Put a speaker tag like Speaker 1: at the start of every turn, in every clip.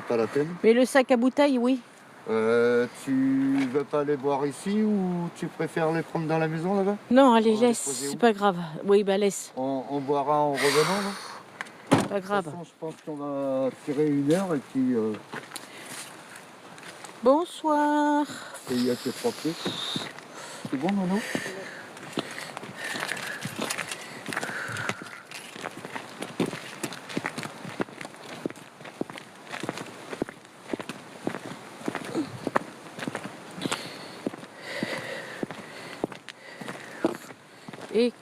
Speaker 1: pas la peine.
Speaker 2: Mais le sac à bouteilles, oui.
Speaker 1: Tu veux pas les boire ici ou tu préfères les prendre dans la maison là-bas?
Speaker 2: Non, allez,
Speaker 1: On va les
Speaker 2: laisse,
Speaker 1: poser où?
Speaker 2: c'est pas grave. Oui, bah laisse,
Speaker 1: On boira en revenant, non?
Speaker 2: pas
Speaker 1: De toute
Speaker 2: grave.
Speaker 1: façon, je pense qu'on va tirer 1 heure et puis
Speaker 2: Bonsoir.
Speaker 1: il y a que 3 pieds. C'est bon, Nono?
Speaker 2: Et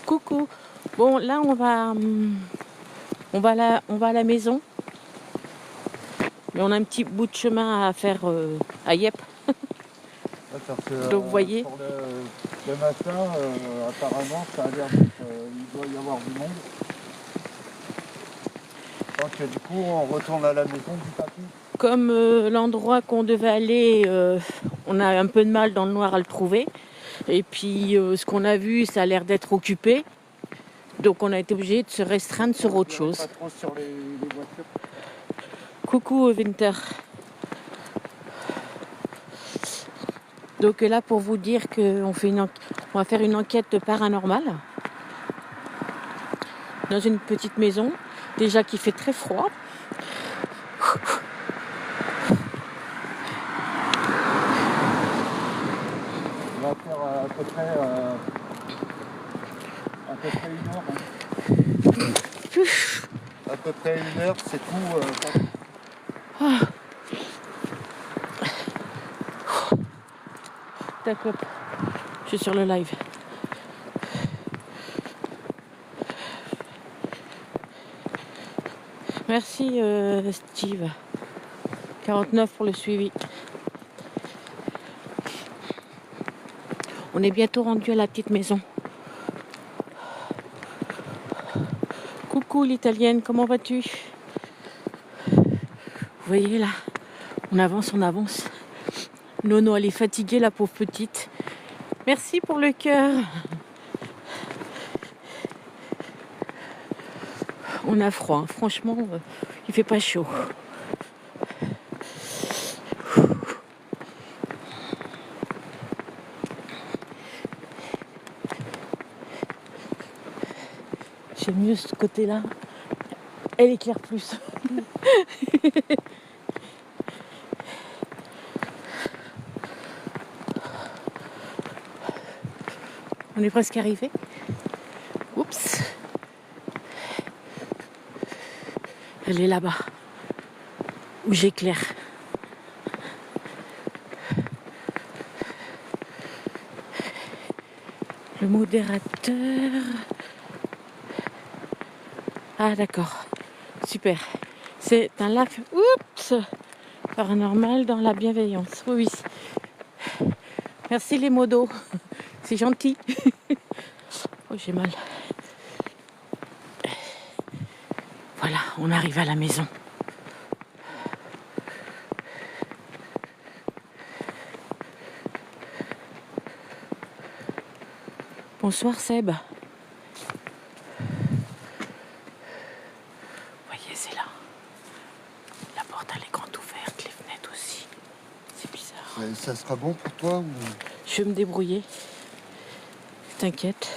Speaker 2: coucou. Bon, là on va à la maison. Mais on a un petit bout de chemin à faire à Yep.
Speaker 1: Parce que,
Speaker 2: Donc vous voyez.
Speaker 1: pour le matin, apparemment, ça a l'air d'être. Il doit y avoir du monde. Donc du coup, on retourne à la maison du papy.
Speaker 2: Comme l'endroit qu'on devait aller, on a un peu de mal dans le noir à le trouver. Et puis ce qu'on a vu, ça a l'air d'être occupé. Donc on a été obligé de se restreindre sur autre chose.
Speaker 1: Pas trop sur les voitures.
Speaker 2: Coucou Winter. Donc là pour vous dire qu'on va faire une enquête paranormale dans une petite maison, déjà qui fait très froid.
Speaker 1: On va faire à peu près 1 heure. Hein. À peu près 1 heure, c'est tout.
Speaker 2: D'accord. Je suis sur le live. Merci Steve. 49 pour le suivi. On est bientôt rendu à la petite maison. Coucou l'italienne, comment vas-tu? Vous voyez là, on avance, on avance. Nono, elle est fatiguée, la pauvre petite. Merci pour le cœur. On a froid, hein. Franchement, il fait pas chaud. J'aime mieux ce côté-là. Elle éclaire plus. On est presque arrivé. Oups. Elle est là-bas. Où j'éclaire. Le modérateur. Ah d'accord. Super. C'est un lac. Oups. Paranormal dans la bienveillance. Oui, oui. Merci les modos. C'est gentil. Oh, j'ai mal. Voilà, on arrive à la maison. Bonsoir Seb. Vous voyez, c'est là. La porte elle est grande ouverte, les fenêtres aussi. C'est bizarre.
Speaker 1: Ça sera bon pour toi ou...
Speaker 2: Je vais me débrouiller. T'inquiète.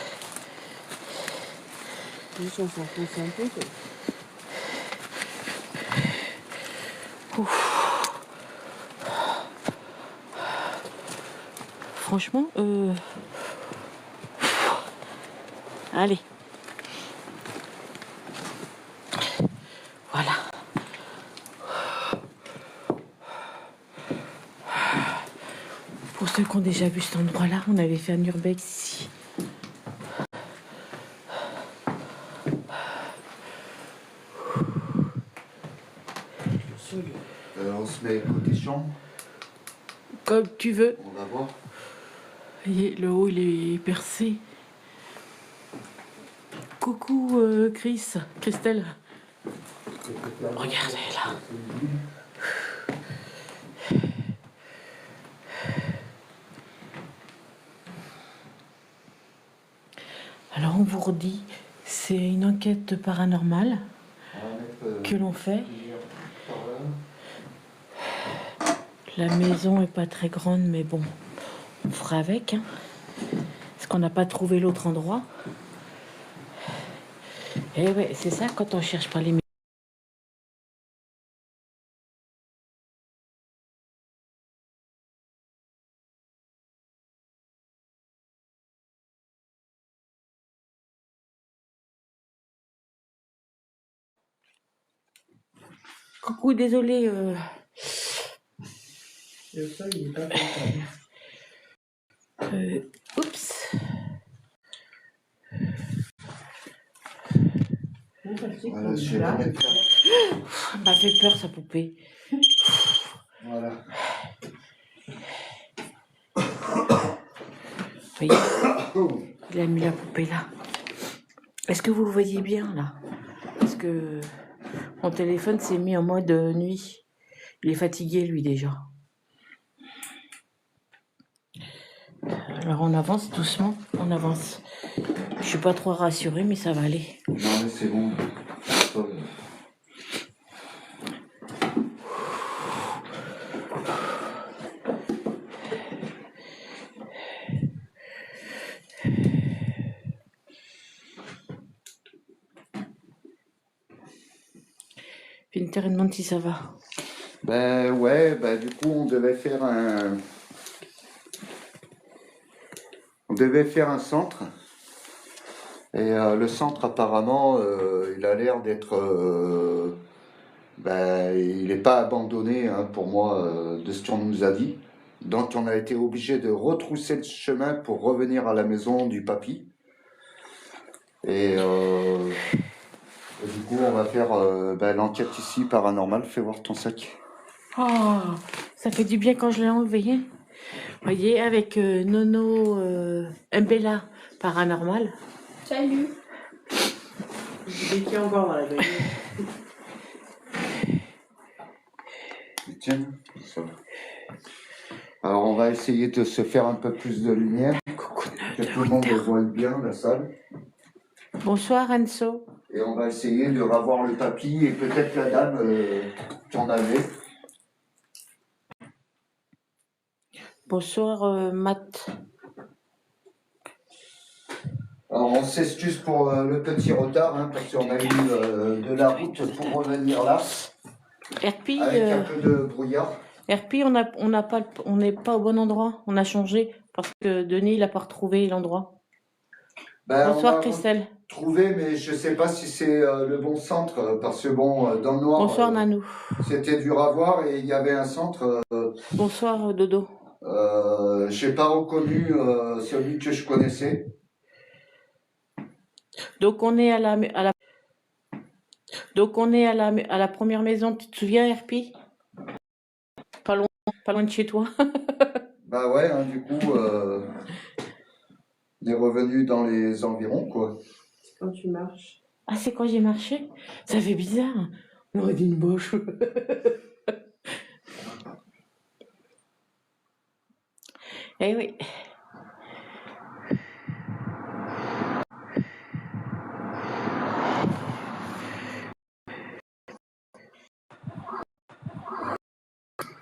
Speaker 2: Ouf. Franchement, allez. Voilà. Pour ceux qui ont déjà vu cet endroit-là, on avait fait un urbex ici.
Speaker 1: On se met côté chambre.
Speaker 2: Comme tu veux.
Speaker 1: On va voir.
Speaker 2: Et le haut, il est percé. Coucou Christelle. Regardez là. Alors on vous redit, C'est une enquête paranormale que l'on fait. La maison est pas très grande, mais bon, on fera avec. Hein, parce qu'on n'a pas trouvé l'autre endroit. Et ouais, c'est ça quand on cherche pas les maisons. Coucou, désolé.
Speaker 3: Le sol, il est pas content.
Speaker 2: Oups.
Speaker 1: Voilà, je vais la mettre là.
Speaker 2: Elle m'a fait peur, sa poupée.
Speaker 1: Voilà.
Speaker 2: Voyez, il a mis la poupée là. Est-ce que vous le voyez bien là? Parce que mon téléphone s'est mis en mode nuit. Il est fatigué lui déjà. Alors on avance doucement, on avance. Je suis pas trop rassurée, mais ça va aller.
Speaker 1: Non, mais c'est bon.
Speaker 2: Pinter demande si ça va.
Speaker 1: Ben ouais, ben du coup on devait faire un centre. Et le centre apparemment il a l'air d'être il n'est pas abandonné hein, pour moi de ce qu'on nous a dit. Donc on a été obligé de retrousser le chemin pour revenir à la maison du papy. Et du coup on va faire l'enquête ici paranormale. Fais voir ton sac.
Speaker 2: Oh, ça fait du bien quand je l'ai enlevé. Hein. Vous voyez, avec Nono Mbella paranormal.
Speaker 3: Salut. Il est encore dans la bagnole.
Speaker 1: Tiens, ça va. Alors on va essayer de se faire un peu plus de lumière, que tout le monde voit bien la salle.
Speaker 2: Bonsoir Enzo.
Speaker 1: Et on va essayer de revoir le tapis et peut-être la dame qui en avait.
Speaker 2: Bonsoir Matt.
Speaker 1: Alors on s'excuse pour le petit retard, hein, parce qu'on a eu de la route pour revenir là,
Speaker 2: Herpi,
Speaker 1: avec un peu de brouillard.
Speaker 2: Herpi, on n'est pas au bon endroit. On a changé parce que Denis il a pas retrouvé l'endroit. Bonsoir
Speaker 1: On a
Speaker 2: Christelle.
Speaker 1: trouvé, mais je sais pas si c'est le bon centre, parce que bon, dans le noir,
Speaker 2: Bonsoir Nanou.
Speaker 1: c'était dur à voir et il y avait un centre.
Speaker 2: Bonsoir Dodo.
Speaker 1: J'ai pas reconnu celui que je connaissais.
Speaker 2: Donc on est à la première maison. Tu te souviens Herpi? Pas loin de chez toi.
Speaker 1: Bah ouais, hein, du coup, on est revenu dans les environs, quoi.
Speaker 3: Quand tu marches.
Speaker 2: Ah, c'est quand j'ai marché? Ça fait bizarre. On aurait dit une boche. Eh oui.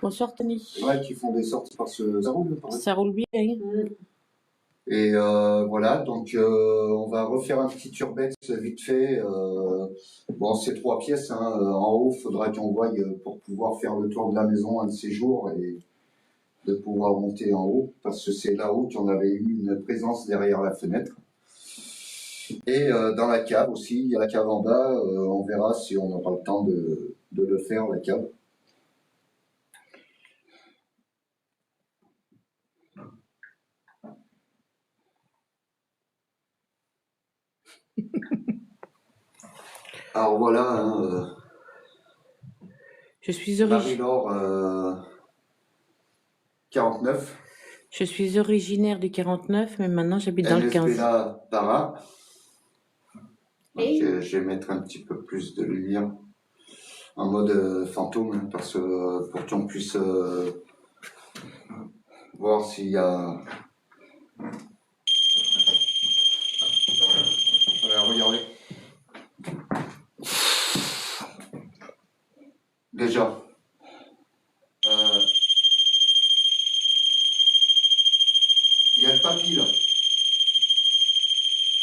Speaker 2: Bonsoir Tony.
Speaker 1: C'est vrai qu'ils font des sorties par ce... Ça roule, pareil.
Speaker 2: Ça roule bien. Hein?
Speaker 1: Et voilà, donc on va refaire un petit urbex vite fait. Bon, c'est 3 pièces. Hein. En haut, il faudra qu'on voie pour pouvoir faire le tour de la maison un de ces jours et de pouvoir monter en haut, parce que c'est là-haut qu'on avait eu une présence derrière la fenêtre. Et dans la cave aussi, il y a la cave en bas. On verra si on aura le temps de le faire, la cave. Alors voilà, hein,
Speaker 2: Je suis originaire.
Speaker 1: Marie-Laure 49.
Speaker 2: Je suis originaire du 49, mais maintenant j'habite dans le 15.
Speaker 1: Bella Para. Donc,
Speaker 3: Et
Speaker 1: je vais mettre un petit peu plus de lumière en mode fantôme, hein, parce que pour qu'on puisse voir s'il y a. Voilà, regardez. papy, là.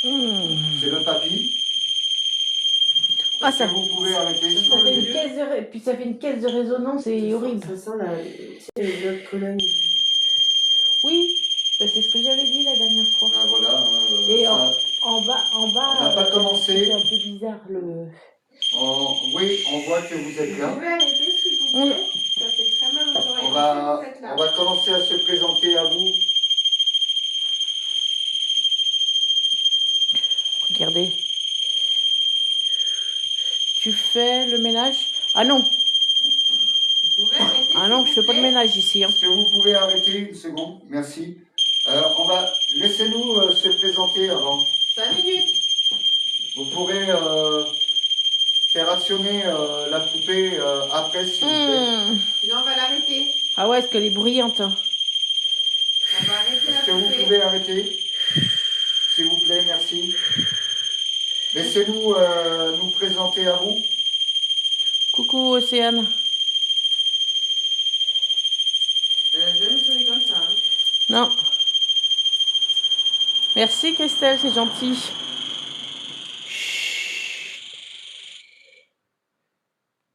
Speaker 1: C'est le papy.
Speaker 2: Ah,
Speaker 1: Est-ce
Speaker 2: ça,
Speaker 1: que vous pouvez arrêter, s'il
Speaker 2: ça
Speaker 1: vous
Speaker 2: fait
Speaker 1: plaît?
Speaker 2: une caisse de puis ça fait une caisse de résonance, c'est horrible.
Speaker 3: Ça sent notre colonne.
Speaker 2: Oui, bah, c'est ce que j'avais dit la dernière fois.
Speaker 1: Ah, voilà.
Speaker 2: Et
Speaker 1: Ça,
Speaker 2: en bas,
Speaker 1: on n'a pas commencé.
Speaker 2: c'est un peu bizarre le.
Speaker 1: Oui, on voit que vous êtes
Speaker 3: Vous
Speaker 1: là.
Speaker 3: pouvez arrêter, s'il vous plaît? Ça fait très mal aux oreilles.
Speaker 1: On
Speaker 3: Qu'est-ce
Speaker 1: va,
Speaker 3: que vous faites là?
Speaker 1: on va commencer à se présenter à vous.
Speaker 2: Regardez. Tu fais le ménage? Ah non,
Speaker 3: Vous pouvez arrêter,
Speaker 2: ah
Speaker 3: s'il
Speaker 2: non,
Speaker 3: vous
Speaker 2: je fais pas de
Speaker 3: plaît?
Speaker 2: ménage ici. Hein.
Speaker 1: Est-ce que vous pouvez arrêter une seconde? Merci. On va laissez-nous se présenter avant.
Speaker 3: 5 minutes.
Speaker 1: Vous pourrez faire actionner la poupée après, s'il vous plaît.
Speaker 3: Sinon, on va l'arrêter.
Speaker 2: Ah ouais, est-ce qu'elle est bruyante? Hein.
Speaker 3: On va arrêter
Speaker 1: Est-ce
Speaker 3: la
Speaker 1: que vous
Speaker 3: poupée.
Speaker 1: pouvez arrêter? S'il vous plaît, merci. Laissez-nous nous présenter à vous.
Speaker 2: Coucou Océane.
Speaker 3: Jamais sonné comme ça. Hein.
Speaker 2: Non. Merci Christelle, c'est gentil.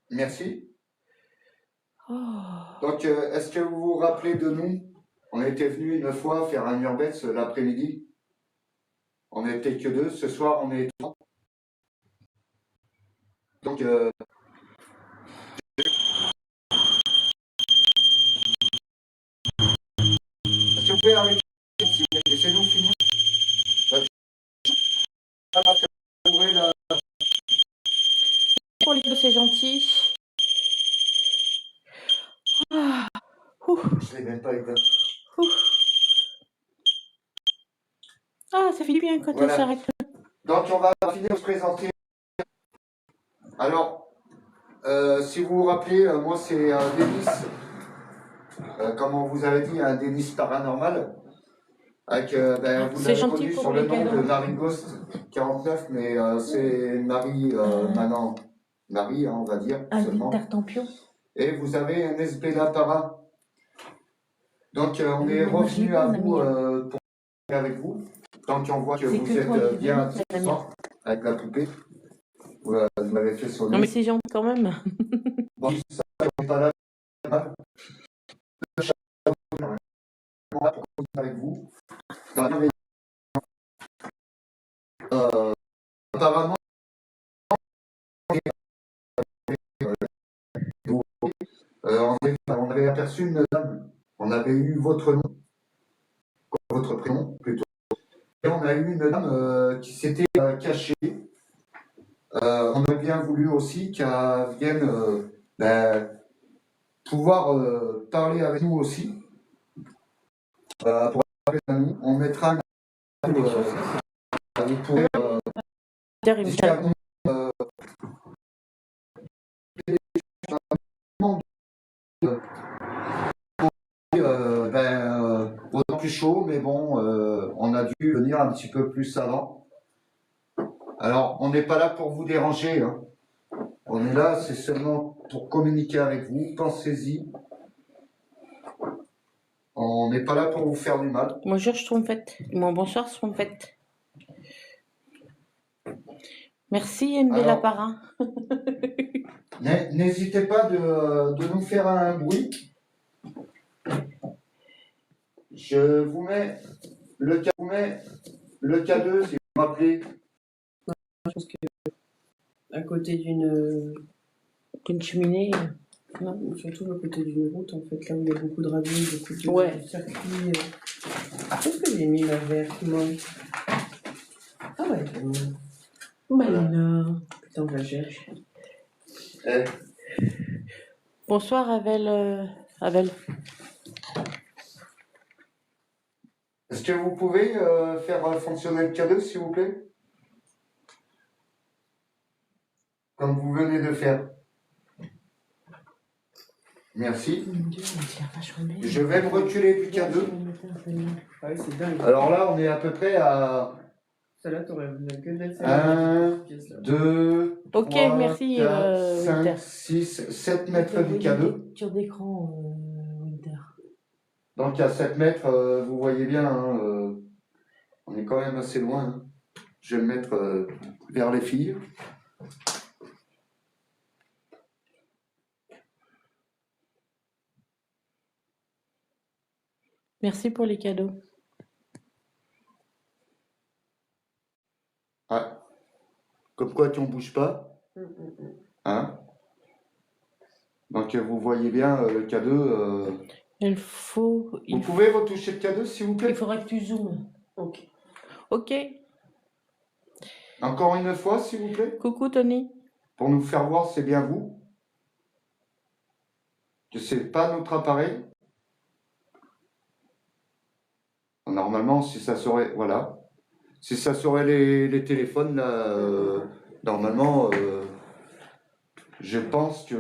Speaker 1: Merci.
Speaker 2: Oh.
Speaker 1: Donc, est-ce que vous vous rappelez de nous? On était venus une fois faire un urbex l'après-midi. On n'était que deux. Ce soir, on est trois. Donc, est-ce que vous pouvez arrêter? S'il vous plaît, laissez-nous finir.
Speaker 2: Pour les deux, c'est gentil. Ah. Ouh.
Speaker 1: Je l'ai même pas éteint.
Speaker 2: Ouh. Ah, ça fait du bien quand
Speaker 1: Voilà.
Speaker 2: on s'arrête.
Speaker 1: Donc, on va finir de se présenter. Alors, si vous vous rappelez, moi, c'est Denis. Comme on vous avait dit, un Denis paranormal. Avec, ben, vous
Speaker 2: C'est
Speaker 1: l'avez
Speaker 2: gentil
Speaker 1: connu
Speaker 2: pour
Speaker 1: sur
Speaker 2: les
Speaker 1: le nom
Speaker 2: cadeaux.
Speaker 1: de Marie Ghost 49, mais c'est Marie, maintenant, Marie, hein, on va dire,
Speaker 2: Un
Speaker 1: seulement.
Speaker 2: tartempion.
Speaker 1: Et vous avez un SBLA para. Donc, on est
Speaker 2: Moi, je
Speaker 1: revenu
Speaker 2: l'ai
Speaker 1: à
Speaker 2: pas,
Speaker 1: vous
Speaker 2: on a
Speaker 1: pour parler avec vous. Tant qu'on voit que
Speaker 2: C'est
Speaker 1: vous
Speaker 2: que toi
Speaker 1: êtes
Speaker 2: qui
Speaker 1: bien
Speaker 2: veux, c'est la
Speaker 1: attirant avec la poupée. Vous m'avez fait sonner.
Speaker 2: Non mais c'est gentil quand même.
Speaker 1: Bon, ça, on n'est pas là. Pour continuer avec vous. Apparemment, on avait aperçu une dame. On avait eu votre nom, votre prénom plutôt. Et on a eu une dame qui s'était cachée. On aurait bien voulu aussi qu'elle vienne pouvoir parler avec nous aussi. Pour parler à nous, on mettra un vous pourrez discuter avec nous, autant plus chaud, mais bon, on a dû venir un petit peu plus avant. Alors, on n'est pas là pour vous déranger. Hein. On est là, c'est seulement pour communiquer avec vous. Pensez-y. On n'est pas là pour vous faire du mal.
Speaker 2: Bonjour, je trompette. Bon, bonsoir, je trompette. Merci, MB
Speaker 1: Alors,
Speaker 2: Laparin.
Speaker 1: N'hésitez pas de nous faire un bruit. Je vous mets le K2, si vous m'appelez.
Speaker 3: Je pense que à côté d'une
Speaker 2: cheminée.
Speaker 3: non, surtout à côté d'une route, en fait, là où il y a beaucoup de radios, beaucoup de
Speaker 2: Ouais.
Speaker 3: circuits. Qu'est-ce que j'ai mis la verte, moi? Ah ouais,
Speaker 2: Malin.
Speaker 3: putain, on la cherche.
Speaker 1: Eh,
Speaker 2: Bonsoir, Avel.
Speaker 1: Est-ce que vous pouvez faire fonctionner le K2, s'il vous plaît? Comme vous venez de faire. Merci. Je vais me reculer du K2.
Speaker 3: Ah oui, c'est dingue.
Speaker 1: Alors là, on est à peu près à
Speaker 3: Celle-là, t'aurais besoin que de
Speaker 1: Un, 2,
Speaker 2: Ok,
Speaker 1: 3,
Speaker 2: merci,
Speaker 1: 4, 5,
Speaker 2: Winter.
Speaker 1: 6, 7 mètres du K2.
Speaker 2: Capture d'écran, Winter.
Speaker 1: Donc à 7 mètres, vous voyez bien, hein, On est quand même assez loin. Hein. Je vais me mettre vers les filles.
Speaker 2: Merci pour les cadeaux.
Speaker 1: Ah. Comme quoi tu ne bouges pas. Hein? Donc vous voyez bien le cadeau. Vous pouvez retoucher le cadeau s'il vous plaît?
Speaker 2: Il faudrait que tu zoomes.
Speaker 3: Ok.
Speaker 2: Ok.
Speaker 1: Encore une fois s'il vous plaît.
Speaker 2: Coucou Tony.
Speaker 1: Pour nous faire voir c'est bien vous. Que c'est pas notre appareil. Normalement si ça serait... Voilà. Si ça serait les téléphones là... normalement... je pense que...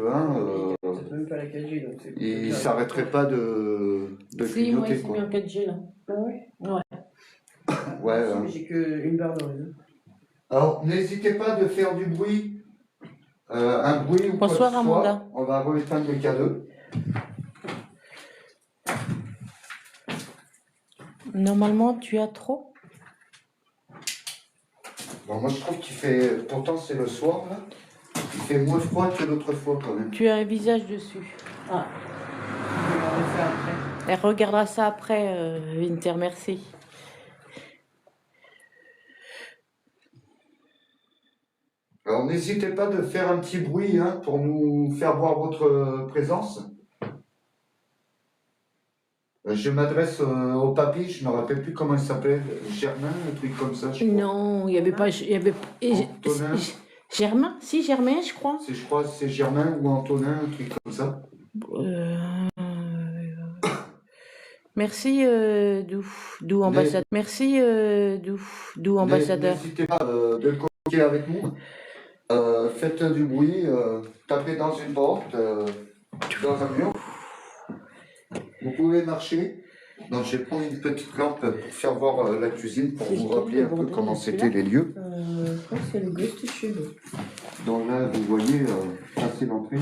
Speaker 3: C'est même pas la 4G donc c'est...
Speaker 1: il s'arrêterait pas de
Speaker 2: Si, moi,
Speaker 1: clignoter
Speaker 2: il s'est mis en 4G là.
Speaker 3: Ah ouais?
Speaker 1: Ouais.
Speaker 3: Mais j'ai qu'une barre dans les deux.
Speaker 1: Alors, n'hésitez pas de faire du bruit, un bruit ou quoi que
Speaker 2: Bonsoir
Speaker 1: ce soit.
Speaker 2: Amanda.
Speaker 1: On va rééteindre le cadeau.
Speaker 2: Normalement, tu as trop.
Speaker 1: Bon, moi, je trouve qu'il fait... Pourtant, c'est le soir, là. Il fait moins froid que l'autre fois, quand même.
Speaker 2: Tu as un visage dessus. Ah.
Speaker 3: Je vais regarder ça après.
Speaker 2: Elle regardera ça après, Winter, merci.
Speaker 1: Alors, n'hésitez pas de faire un petit bruit hein, pour nous faire voir votre présence. Je m'adresse au papy, je ne me rappelle plus comment il s'appelle, Germain, un truc comme ça, je crois.
Speaker 2: Non, il n'y avait pas... Il y avait...
Speaker 1: Antonin.
Speaker 2: Germain? Si, Germain, je crois.
Speaker 1: Je crois que c'est Germain ou Antonin, un truc comme ça.
Speaker 2: Merci, Doux ambassadeur. Merci, Doux ambassadeur.
Speaker 1: N'hésitez pas de communiquer avec nous. Faites du bruit, tapez dans une porte, dans un mur. Vous pouvez marcher. Donc, je vais prendre une petite lampe pour faire voir la cuisine, pour vous rappeler un peu comment c'était les lieux.
Speaker 3: Je crois que c'est le Ghost Tube.
Speaker 1: Donc là, vous voyez, ça c'est l'entrée.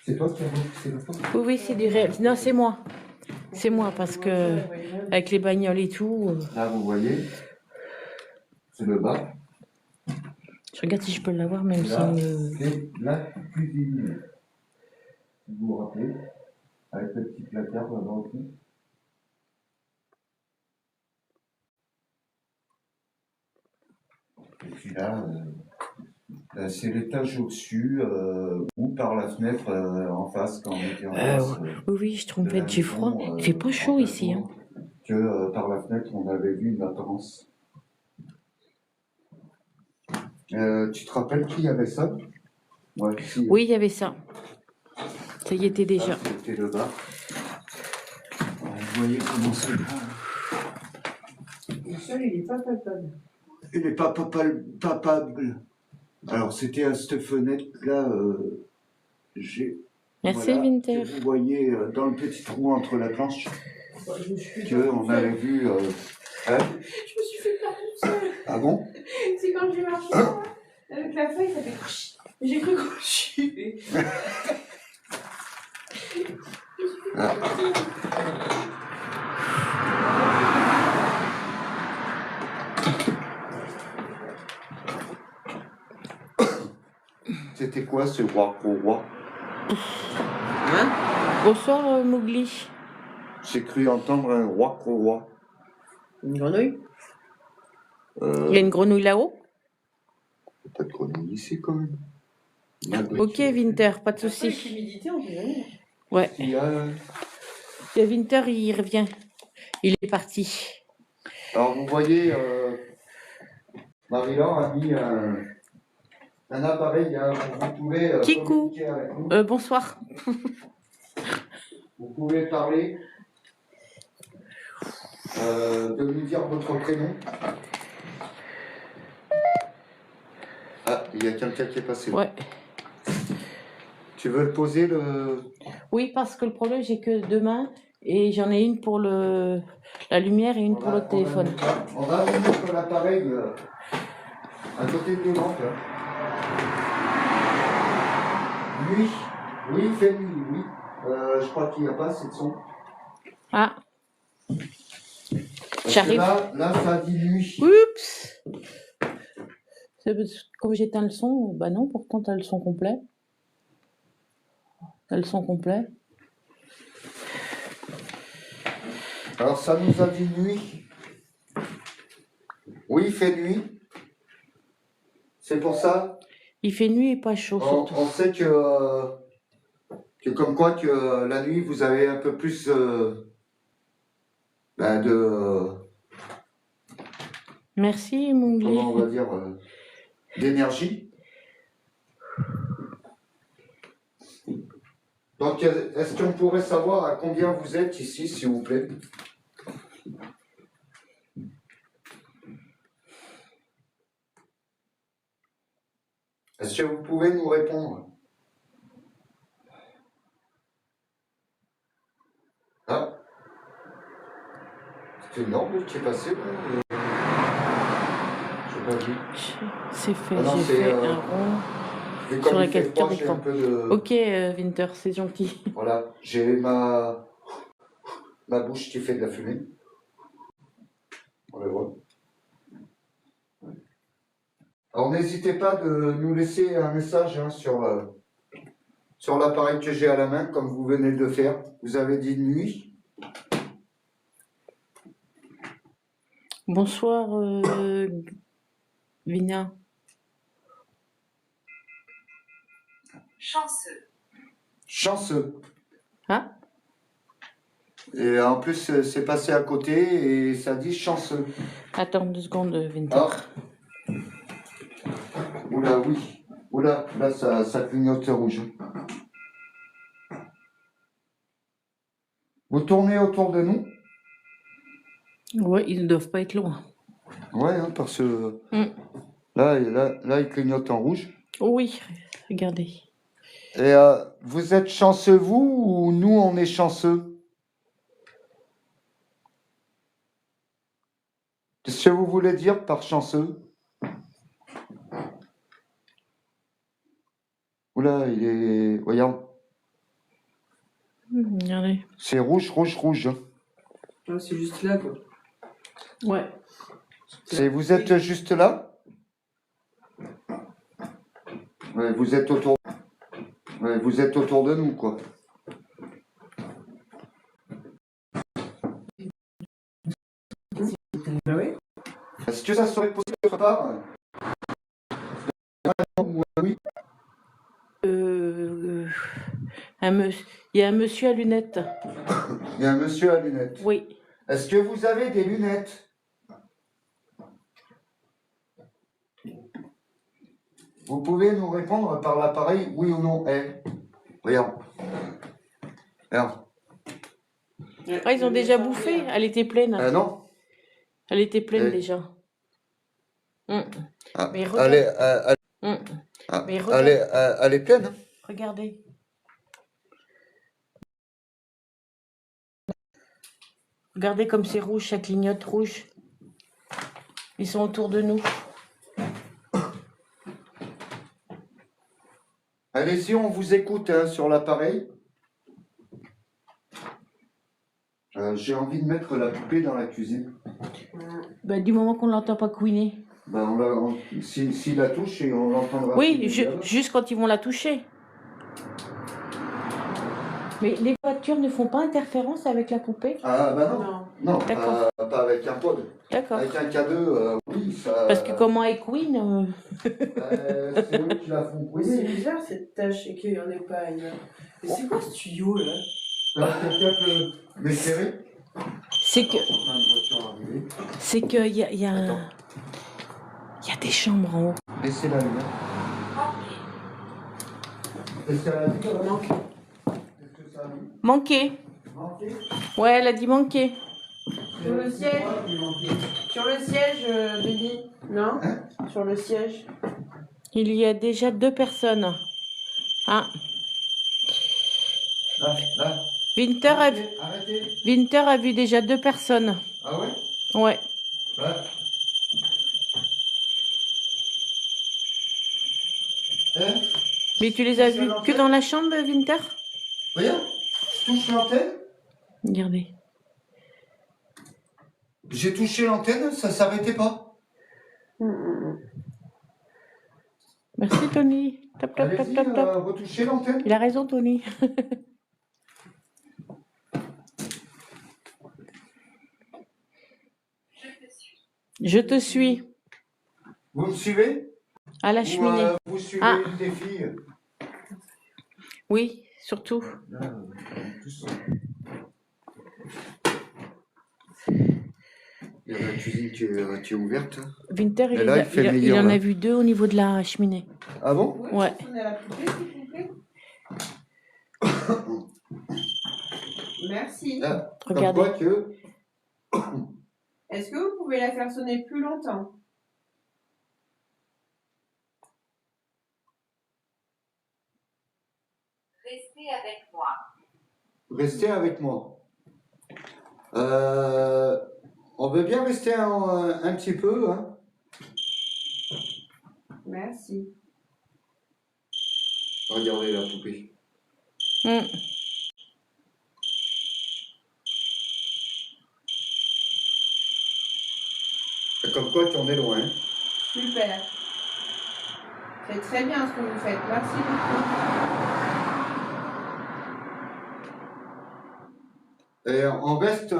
Speaker 1: C'est toi qui as c'est la porte?
Speaker 2: Oui, oui, c'est du réel. Non, c'est moi. C'est moi, parce que avec les bagnoles et tout...
Speaker 1: Là, vous voyez, c'est le bas.
Speaker 2: Je regarde si je peux l'avoir, même
Speaker 1: Là,
Speaker 2: si...
Speaker 1: c'est la cuisine. Vous vous rappelez, avec le petit placard là-bas aussi. Et puis là, c'est l'étage au-dessus, ou par la fenêtre en face, quand on était en face.
Speaker 2: Oui, oui, je trompette, j'ai froid. Il fait pas chaud ici. Hein.
Speaker 1: Que par la fenêtre, on avait vu une apparence. Tu te rappelles qui avait ça? Ouais, si.
Speaker 2: Oui, il y avait ça. Ça y était déjà.
Speaker 1: C'était le bas. Vous voyez comment c'est là.
Speaker 3: Le sol, il n'est pas palpable.
Speaker 1: Il n'est pas papable. Alors, c'était à cette fenêtre-là.
Speaker 2: Merci,
Speaker 1: voilà,
Speaker 2: Winter.
Speaker 1: vous voyez dans le petit trou entre la planche qu'on avait vu. Hein?
Speaker 3: Je me suis fait peur toute seule.
Speaker 1: Ah bon?
Speaker 3: C'est quand j'ai marché là, avec la feuille, ça fait... J'ai cru que je suis...
Speaker 1: Ah. C'était quoi ce roi au roi?
Speaker 3: Hein?
Speaker 2: Bonsoir, Mowgli.
Speaker 1: J'ai cru entendre un roi au roi.
Speaker 3: Une grenouille?
Speaker 2: Il y a une grenouille là-haut?
Speaker 1: Pas de grenouille ici quand même.
Speaker 2: Ok, Winter, pas de soucis.
Speaker 3: Avec l'humidité, on dit jamais.
Speaker 2: Ouais.
Speaker 1: Il y a...
Speaker 2: Le Winter, il revient. Il est parti.
Speaker 1: Alors vous voyez, Marie-Laure a mis un appareil, hein, vous pouvez
Speaker 2: Kikou.
Speaker 1: communiquer avec nous.
Speaker 2: Bonsoir.
Speaker 1: Vous pouvez parler, de nous dire votre prénom. Ah, il y a quelqu'un qui est passé.
Speaker 2: Ouais.
Speaker 1: Tu veux le poser le...
Speaker 2: Oui, parce que le problème, j'ai que deux mains et j'en ai une pour la lumière et une pour le téléphone.
Speaker 1: On va mettre l'appareil à côté de nous. Nuit. Oui, il fait nuit, oui. Je crois qu'il n'y a pas assez de son.
Speaker 2: Ah.
Speaker 1: Parce que
Speaker 2: J'arrive.
Speaker 1: là, ça dit nuit.
Speaker 2: Oups. Comme j'éteins le son, bah non, pourtant t'as le son complet. T'as le son complet.
Speaker 1: Alors, ça nous a dit nuit. Oui, il fait nuit. C'est pour ça.
Speaker 2: Il fait nuit et pas chaud surtout.
Speaker 1: On sait que comme quoi que la nuit, vous avez un peu plus
Speaker 2: Merci Moungli.
Speaker 1: comment on va dire, d'énergie. Donc, est-ce qu'on pourrait savoir à combien vous êtes ici, s'il vous plaît? Est-ce que vous pouvez nous répondre? Ah, c'est énorme qui est passé, là. J'ai pas vu.
Speaker 2: C'est fait,
Speaker 1: Ah non,
Speaker 2: j'ai
Speaker 1: c'est,
Speaker 2: fait un rond
Speaker 1: Mais
Speaker 2: sur
Speaker 1: comme
Speaker 2: la
Speaker 1: il fait
Speaker 2: capture
Speaker 1: froid, j'ai un
Speaker 2: d'écran.
Speaker 1: peu de...
Speaker 2: Ok, Winter, c'est gentil.
Speaker 1: Voilà, j'ai ma bouche qui fait de la fumée. On la voit. Alors n'hésitez pas de nous laisser un message hein, sur l'appareil que j'ai à la main, comme vous venez de le faire. Vous avez dit nuit.
Speaker 2: Bonsoir, Vina.
Speaker 4: Chanceux.
Speaker 1: Chanceux.
Speaker 2: Ah,
Speaker 1: Et en plus, c'est passé à côté et ça dit chanceux.
Speaker 2: attends 2 secondes, Winter.
Speaker 1: Ah. Oula, oui. Oula, là, ça clignote rouge. Vous tournez autour de nous?
Speaker 2: Ouais, ils ne doivent pas être loin.
Speaker 1: Ouais, hein, parce que
Speaker 2: Mm.
Speaker 1: là, il clignote en rouge.
Speaker 2: Oh oui, regardez.
Speaker 1: Et vous êtes chanceux, vous, ou nous, on est chanceux? Qu'est-ce que vous voulez dire par chanceux? Oula, il est... Regarde,
Speaker 2: Regardez.
Speaker 1: c'est rouge, rouge, rouge.
Speaker 3: Ah, c'est juste là, quoi.
Speaker 2: Ouais.
Speaker 1: Vous êtes juste là? Ouais, vous êtes autour... Ouais, vous êtes autour de nous, quoi.
Speaker 3: Ah oui?
Speaker 1: Est-ce que ça serait possible de votre part? Oui.
Speaker 2: Il y a un monsieur à lunettes.
Speaker 1: Il y a un monsieur à lunettes.
Speaker 2: Oui.
Speaker 1: Est-ce que vous avez des lunettes? Vous pouvez nous répondre par l'appareil, oui ou non? Regarde. Regarde.
Speaker 2: Ah, ils ont déjà bouffé. Elle était pleine.
Speaker 1: Non.
Speaker 2: Elle était pleine
Speaker 1: Eh.
Speaker 2: déjà.
Speaker 1: Ah,
Speaker 2: Mais regarde.
Speaker 1: Mais
Speaker 2: regarde.
Speaker 1: elle est pleine. Hein.
Speaker 2: Regardez. Regardez comme c'est rouge, ça clignote rouge. Ils sont autour de nous.
Speaker 1: Allez-y, on vous écoute hein, sur l'appareil. J'ai envie de mettre la poupée dans la cuisine.
Speaker 2: Bah, du moment qu'on ne l'entend pas couiner.
Speaker 1: Bah, s'il la touche et on l'entendra.
Speaker 2: Oui, juste quand ils vont la toucher. Mais les voitures ne font pas interférence avec la poupée?
Speaker 1: Ah bah non. Non,
Speaker 2: D'accord.
Speaker 1: pas avec un pod.
Speaker 2: D'accord.
Speaker 1: Avec un K2, oui, ça...
Speaker 2: Parce que comment elle couine
Speaker 1: c'est eux qui la font
Speaker 3: Mais c'est
Speaker 1: couiner.
Speaker 3: bizarre cette tâche et qu'il n'y en ait pas ailleurs. Mais c'est quoi ce tuyau là?
Speaker 1: Quelqu'un peut m'éclairer?
Speaker 2: C'est que...
Speaker 1: Une voiture arrivée.
Speaker 2: C'est qu'il y a,
Speaker 1: Attends.
Speaker 2: il y a des chambres en haut.
Speaker 1: Laissez la lumière. Est-ce qu'elle a dit qu'elle manque? Qu'est-ce que ça a dit?
Speaker 2: Manqué.
Speaker 1: Manqué?
Speaker 2: Ouais, elle a dit manqué.
Speaker 3: Sur le siège. Sur le siège, Denis. Non?
Speaker 1: Hein?
Speaker 3: Sur le siège.
Speaker 2: Il y a déjà 2 personnes. Ah,
Speaker 1: Là.
Speaker 2: Winter a vu,
Speaker 1: Arrêtez.
Speaker 2: Winter a vu déjà 2 personnes.
Speaker 1: Ah ouais?
Speaker 2: Ouais.
Speaker 1: Là. Hein?
Speaker 2: Mais tu les as vus que dans la chambre, Winter?
Speaker 1: Regarde, je touche l'antenne.
Speaker 2: Regardez.
Speaker 1: J'ai touché l'antenne, ça s'arrêtait pas.
Speaker 2: Merci Tony. Top, top, top,
Speaker 1: Allez-y,
Speaker 2: top, top.
Speaker 1: retouchez l'antenne.
Speaker 2: Il a raison Tony. Je te suis.
Speaker 1: Vous me suivez?
Speaker 2: À la
Speaker 1: Ou
Speaker 2: cheminée.
Speaker 1: vous suivez
Speaker 2: Ah.
Speaker 1: des filles?
Speaker 2: Oui, surtout.
Speaker 1: Il y a la cuisine qui est ouverte.
Speaker 2: Winter,
Speaker 1: Mais là, il fait
Speaker 2: il
Speaker 1: meilleur,
Speaker 2: en
Speaker 1: là.
Speaker 2: a vu 2 au niveau de la cheminée.
Speaker 1: Ah bon?
Speaker 3: Oui,
Speaker 2: Ouais.
Speaker 3: on est à la poupée, s'il vous plaît. Merci.
Speaker 1: Ah,
Speaker 2: Regardez.
Speaker 1: comme quoi que...
Speaker 3: Est-ce que vous pouvez la faire sonner plus longtemps?
Speaker 4: Restez avec moi.
Speaker 1: Restez avec moi. On veut bien rester un petit peu, hein.
Speaker 3: Merci.
Speaker 1: Regardez la poupée.
Speaker 2: Hmm.
Speaker 1: Comme quoi qu'on est loin.
Speaker 3: Super. C'est très bien ce que vous faites. Merci beaucoup.
Speaker 1: Et on reste...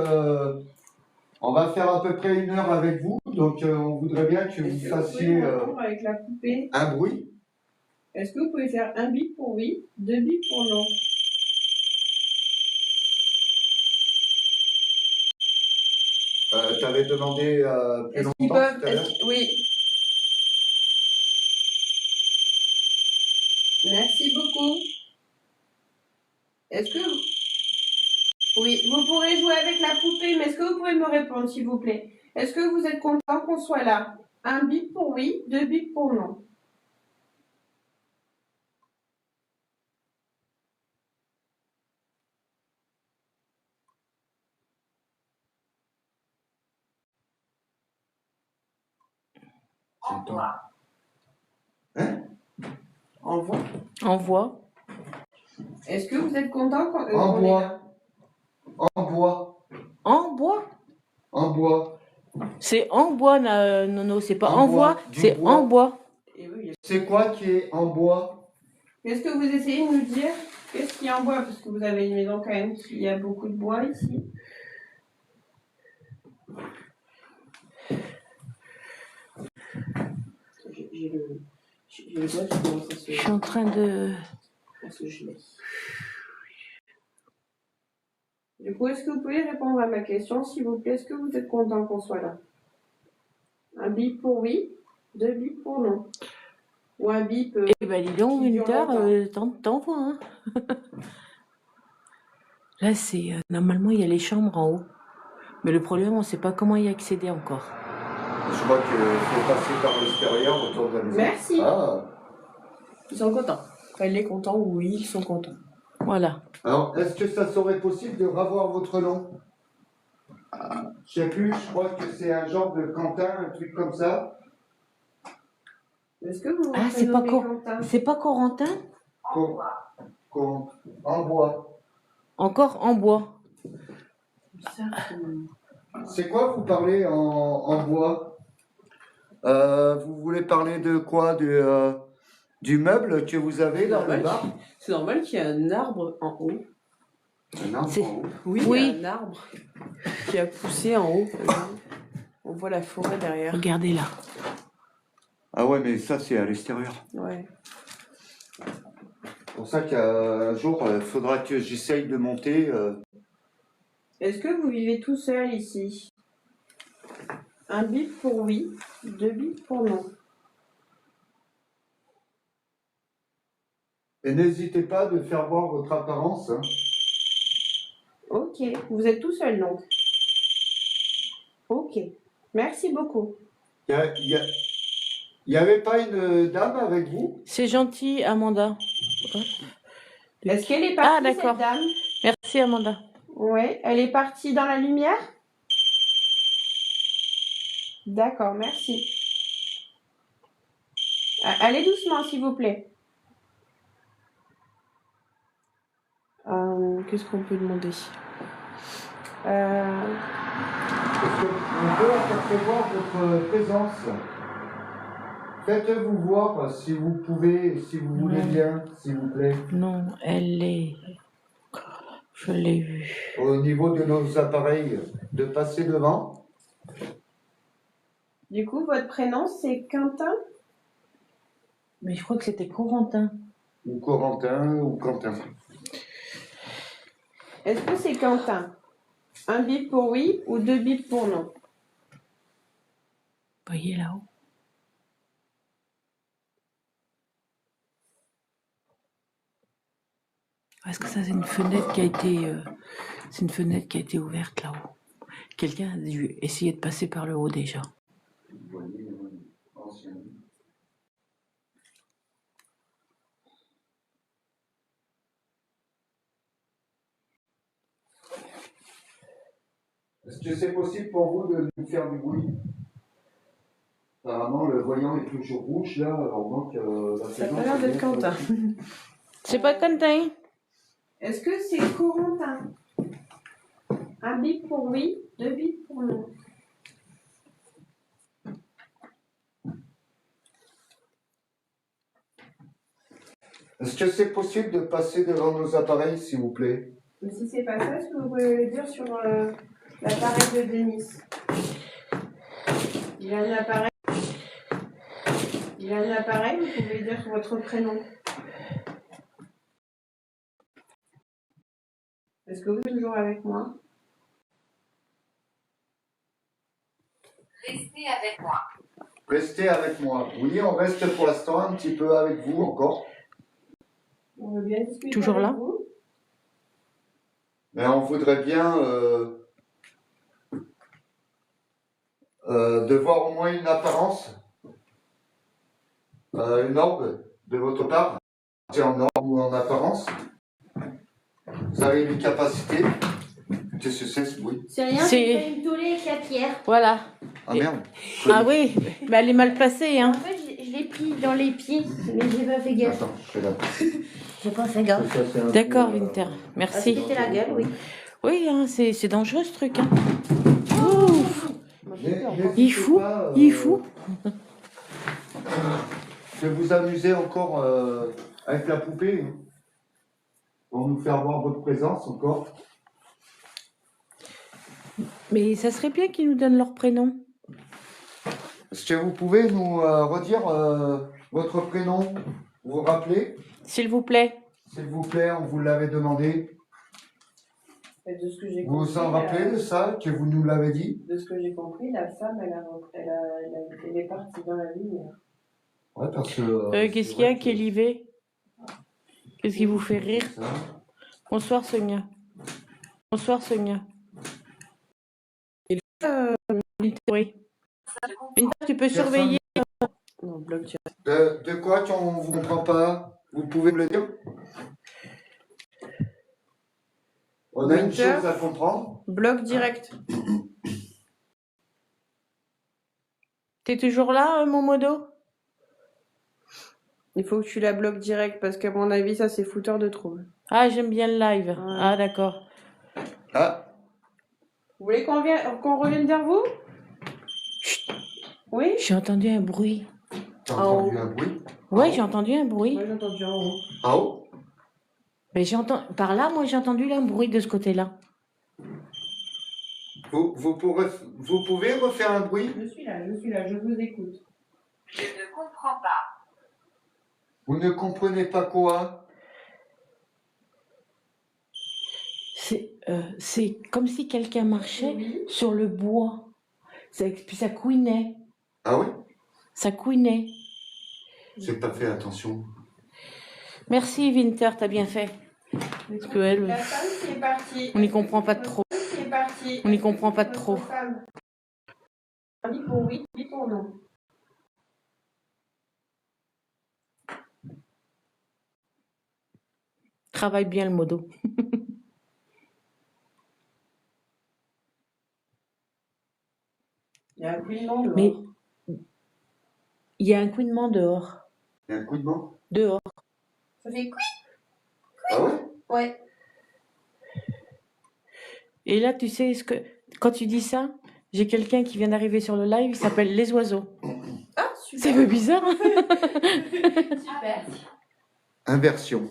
Speaker 1: on va faire à peu près 1 heure avec vous. Donc on voudrait bien que vous
Speaker 3: Est-ce que vous pouvez
Speaker 1: fassiez
Speaker 3: me répondre avec la poupée?
Speaker 1: un bruit.
Speaker 3: Est-ce que vous pouvez faire un bip pour oui, 2 bips pour non?
Speaker 1: Tu avais demandé plus
Speaker 3: Est-ce qu'ils
Speaker 1: longtemps
Speaker 3: peuvent...
Speaker 1: tout à l'heure.
Speaker 3: Oui. Merci beaucoup. Est-ce que... Oui, vous pourrez jouer avec la poupée, mais est-ce que vous pouvez me répondre, s'il vous plaît? Est-ce que vous êtes content qu'on soit là? Un bip pour oui, 2 bips pour non.
Speaker 4: Envoie.
Speaker 1: Hein?
Speaker 3: Envoie.
Speaker 2: Envoie.
Speaker 3: Est-ce que vous êtes content qu'on
Speaker 1: En
Speaker 3: qu'on est
Speaker 1: bois.
Speaker 3: là?
Speaker 1: En bois.
Speaker 2: En bois.
Speaker 1: En bois.
Speaker 2: C'est en bois, Nono. C'est pas
Speaker 1: En
Speaker 2: en
Speaker 1: bois,
Speaker 2: bois,
Speaker 1: du
Speaker 2: c'est
Speaker 1: bois.
Speaker 2: en bois.
Speaker 3: Et oui.
Speaker 1: C'est quoi qui est en bois?
Speaker 3: Qu'est-ce que vous essayez de nous dire? Qu'est-ce qu'il y a en bois? Parce que vous avez une maison quand même qui y a beaucoup de bois ici. J'ai le doigt qui commence à se...
Speaker 2: Je suis en train de...
Speaker 3: à se geler. Du coup, est-ce que vous pouvez répondre à ma question, s'il vous plaît? Est-ce que vous êtes content qu'on soit là? Un bip pour oui, 2 bips pour non. Ou un bip...
Speaker 2: Eh ben dis donc,
Speaker 3: qui dure
Speaker 2: Winter, t'envoies, hein. Là, c'est... normalement, il y a les chambres en haut. Mais le problème, on ne sait pas comment y accéder encore.
Speaker 1: Je crois qu'il faut passer par l'extérieur autour de la maison.
Speaker 3: Merci.
Speaker 1: Ah.
Speaker 3: Ils sont contents. Enfin, il est content ou oui, ils sont contents.
Speaker 2: Voilà.
Speaker 1: Alors, est-ce que ça serait possible de revoir votre nom? Je sais plus, je crois que c'est un genre de Quentin, un truc comme ça.
Speaker 3: Est-ce que vous vous
Speaker 2: Ah, c'est pas
Speaker 3: prénommez Quentin?
Speaker 2: C'est pas Corentin?
Speaker 1: En bois.
Speaker 2: Encore en bois.
Speaker 1: C'est quoi vous parlez en bois? Vous voulez parler de quoi? Du meuble que vous avez dans le bar?
Speaker 3: C'est normal qu'il y ait un arbre en haut.
Speaker 1: Un arbre
Speaker 2: C'est-
Speaker 1: en haut.
Speaker 3: Oui,
Speaker 2: Oui.
Speaker 3: il y a un arbre qui a poussé en haut. On voit la forêt derrière.
Speaker 2: Regardez là.
Speaker 1: Ah ouais, mais ça c'est à l'extérieur.
Speaker 3: Ouais.
Speaker 1: C'est pour ça qu'un jour, il faudra que j'essaye de monter.
Speaker 3: Est-ce que vous vivez tout seul ici? Un bip pour oui, 2 bips pour non.
Speaker 1: Et n'hésitez pas de faire voir votre apparence. Hein.
Speaker 3: Ok, vous êtes tout seul donc. Ok, merci beaucoup.
Speaker 1: Il y avait pas une dame avec vous?
Speaker 2: C'est gentil, Amanda.
Speaker 3: Est-ce qu'elle est partie,
Speaker 2: Ah, d'accord.
Speaker 3: cette dame?
Speaker 2: Merci, Amanda.
Speaker 3: Ouais, elle est partie dans la lumière? D'accord, merci. Allez doucement, s'il vous plaît. Qu'est-ce qu'on peut demander
Speaker 1: Parce que on peut apercevoir votre présence. Faites-vous voir si vous pouvez, si vous voulez bien, s'il vous plaît.
Speaker 2: Non, elle est... Je l'ai vue.
Speaker 1: Au niveau de nos appareils, de passer devant.
Speaker 3: Du coup, votre prénom, c'est Quentin?
Speaker 2: Mais je crois que c'était Corentin.
Speaker 1: Ou Corentin, ou Quentin.
Speaker 3: Est-ce que c'est Quentin? Un bip pour oui ou deux bips pour non?
Speaker 2: Vous voyez là-haut? Est-ce que ça, c'est une fenêtre qui a été... c'est une fenêtre qui a été ouverte là-haut. Quelqu'un a dû essayer de passer par le haut déjà.
Speaker 1: Vous voyez, ancien. Est-ce que c'est possible pour vous de nous faire du bruit? Apparemment, le voyant est toujours rouge, là, alors donc...
Speaker 3: Ça a pas l'air d'être Quentin.
Speaker 2: C'est pas Quentin.
Speaker 3: Est-ce que c'est Corentin? Un bip pour oui, deux bips pour non.
Speaker 1: Est-ce que c'est possible de passer devant nos appareils, s'il vous plaît?
Speaker 3: Mais si c'est pas ça, est-ce que vous pouvez le dire sur l'appareil de Denis? Il a un appareil. Il a un appareil, vous pouvez dire votre prénom. Est-ce que vous êtes toujours avec moi?
Speaker 4: Restez avec moi.
Speaker 1: Restez avec moi. Oui, on reste pour l'instant un petit peu avec vous encore.
Speaker 3: On veut bien discuter
Speaker 2: Toujours
Speaker 3: avec
Speaker 2: là?
Speaker 3: vous.
Speaker 1: Mais on voudrait bien de voir au moins une apparence, une orbe de votre part. C'est en orbe ou en apparence. Vous avez une capacité. Qu'est-ce que c'est ce bruit?
Speaker 5: C'est rien,
Speaker 2: C'est-
Speaker 5: c'est une tollée avec la pierre.
Speaker 2: Voilà.
Speaker 1: Ah merde.
Speaker 2: Ah oui, mais elle est mal placée,
Speaker 5: En
Speaker 2: hein.
Speaker 5: fait, je l'ai pris dans les pieds, mais j'ai pas fait gaffe.
Speaker 1: Attends, je fais là.
Speaker 5: J'ai pas fait gaffe.
Speaker 1: Ça, c'est un
Speaker 2: D'accord,
Speaker 1: peu,
Speaker 2: Winter.
Speaker 5: Ah,
Speaker 2: Merci.
Speaker 5: c'était la gueule, oui.
Speaker 2: Oui, hein, c'est dangereux ce truc. Hein. Ouf.
Speaker 1: N'hésitez
Speaker 2: Il est fou,
Speaker 1: pas,
Speaker 2: il est fou.
Speaker 1: De vous amuser encore avec la poupée, hein, pour nous faire voir votre présence encore.
Speaker 2: Mais ça serait bien qu'ils nous donnent leur prénom.
Speaker 1: Est-ce que vous pouvez nous redire votre prénom? Vous vous rappelez?
Speaker 2: S'il vous plaît.
Speaker 1: S'il vous plaît, on vous l'avait demandé.
Speaker 3: Et de ce que j'ai
Speaker 1: Vous
Speaker 3: compris,
Speaker 1: vous en rappelez de ça, que vous nous l'avez dit?
Speaker 3: de ce que j'ai compris, la femme, elle est partie dans la lumière.
Speaker 1: Ouais, parce que...
Speaker 2: Qu'est-ce qu'il y a, Kélivé? Qu'est-ce qui vous fait rire? Bonsoir, Sonia. Bonsoir, Sonia. Oui. Winter, tu peux surveiller.
Speaker 3: Non, bloc direct.
Speaker 1: De quoi qu'on ne vous comprend pas? Vous pouvez me le dire? On a une
Speaker 3: Winter.
Speaker 1: chose à comprendre.
Speaker 3: Bloc direct.
Speaker 2: T'es toujours là, mon modo?
Speaker 3: Il faut que tu la bloques direct parce qu'à mon avis, ça c'est fouteur de trouble.
Speaker 2: Ah, j'aime bien le live.
Speaker 3: Ouais.
Speaker 2: Ah, d'accord.
Speaker 1: Ah,
Speaker 3: Vous voulez qu'on revienne vers vous? Oui?
Speaker 2: J'ai entendu un bruit.
Speaker 1: t'as
Speaker 3: Ah,
Speaker 1: entendu un bruit?
Speaker 2: Ouais, j'ai entendu un bruit.
Speaker 3: Moi j'ai entendu en haut.
Speaker 1: En haut?
Speaker 2: Mais par là, moi, j'ai entendu un bruit de ce côté-là.
Speaker 1: Vous pouvez refaire un bruit?
Speaker 3: Je suis là, je vous écoute.
Speaker 4: Je ne comprends pas.
Speaker 1: Vous ne comprenez pas quoi?
Speaker 2: C'est comme si quelqu'un marchait
Speaker 3: Oui.
Speaker 2: sur le bois. Puis ça couinait.
Speaker 1: Ah oui?
Speaker 2: Ça couinait.
Speaker 1: J'ai pas fait attention.
Speaker 2: Merci, Winter, t'as bien fait. Parce que elle,
Speaker 3: La femme qui est partie.
Speaker 2: on n'y comprend pas trop.
Speaker 3: La femme qui est partie.
Speaker 2: On n'y comprend pas trop.
Speaker 3: Votre femme. Un bip pour oui, bip pour non.
Speaker 2: Travaille bien le modo.
Speaker 3: Il y a un couinement dehors.
Speaker 2: Mais il y a un couinement dehors.
Speaker 1: Il y a un coup de vent?
Speaker 2: Dehors.
Speaker 3: Ça fait quoi?
Speaker 1: Ah ouais?
Speaker 3: Ouais.
Speaker 2: Et là, tu sais, quand tu dis ça, J'ai quelqu'un qui vient d'arriver sur le live, il s'appelle Les Oiseaux.
Speaker 3: Ah,
Speaker 2: C'est
Speaker 3: super.
Speaker 2: un peu bizarre, hein?
Speaker 5: Super.
Speaker 1: Inversion.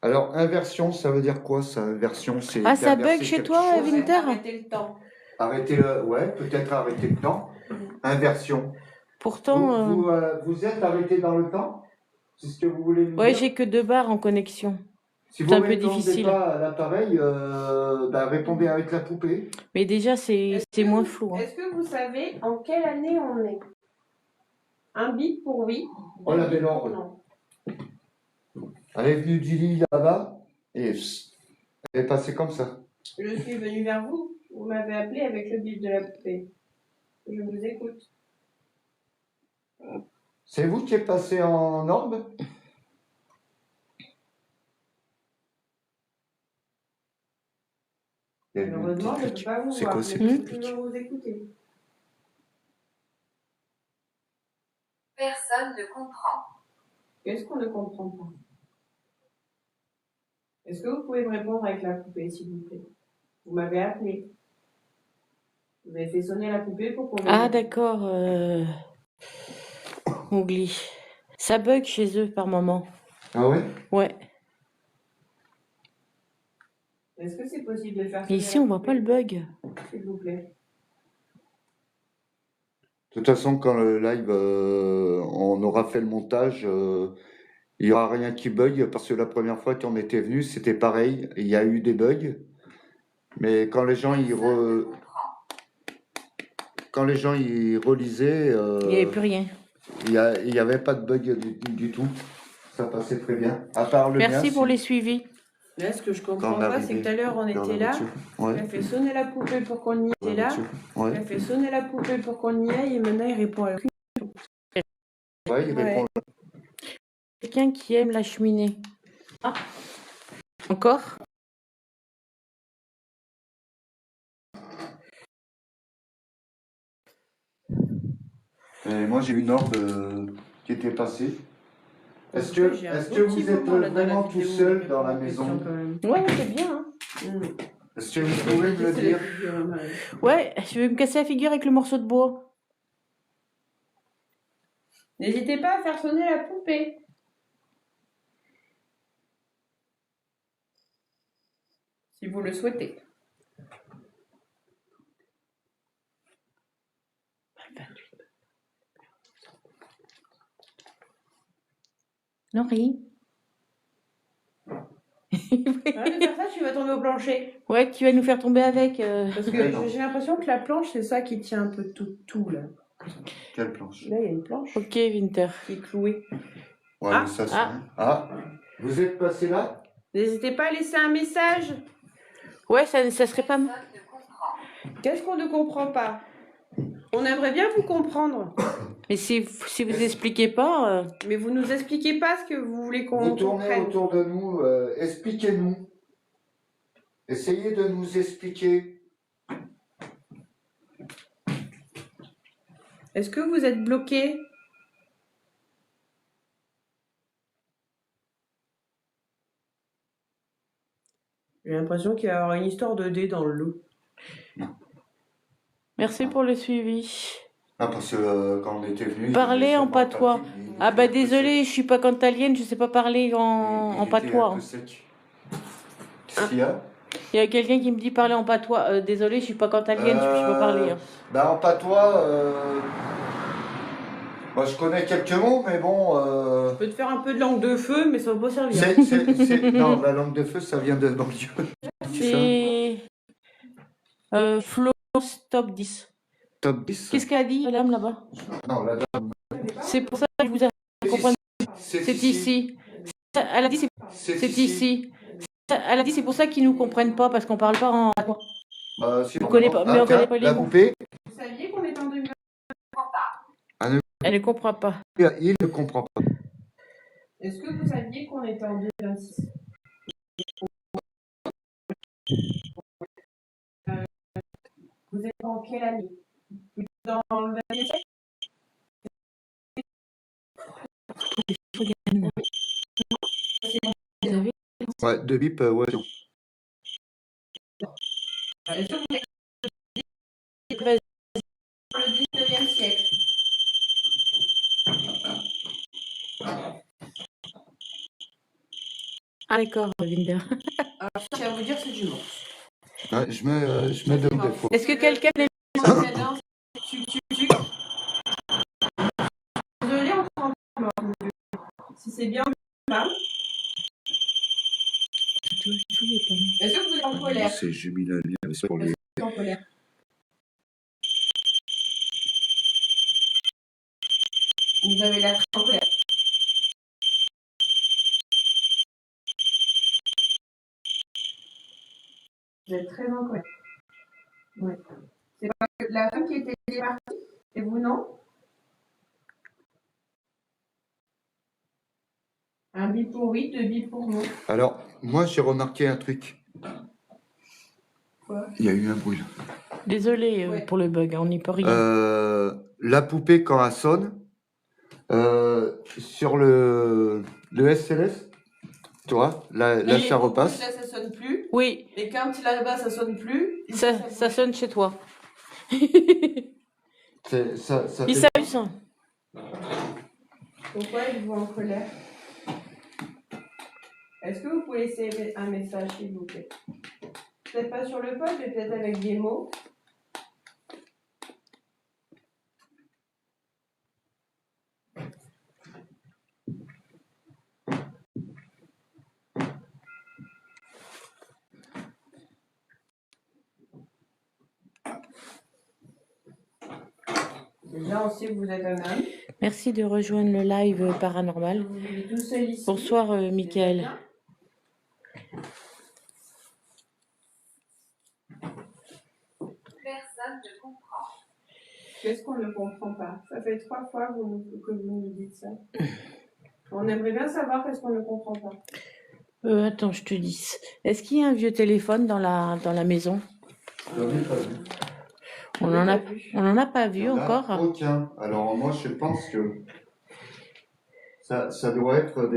Speaker 1: Alors, inversion, ça veut dire quoi, ça? Inversion, c'est
Speaker 2: Ah, ça
Speaker 1: d'inverser
Speaker 2: bug chez
Speaker 1: quelque
Speaker 2: toi,
Speaker 1: chose.
Speaker 2: Winter?
Speaker 3: Arrêtez le temps.
Speaker 1: Arrêtez le... Ouais, peut-être arrêter le temps. Inversion.
Speaker 2: Pourtant,
Speaker 1: Vous êtes arrêté dans le temps? C'est ce que vous voulez nous
Speaker 2: ouais,
Speaker 1: dire?
Speaker 2: j'ai que 2 barres en connexion.
Speaker 1: Si vous
Speaker 2: c'est un
Speaker 1: ne
Speaker 2: peu
Speaker 1: répondez
Speaker 2: difficile.
Speaker 1: pas à l'appareil, répondez avec la poupée.
Speaker 2: Mais déjà, c'est moins flou. Hein.
Speaker 3: Est-ce que vous savez en quelle année on est? Un bip pour oui.
Speaker 1: Oh,
Speaker 3: deux
Speaker 1: la
Speaker 3: bips
Speaker 1: belle
Speaker 3: pour
Speaker 1: orbe.
Speaker 3: non.
Speaker 1: Elle est venue du lit là-bas et elle est passée comme ça.
Speaker 3: Je suis venue vers vous. Vous m'avez appelé avec le bip de la poupée. Je vous écoute.
Speaker 1: C'est vous qui êtes passé en orbe? Il y a eu une
Speaker 3: Malheureusement, je ne peux
Speaker 1: petite
Speaker 3: pas vous
Speaker 1: C'est
Speaker 3: voir.
Speaker 1: quoi ces
Speaker 3: mais
Speaker 1: petits
Speaker 3: je peux
Speaker 1: clics?
Speaker 3: toujours vous écouter.
Speaker 4: Personne ne comprend.
Speaker 3: Qu'est-ce qu'on ne comprend pas? Est-ce que vous pouvez me répondre avec la poupée, s'il vous plaît? Vous m'avez appelé. Vous avez fait sonner la poupée pour qu'on...
Speaker 2: Ah, d'accord. Oublie. Ça bug chez eux par moment.
Speaker 1: Ah ouais?
Speaker 2: Ouais.
Speaker 3: Est-ce que c'est possible de faire
Speaker 2: Et
Speaker 3: sonner
Speaker 2: ici,
Speaker 3: la
Speaker 2: on voit pas le bug.
Speaker 3: s'il vous plaît?
Speaker 1: De toute façon, quand le live, on aura fait le montage, il n'y aura rien qui bug parce que la première fois qu'on était venu, c'était pareil. Il y a eu des bugs. Mais quand les gens y
Speaker 4: Personne ne comprend.
Speaker 1: quand les gens y relisaient,
Speaker 2: Il n'y avait plus rien.
Speaker 1: il y avait pas de bug du tout. Ça passait très bien. À part le
Speaker 2: Merci
Speaker 1: mien,
Speaker 2: pour
Speaker 1: si-
Speaker 2: les suivis.
Speaker 3: Là, ce que je
Speaker 1: quand
Speaker 3: comprends
Speaker 1: on
Speaker 3: pas, c'est
Speaker 1: arrivait
Speaker 3: que tout à l'heure, on
Speaker 1: vers la
Speaker 3: était là.
Speaker 1: voiture. Ouais.
Speaker 3: Elle a fait sonner la poupée pour qu'on y était là.
Speaker 1: Ouais.
Speaker 3: Elle a fait sonner la poupée pour qu'on y aille et maintenant il répond à aucune.
Speaker 1: Ouais, il répond.
Speaker 2: Quelqu'un qui aime la cheminée. Ah. Encore?
Speaker 1: Et moi, j'ai une orbe qui était passée. Est-ce que,
Speaker 3: J'ai un
Speaker 1: est-ce
Speaker 3: beau
Speaker 1: que
Speaker 3: petit
Speaker 1: vous êtes
Speaker 3: moment, là, dans la
Speaker 1: vraiment tout
Speaker 3: vidéo,
Speaker 1: seul
Speaker 3: où
Speaker 1: dans la
Speaker 3: il répond aux
Speaker 1: maison?
Speaker 3: questions, quand même.
Speaker 2: Ouais, c'est bien. Hein.
Speaker 1: Est-ce que vous pouvez me le
Speaker 3: C'est la
Speaker 1: dire?
Speaker 3: figure, hein, Marie.
Speaker 2: Ouais, je vais me casser la figure avec le morceau de bois.
Speaker 3: N'hésitez pas à faire sonner la poupée. Si vous le souhaitez.
Speaker 2: Laurie?
Speaker 3: Arrête de faire ça, tu vas tomber au plancher.
Speaker 2: Ouais, tu vas nous faire tomber avec.
Speaker 3: Parce que j'ai l'impression que la planche, c'est ça qui tient un peu tout là.
Speaker 1: Quelle planche?
Speaker 3: Là, il y a une planche
Speaker 2: Ok, Winter.
Speaker 3: qui est clouée.
Speaker 1: Ouais,
Speaker 3: Ah,
Speaker 1: mais ça, c'est...
Speaker 2: ah.
Speaker 1: Ah, vous êtes passé là?
Speaker 3: N'hésitez pas à laisser un message.
Speaker 2: Ouais, ça serait pas mal.
Speaker 4: Personne ne comprend.
Speaker 3: Qu'est-ce qu'on ne comprend pas? On aimerait bien vous comprendre,
Speaker 2: Mais si vous expliquez pas.
Speaker 3: mais vous nous expliquez pas ce que vous voulez
Speaker 1: Vous
Speaker 3: qu'on
Speaker 1: tournez
Speaker 3: comprenne.
Speaker 1: autour de nous, expliquez-nous. Essayez de nous expliquer.
Speaker 3: Est-ce que vous êtes bloqué? J'ai l'impression qu'il va y avoir une histoire de dés dans le lot.
Speaker 2: Merci pour le suivi.
Speaker 1: Ah, parce que quand on était venu...
Speaker 2: Parlez en patois. Ah bah désolé, je suis pas cantalienne, je sais pas parler en patois. Hein.
Speaker 1: Qu'est-ce qu'il y a?
Speaker 2: Il y a quelqu'un qui me dit parler en patois. Désolé, je suis pas cantalienne, je sais pas parler. Hein.
Speaker 1: Bah, en patois, moi je connais quelques mots, mais bon...
Speaker 3: Je peux te faire un peu de langue de feu, mais ça va pas servir.
Speaker 1: Non, la langue de feu, ça vient de banlieue.
Speaker 2: C'est Flo Top 10.
Speaker 1: Top 10.
Speaker 2: Qu'est-ce qu'elle a dit, madame, là-bas?
Speaker 1: Non, la dame.
Speaker 2: C'est pour ça que je vous ai compris. C'est ici. Elle a dit c'est ici. Elle a dit c'est pour ça qu'ils nous comprennent pas parce qu'on parle pas en patois.
Speaker 1: Bah, si,
Speaker 2: On connaît pas, mais on connaît pas les
Speaker 1: la
Speaker 2: mots.
Speaker 1: poupée,
Speaker 3: Vous saviez qu'on est en 2020?
Speaker 2: Elle ne comprend pas.
Speaker 1: il ne comprend pas.
Speaker 3: Est-ce que vous saviez qu'on était en 2026? Vous êtes en quelle année? Dans le 20e siècle?
Speaker 1: Ouais, de bip, ouais.
Speaker 3: Est-ce que vous siècle.
Speaker 2: Ah d'accord, Winder.
Speaker 3: Alors, je tiens à vous dire, c'est du Morse.
Speaker 1: Ouais, je me donne des fois.
Speaker 2: Est-ce que quelqu'un est...
Speaker 3: Cadence, tuc. Désolée, on t'entend pas. Si c'est bien là. Est-ce que vous êtes en colère?
Speaker 1: C'est j'ai mis la lumière, c'est pour les...
Speaker 3: Est-ce que vous êtes en colère? Vous avez l'air très en colère. Vous êtes très en colère. Oui. C'est pas la femme qui était partie et vous non? Un bip pour oui, deux bips pour non.
Speaker 1: Alors, moi j'ai remarqué un truc.
Speaker 3: Quoi?
Speaker 1: Il y a eu un bruit là.
Speaker 2: Désolé
Speaker 3: Ouais.
Speaker 2: pour le bug, on n'y peut rien.
Speaker 1: La poupée quand elle sonne, sur le SLS, tu vois, là ça repasse.
Speaker 3: Là, ça sonne plus.
Speaker 2: Oui,
Speaker 3: Et quand là-bas, ça sonne plus.
Speaker 2: ça sonne chez toi.
Speaker 1: Ça
Speaker 2: Il
Speaker 1: fait...
Speaker 2: s'amuse.
Speaker 3: Pourquoi êtes-vous en colère? Est-ce que vous pouvez laisser un message, s'il vous plaît? Peut-être pas sur le pod, mais peut-être avec des mots. Déjà, on sait que vous êtes un homme.
Speaker 2: Merci de rejoindre le live paranormal.
Speaker 3: Vous vivez tout seul ici.
Speaker 2: Bonsoir, Mickaël.
Speaker 4: Personne ne comprend.
Speaker 3: Qu'est-ce qu'on ne comprend pas? Ça fait 3 fois que vous nous dites ça. On aimerait bien savoir qu'est-ce qu'on ne comprend pas.
Speaker 2: Attends, je te dis. Est-ce qu'il y a un vieux téléphone dans la maison?
Speaker 1: J'en ai pas vu.
Speaker 2: On en a pas vu
Speaker 1: Il y en a
Speaker 2: encore.
Speaker 1: aucun. Alors moi je pense que ça doit être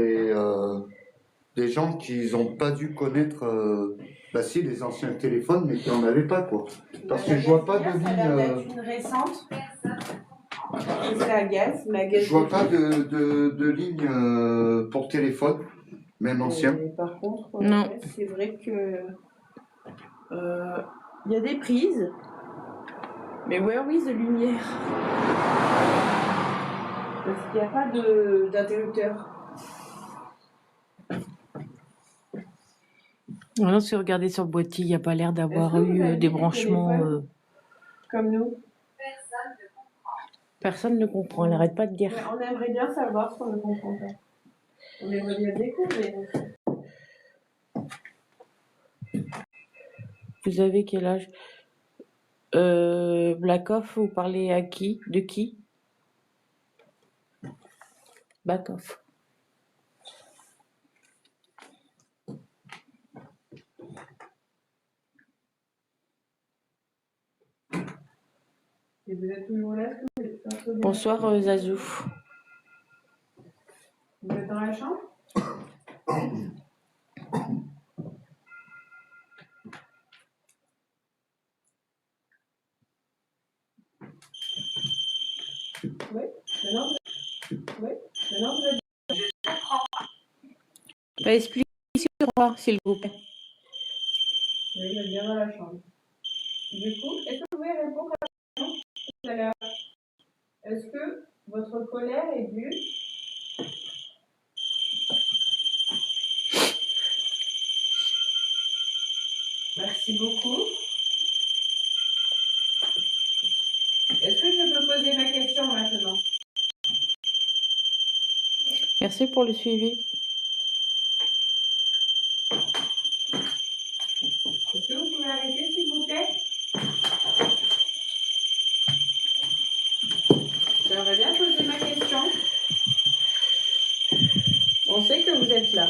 Speaker 1: des gens qui n'ont pas dû connaître, bah si, les anciens téléphones, mais qui n'en avaient pas quoi. Parce que je vois pas de
Speaker 3: Ça a l'air d'être
Speaker 1: ligne.
Speaker 3: une récente.
Speaker 4: Personne ne comprend.
Speaker 3: C'est à gaz, mais à gaz.
Speaker 1: Je vois pas de ligne pour téléphone, même ancien.
Speaker 3: Mais par contre,
Speaker 2: Non.
Speaker 3: ouais, c'est vrai que il y a des prises, mais where is the lumière? Parce qu'il n'y a pas d'interrupteur.
Speaker 2: Non, si vous regardez sur le boîtier, il n'y a pas l'air d'avoir
Speaker 3: Est-ce que vous avez
Speaker 2: eu des
Speaker 3: des
Speaker 2: branchements.
Speaker 3: téléphones Comme nous.
Speaker 4: Personne ne comprend.
Speaker 2: Personne ne comprend, elle n'arrête pas de dire.
Speaker 3: Ouais, on aimerait bien savoir ce qu'on ne comprend pas. On aimerait bien découvrir.
Speaker 2: Vous avez quel âge? Blackoff, vous parlez à qui? De qui? Blackoff.
Speaker 3: Et vous êtes toujours là?
Speaker 2: Bonsoir, Zazou.
Speaker 3: Vous êtes dans la chambre? Oui. Maintenant vous êtes.
Speaker 2: Bah, expliquez sur moi, s'il vous plaît.
Speaker 3: Oui, vous êtes bien dans la chambre. Du coup, est-ce que vous pouvez répondre à la question tout à l'heure? Est-ce que votre colère est due? Merci beaucoup. Est-ce que je peux poser ma question maintenant?
Speaker 2: Merci pour le suivi.
Speaker 3: Est-ce que vous pouvez arrêter, s'il vous plaît? J'aimerais bien poser ma question. On sait que vous êtes là.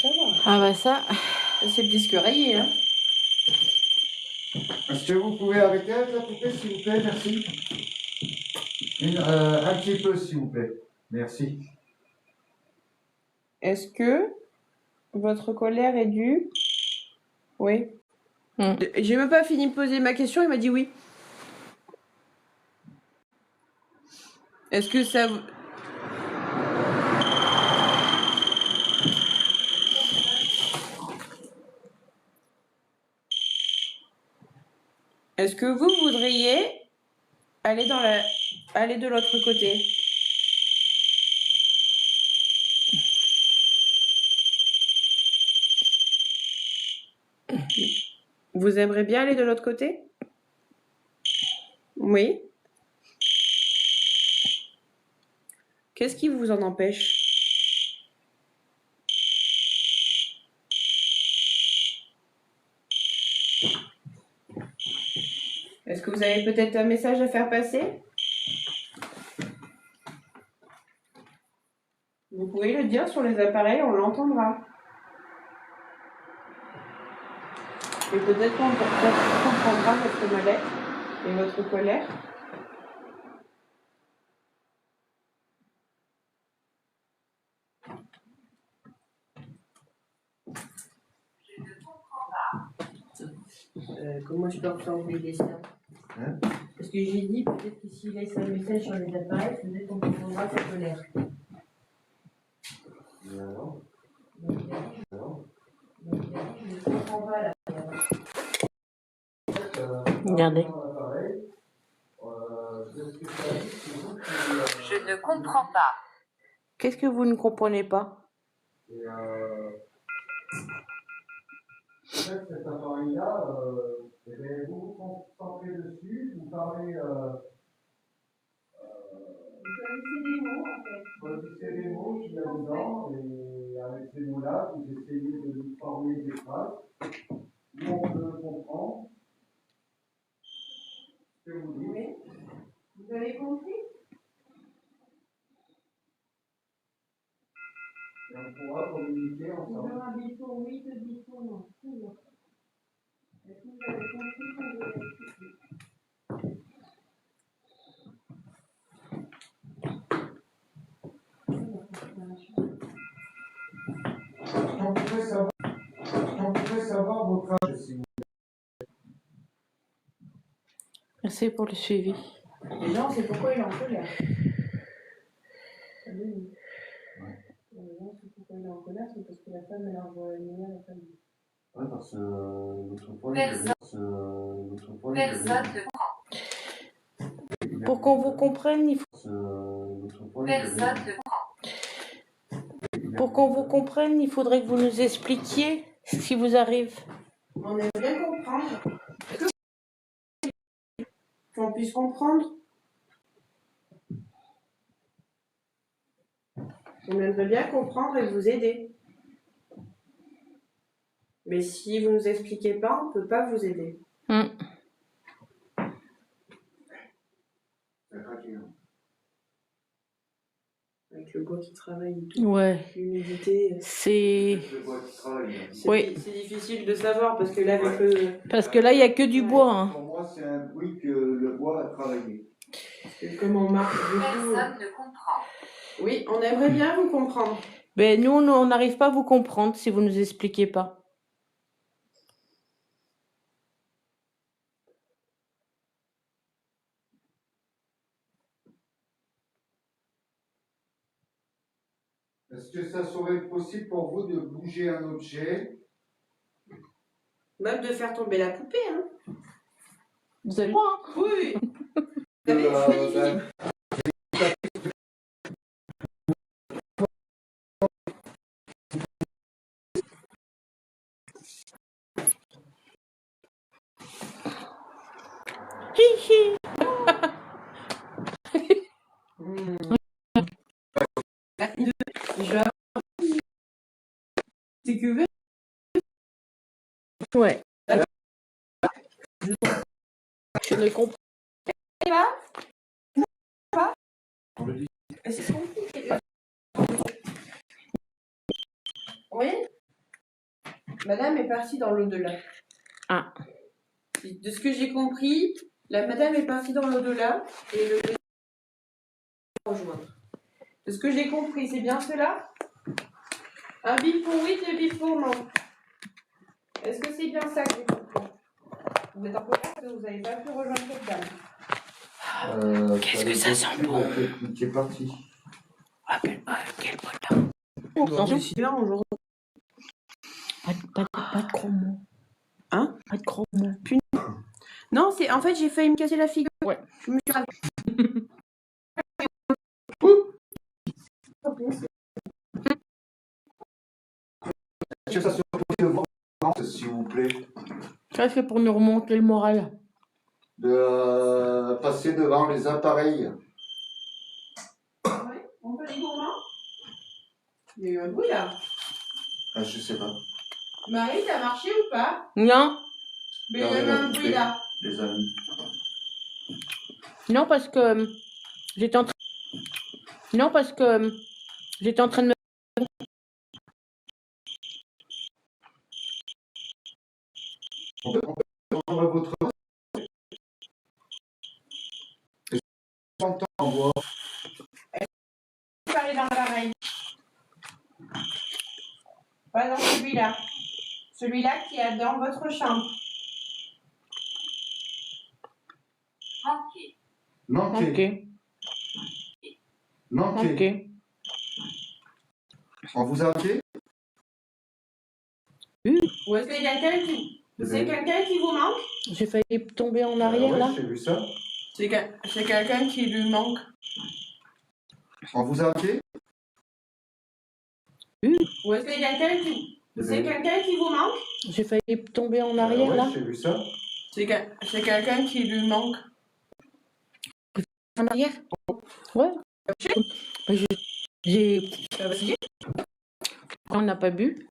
Speaker 3: Ça va.
Speaker 2: Ah bah ça,
Speaker 3: C'est le disque rayé, hein.
Speaker 1: Est-ce que vous pouvez arrêter avec la poupée, s'il vous plaît? Merci. Un petit peu, s'il vous plaît. Merci.
Speaker 3: Est-ce que votre colère est due? Oui. J'ai même pas fini de poser ma question, il m'a dit oui. Est-ce que ça... Est-ce que vous voudriez aller aller de l'autre côté? Vous aimeriez bien aller de l'autre côté? Oui. Qu'est-ce qui vous en empêche? Est-ce que vous avez peut-être un message à faire passer? Vous pouvez le dire sur les appareils, on l'entendra. Et peut-être qu'on comprendra votre mal-être et votre colère.
Speaker 4: Je ne comprends pas.
Speaker 3: Comment je peux reformuler ça? Parce que j'ai dit, peut-être que s'il laisse un message sur les appareils, peut-être qu'on comprendra sa colère.
Speaker 1: Non.
Speaker 3: Donc, je ne comprends pas là.
Speaker 2: Regardez.
Speaker 4: Je ne comprends pas.
Speaker 2: Qu'est-ce que vous ne comprenez pas?
Speaker 1: Cet appareil-là, vous vous concentrez dessus, vous parlez, choisissez les mots qu'il y a dedans, et avec ces mots-là, vous essayez de former des phrases où on peut comprendre ce que vous dites.
Speaker 3: Oui. Vous avez compris?
Speaker 1: Et on pourra communiquer ensemble.
Speaker 3: Un bip pour oui, deux bip pour non. Toujours. Est-ce que vous avez compris ce que je vous ai expliqué?
Speaker 1: On pourrait savoir votre âge, si vous
Speaker 2: Merci pour le suivi.
Speaker 3: Déjà, on sait pourquoi il est en colère.
Speaker 1: Ouais.
Speaker 3: On sait pourquoi il est en colère, c'est parce que la femme, elle envoie une à la famille.
Speaker 1: Ouais, parce que notre point
Speaker 4: Personne ne comprend.
Speaker 2: Pour qu'on vous comprenne, il faut...
Speaker 4: Personne ne comprend.
Speaker 2: Pour qu'on vous comprenne, il faudrait que vous nous expliquiez ce qui vous arrive.
Speaker 3: On aimerait bien comprendre. Qu'on puisse comprendre. On aimerait bien comprendre et vous aider. Mais si vous ne nous expliquez pas, on ne peut pas vous aider. Avec le bois qui travaille et tout.
Speaker 2: Ouais.
Speaker 3: L'humidité.
Speaker 2: C'est... Oui.
Speaker 3: C'est difficile de savoir parce que là, avec le...
Speaker 2: Parce que là, il n'y a que du bois. Hein.
Speaker 1: Pour moi, c'est un bruit que le bois a travaillé.
Speaker 3: Comment on marche du coup.
Speaker 4: Personne ne comprend.
Speaker 3: Oui, on aimerait bien vous comprendre.
Speaker 2: Mais nous, on n'arrive pas à vous comprendre si vous ne nous expliquez pas.
Speaker 1: Est-ce que ça serait possible pour vous de bouger un objet?
Speaker 3: Même de faire tomber la poupée, hein.
Speaker 2: Vous avez le droit, hein.
Speaker 3: Oui. C'est difficile.
Speaker 2: Hi.
Speaker 3: C'est que vert.
Speaker 2: Ouais. Je ne comprends
Speaker 3: pas. C'est compliqué. Oui. Madame est partie dans l'au-delà.
Speaker 2: Ah.
Speaker 3: De ce que j'ai compris, la madame est partie dans l'au-delà et le rejoindre. De ce que j'ai compris, c'est bien cela? Un bip pour oui, deux bips pour non. Est-ce que c'est bien ça que j'ai compris? Vous êtes en colère parce que vous n'avez pas pu rejoindre cette dame.
Speaker 2: Qu'est-ce que ça sent bon?
Speaker 1: Qui est parti.
Speaker 2: Ah, quel bonheur. Attention.
Speaker 3: Bien aujourd'hui.
Speaker 2: Pas de gros mots.
Speaker 3: Hein?
Speaker 2: Pas de gros mots.
Speaker 3: Non, c'est en fait j'ai failli me casser la figure.
Speaker 2: Ouais.
Speaker 3: Je me suis ravie.
Speaker 1: Est-ce que ça se peut devant, s'il vous plaît,
Speaker 2: Ça, c'est pour nous remonter le moral.
Speaker 1: de passer devant les appareils.
Speaker 3: Ouais, on peut les gourmands. Il y a eu un bruit là.
Speaker 1: Ah, je sais pas.
Speaker 3: Marie, t'as marché ou pas?
Speaker 2: Non.
Speaker 3: Mais il y a eu un bruit là.
Speaker 1: Les amis.
Speaker 2: Non, parce que j'étais en train... Non, parce que j'étais en train de me...
Speaker 1: On peut entendre votre voix. J'entends en voix.
Speaker 3: Parlez dans l'appareil. Pas dans celui-là. Celui-là qui est dans votre chambre.
Speaker 4: Manqué.
Speaker 1: Manqué.
Speaker 2: Ok.
Speaker 1: Manqué. On vous a appelé?
Speaker 3: Ou est-ce qu'il y a quelqu'un qui... C'est quelqu'un qui vous manque?
Speaker 2: J'ai failli tomber en arrière,
Speaker 1: ouais,
Speaker 2: là.
Speaker 1: j'ai vu ça.
Speaker 3: C'est quelqu'un qui lui manque.
Speaker 1: On vous a appelé?
Speaker 3: Ou est-ce qu'il y a quelqu'un qui... C'est quelqu'un qui vous manque?
Speaker 2: J'ai failli tomber en arrière,
Speaker 1: ouais,
Speaker 2: là.
Speaker 1: j'ai vu ça.
Speaker 3: C'est quelqu'un qui lui manque.
Speaker 2: En arrière? Ouais. J'ai...
Speaker 3: Ça va se
Speaker 2: On n'a pas bu.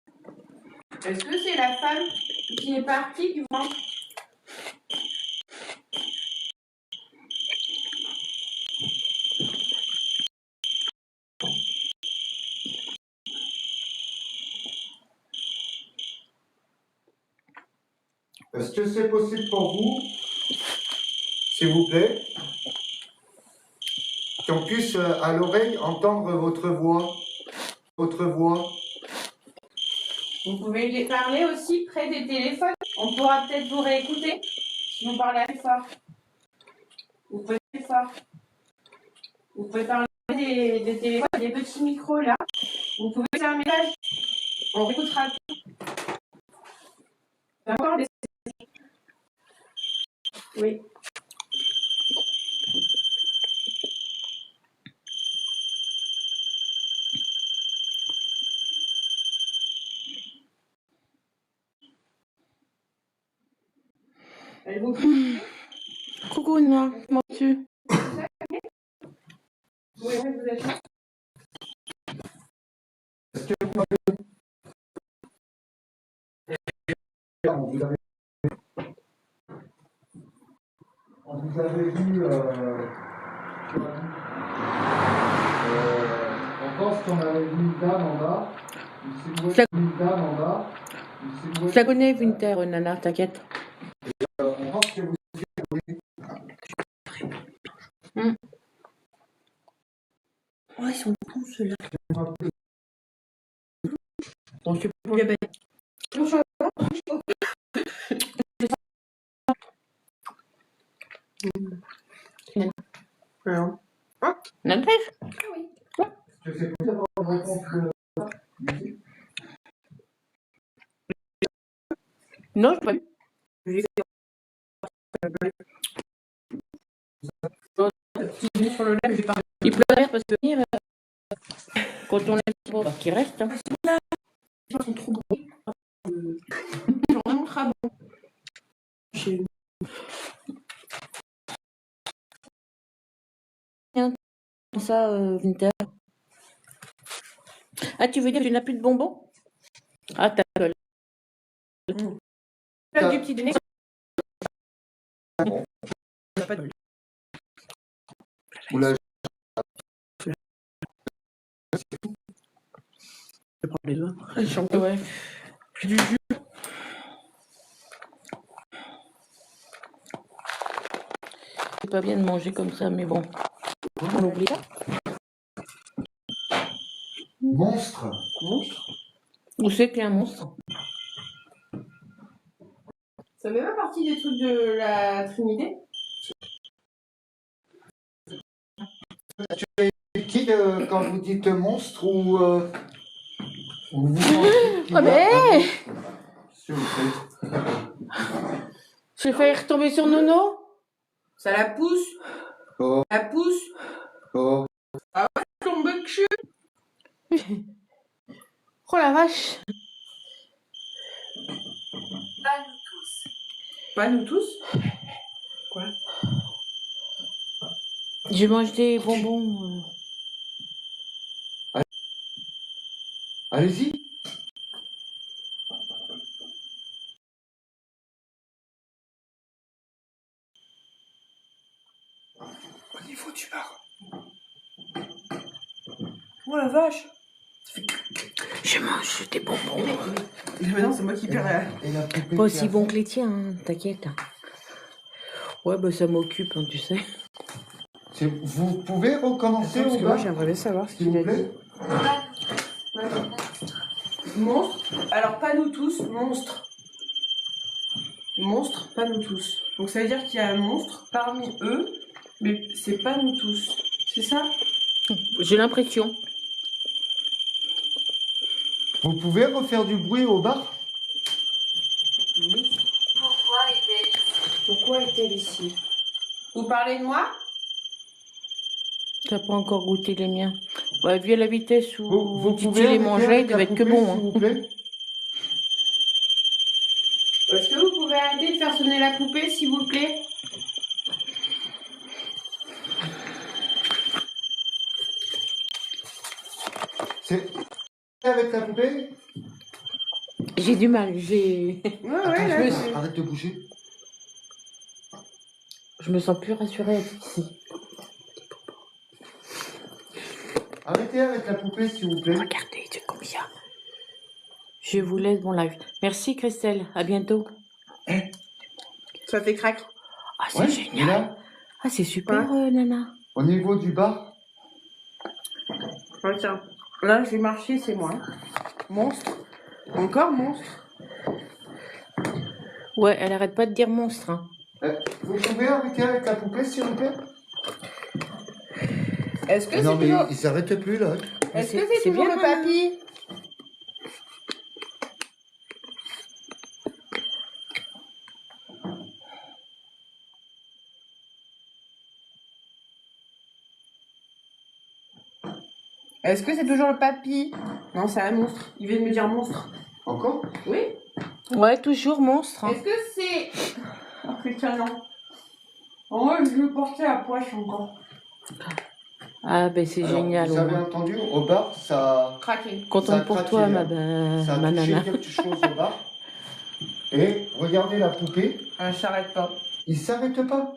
Speaker 3: Est-ce que c'est la femme qui est partie qui vous manque?
Speaker 1: Est-ce que c'est possible pour vous, s'il vous plaît, qu'on puisse à l'oreille entendre votre voix? Votre voix.
Speaker 3: Vous pouvez les parler aussi près des téléphones. On pourra peut-être vous réécouter si vous parlez assez fort. Vous pouvez parler fort. Vous pouvez parler des téléphones, des petits micros là. Vous pouvez faire un message. On réécoutera tout. D'accord les... Oui. Elle vous...
Speaker 2: Coucou, Nina. Comment tu?
Speaker 3: Oui, vous êtes là.
Speaker 1: Est-ce que vous m'avez... On vous avait vu... on pense qu'on avait vu une dame en bas. Une dame en bas.
Speaker 2: Je la connais, Winter, Nana, t'inquiète.
Speaker 1: On pense que vous...
Speaker 2: Oh, ils sont cons, ceux-là. Bon, je sais pas pour les bêtes. Nadesh?
Speaker 1: Je sais pas avoir une réponse de...
Speaker 2: Non, je pas vu. Il pleure parce que quand on est bon, qu'il reste. Hein.
Speaker 3: Ils sont trop beaux. Ils sont vraiment très bons.
Speaker 2: Ça, Winter. Ah, tu veux dire que tu n'as plus de bonbons? Ah, ta gueule.
Speaker 3: Du petit déjeuner.
Speaker 1: Oula,
Speaker 2: Je prends les doigts. Ouais. J'ai du jus. C'est pas bien de manger comme ça, mais bon. On oublie ça.
Speaker 1: monstre.
Speaker 3: Monstre.
Speaker 2: Où c'est qu'il y a un monstre?
Speaker 3: Ça fait pas partie des trucs de la Trinité?
Speaker 1: Qui, quand vous dites monstre ou vous pensez qu'il y
Speaker 2: Ah
Speaker 1: a
Speaker 2: ben,
Speaker 1: S'il vous plaît.
Speaker 2: j'ai failli retomber sur Nono.
Speaker 3: Ça la pousse.
Speaker 1: Oh.
Speaker 3: La pousse.
Speaker 1: Oh.
Speaker 3: Tombe dessus.
Speaker 2: Oh la vache.
Speaker 4: Pas nous tous.
Speaker 3: Pas nous tous.
Speaker 2: Je mange des bonbons.
Speaker 1: Allez-y. Au niveau du bar.
Speaker 3: Oh la vache.
Speaker 2: Je mange des bonbons.
Speaker 3: Mais non, c'est moi qui perds.
Speaker 1: Et la poupée
Speaker 2: Pas
Speaker 1: qui
Speaker 2: aussi
Speaker 1: a
Speaker 2: bon
Speaker 1: faim.
Speaker 2: que les tiens, hein, t'inquiète. Ouais, bah ça m'occupe, hein, tu sais.
Speaker 1: Vous pouvez recommencer
Speaker 3: Parce
Speaker 1: au
Speaker 3: que moi,
Speaker 1: bar,
Speaker 3: j'aimerais bien savoir ce
Speaker 1: s'il
Speaker 3: qu'il
Speaker 1: vous
Speaker 3: a dit.
Speaker 1: plaît?
Speaker 4: Pas nous tous.
Speaker 3: Monstre. Alors, pas nous tous, monstre. Monstre, pas nous tous. Donc, ça veut dire qu'il y a un monstre parmi eux, mais c'est pas nous tous. C'est ça?
Speaker 2: J'ai l'impression.
Speaker 1: Vous pouvez refaire du bruit au bar?
Speaker 3: Oui.
Speaker 4: Pourquoi est-elle ici?
Speaker 3: Pourquoi est-elle ici? Vous parlez de moi?
Speaker 2: T'as pas encore goûté les miens. Ouais, vu à la vitesse où
Speaker 1: Vous
Speaker 2: Titi
Speaker 1: pouvez
Speaker 2: les
Speaker 1: arrêter
Speaker 2: mangeait,
Speaker 1: avec
Speaker 2: il
Speaker 1: la
Speaker 2: devait être que
Speaker 1: poupée,
Speaker 2: bon.
Speaker 1: s'il
Speaker 2: Hein.
Speaker 1: vous plaît?
Speaker 3: Est-ce que vous pouvez arrêter de faire sonner la poupée, s'il vous plaît?
Speaker 1: C'est avec la poupée?
Speaker 2: J'ai du mal, j'ai.
Speaker 3: Ouais,
Speaker 1: Attends,
Speaker 3: ouais, là,
Speaker 1: arrête de bouger.
Speaker 2: Je me sens plus rassurée ici.
Speaker 1: Arrêtez avec la poupée, s'il vous plaît.
Speaker 2: Regardez, c'est combien. Je vous laisse mon live. Merci Christelle, à bientôt.
Speaker 3: ça fait crack.
Speaker 2: Ah, c'est
Speaker 1: Ouais, et
Speaker 2: génial.
Speaker 1: là,
Speaker 2: Ah, c'est super, Nana.
Speaker 1: au niveau du bar,
Speaker 3: Ouais, tiens. Là, j'ai marché, c'est moi. Monstre. Encore monstre.
Speaker 2: Ouais, elle arrête pas de dire monstre. Hein.
Speaker 1: vous pouvez arrêter avec la poupée, s'il vous plaît?
Speaker 3: Est-ce que
Speaker 1: Non,
Speaker 3: c'est
Speaker 1: mais
Speaker 3: toujours...
Speaker 1: il s'arrête plus, là.
Speaker 3: Est-ce que
Speaker 2: c'est
Speaker 3: c'est toujours
Speaker 2: bien,
Speaker 3: le
Speaker 2: Nana.
Speaker 3: papy? Est-ce que c'est toujours le papy? Non, c'est un monstre. Il vient de me dire monstre.
Speaker 1: Encore?
Speaker 3: Oui?
Speaker 2: Ouais, toujours monstre. Hein.
Speaker 3: Est-ce que c'est... Oh putain, non. Oh, moi, je veux porter la poche encore.
Speaker 2: Ah, ben c'est
Speaker 1: Alors,
Speaker 2: génial.
Speaker 1: vous
Speaker 2: au
Speaker 1: avez
Speaker 2: moins.
Speaker 1: entendu, au bar, ça...
Speaker 3: Craqué.
Speaker 1: Ça
Speaker 2: Contente
Speaker 1: a
Speaker 2: pour
Speaker 1: craqué,
Speaker 2: toi,
Speaker 1: hein. Ça a
Speaker 2: ma
Speaker 1: touché
Speaker 2: nana.
Speaker 1: quelque chose au bar. Et regardez la poupée,
Speaker 3: Ah, je s'arrête pas.
Speaker 1: il s'arrête pas.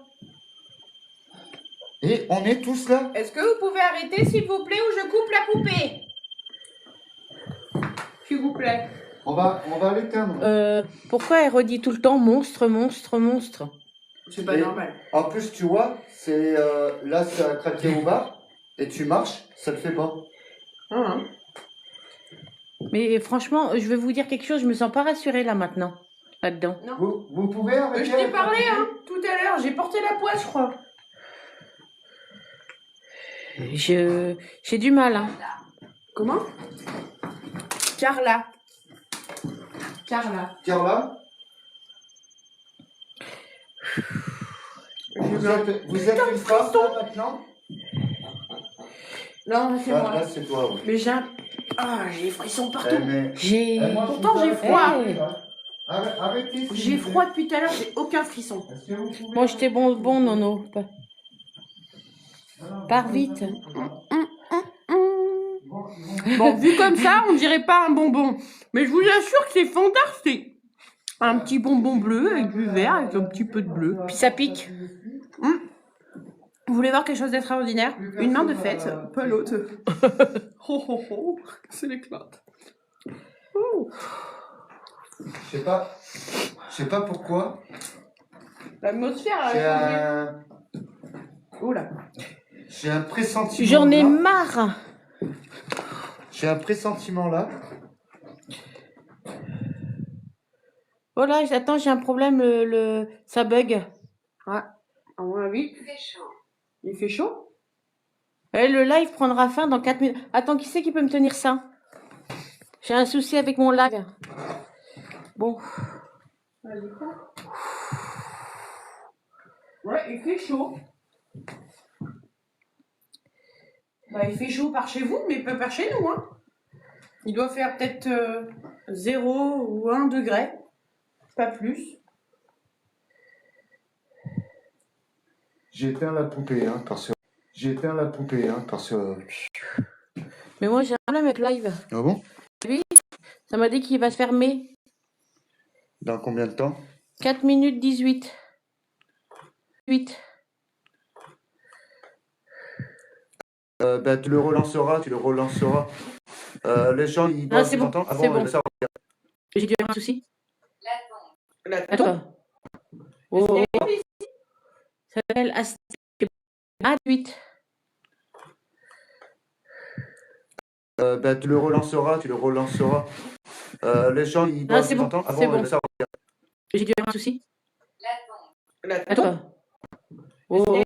Speaker 1: Et on est tous là.
Speaker 3: Est-ce que vous pouvez arrêter, s'il vous plaît, ou je coupe la poupée? S'il vous plaît.
Speaker 1: On va l'éteindre.
Speaker 2: Pourquoi elle redit tout le temps monstre, monstre, monstre?
Speaker 3: C'est pas
Speaker 1: Et-
Speaker 3: normal.
Speaker 1: En plus, tu vois, c'est là, ça a craqué au bar. Et tu marches, ça le fait pas.
Speaker 3: Ah,
Speaker 2: Mais franchement, je vais vous dire quelque chose, je me sens pas rassurée là maintenant, là-dedans.
Speaker 3: non.
Speaker 1: Vous pouvez arrêter.
Speaker 3: Je t'ai
Speaker 1: avec la
Speaker 3: parlé,
Speaker 1: poupée?
Speaker 3: hein, tout à l'heure. J'ai porté la poisse, je crois.
Speaker 2: J'ai du mal, hein.
Speaker 3: Comment? Carla. Carla.
Speaker 1: Tiens là. Vous êtes une femme là, maintenant?
Speaker 3: Non, c'est
Speaker 1: Là,
Speaker 3: moi.
Speaker 1: là, c'est toi. Ouais.
Speaker 3: Mais j'ai un... Ah, j'ai des frissons partout.
Speaker 1: Mais,
Speaker 2: J'ai.
Speaker 1: moi, je
Speaker 3: Pourtant,
Speaker 1: vous
Speaker 3: j'ai
Speaker 1: arrête
Speaker 3: froid.
Speaker 1: pas. Arrêtez. s'il
Speaker 3: J'ai
Speaker 1: vous plaît.
Speaker 3: froid depuis tout à l'heure, j'ai aucun frisson.
Speaker 1: Est-ce que vous pouvez
Speaker 2: Mange tes bonbons, Nono. Pars vite.
Speaker 3: Bon, vu comme ça, on dirait pas un bonbon. Mais je vous assure que c'est fantastique. Un petit bonbon bleu avec du vert, avec un petit peu de bleu.
Speaker 2: Puis ça pique.
Speaker 3: Vous voulez voir quelque chose d'extraordinaire? Une main de fête, pas l'autre. Oh oh oh, c'est l'éclate. Oh.
Speaker 1: Je sais pas pourquoi.
Speaker 3: L'atmosphère a
Speaker 1: J'ai
Speaker 3: changé.
Speaker 1: un,
Speaker 3: Oh là.
Speaker 1: j'ai un pressentiment.
Speaker 2: J'en ai
Speaker 1: là.
Speaker 2: marre.
Speaker 1: J'ai un pressentiment là.
Speaker 2: Voilà, attends, j'ai un problème, ça bug.
Speaker 3: Ah, à mon avis,
Speaker 4: Il fait chaud.
Speaker 3: il fait chaud.
Speaker 2: Le live prendra fin dans 4 minutes. Attends, qui c'est qui peut me tenir ça? J'ai un souci avec mon live. Bon,
Speaker 3: Vas-y, prends. Ouais, il fait chaud. Bah, il fait chaud par chez vous, mais pas par chez nous, hein. Il doit faire peut-être 0 ou 1 degré, pas plus.
Speaker 1: J'ai éteint la poupée, hein, parce que... J'ai éteint la poupée, hein, parce que...
Speaker 2: mais moi j'ai un problème avec le live.
Speaker 1: Ah bon?
Speaker 2: Oui, ça m'a dit qu'il va se fermer.
Speaker 1: Dans combien de temps?
Speaker 2: 4 minutes 18. 8.
Speaker 1: Ben, tu le relanceras. Les gens, ils
Speaker 2: Ah,
Speaker 1: doivent
Speaker 2: c'est
Speaker 1: vous
Speaker 2: bon,
Speaker 1: entendre. Ah
Speaker 2: c'est
Speaker 1: bon,
Speaker 2: bon.
Speaker 1: ça...
Speaker 2: J'ai dû avoir un souci.
Speaker 4: La tombe.
Speaker 3: La tombe.
Speaker 2: Attends. Oh, ça s'appelle A8.
Speaker 1: Ben, tu le relanceras. Les gens, ils
Speaker 2: Ah,
Speaker 1: doivent
Speaker 2: c'est
Speaker 1: vous
Speaker 2: bon,
Speaker 1: entendre. Ah
Speaker 2: c'est
Speaker 1: bon,
Speaker 2: bon.
Speaker 1: ça...
Speaker 2: J'ai dû avoir un souci.
Speaker 4: La tombe.
Speaker 3: La tombe.
Speaker 2: Attends. Oh,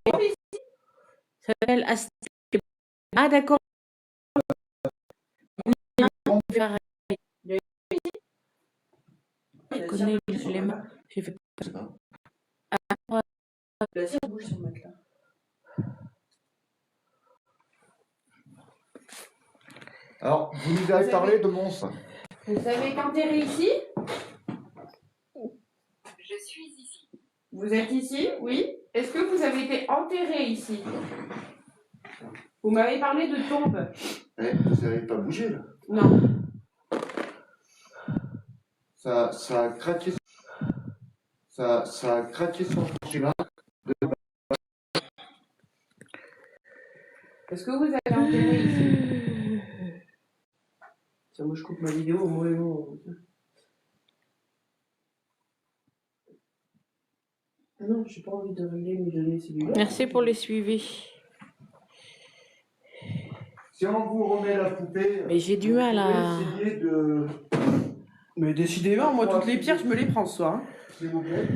Speaker 2: ça s'appelle Ah, d'accord. Je connais les mains. J'ai fait.
Speaker 3: La cire bouge sur le matelas.
Speaker 1: Alors, vous nous avez parlé de monstres.
Speaker 3: Vous avez été enterré ici?
Speaker 4: Je suis ici.
Speaker 3: Vous êtes ici? Oui. Est-ce que vous avez été enterré ici? Vous m'avez parlé de tombe.
Speaker 1: Eh, vous n'avez pas bougé, là.
Speaker 3: Non.
Speaker 1: Ça a craqué. Ça a craqué son plancher-là.
Speaker 3: Est-ce que vous avez enterré ici? Tiens, moi je coupe ma vidéo au moins non. Ah non, j'ai pas envie de régler mes données cellulaires.
Speaker 2: Merci pour les suivis.
Speaker 1: Si on vous remet la poupée,
Speaker 2: Mais j'ai du
Speaker 1: vous
Speaker 2: mal à.
Speaker 1: pouvez essayer de...
Speaker 3: Mais décidément, moi toutes les pierres, je me les prends ce soir. Hein.
Speaker 1: S'il vous plaît.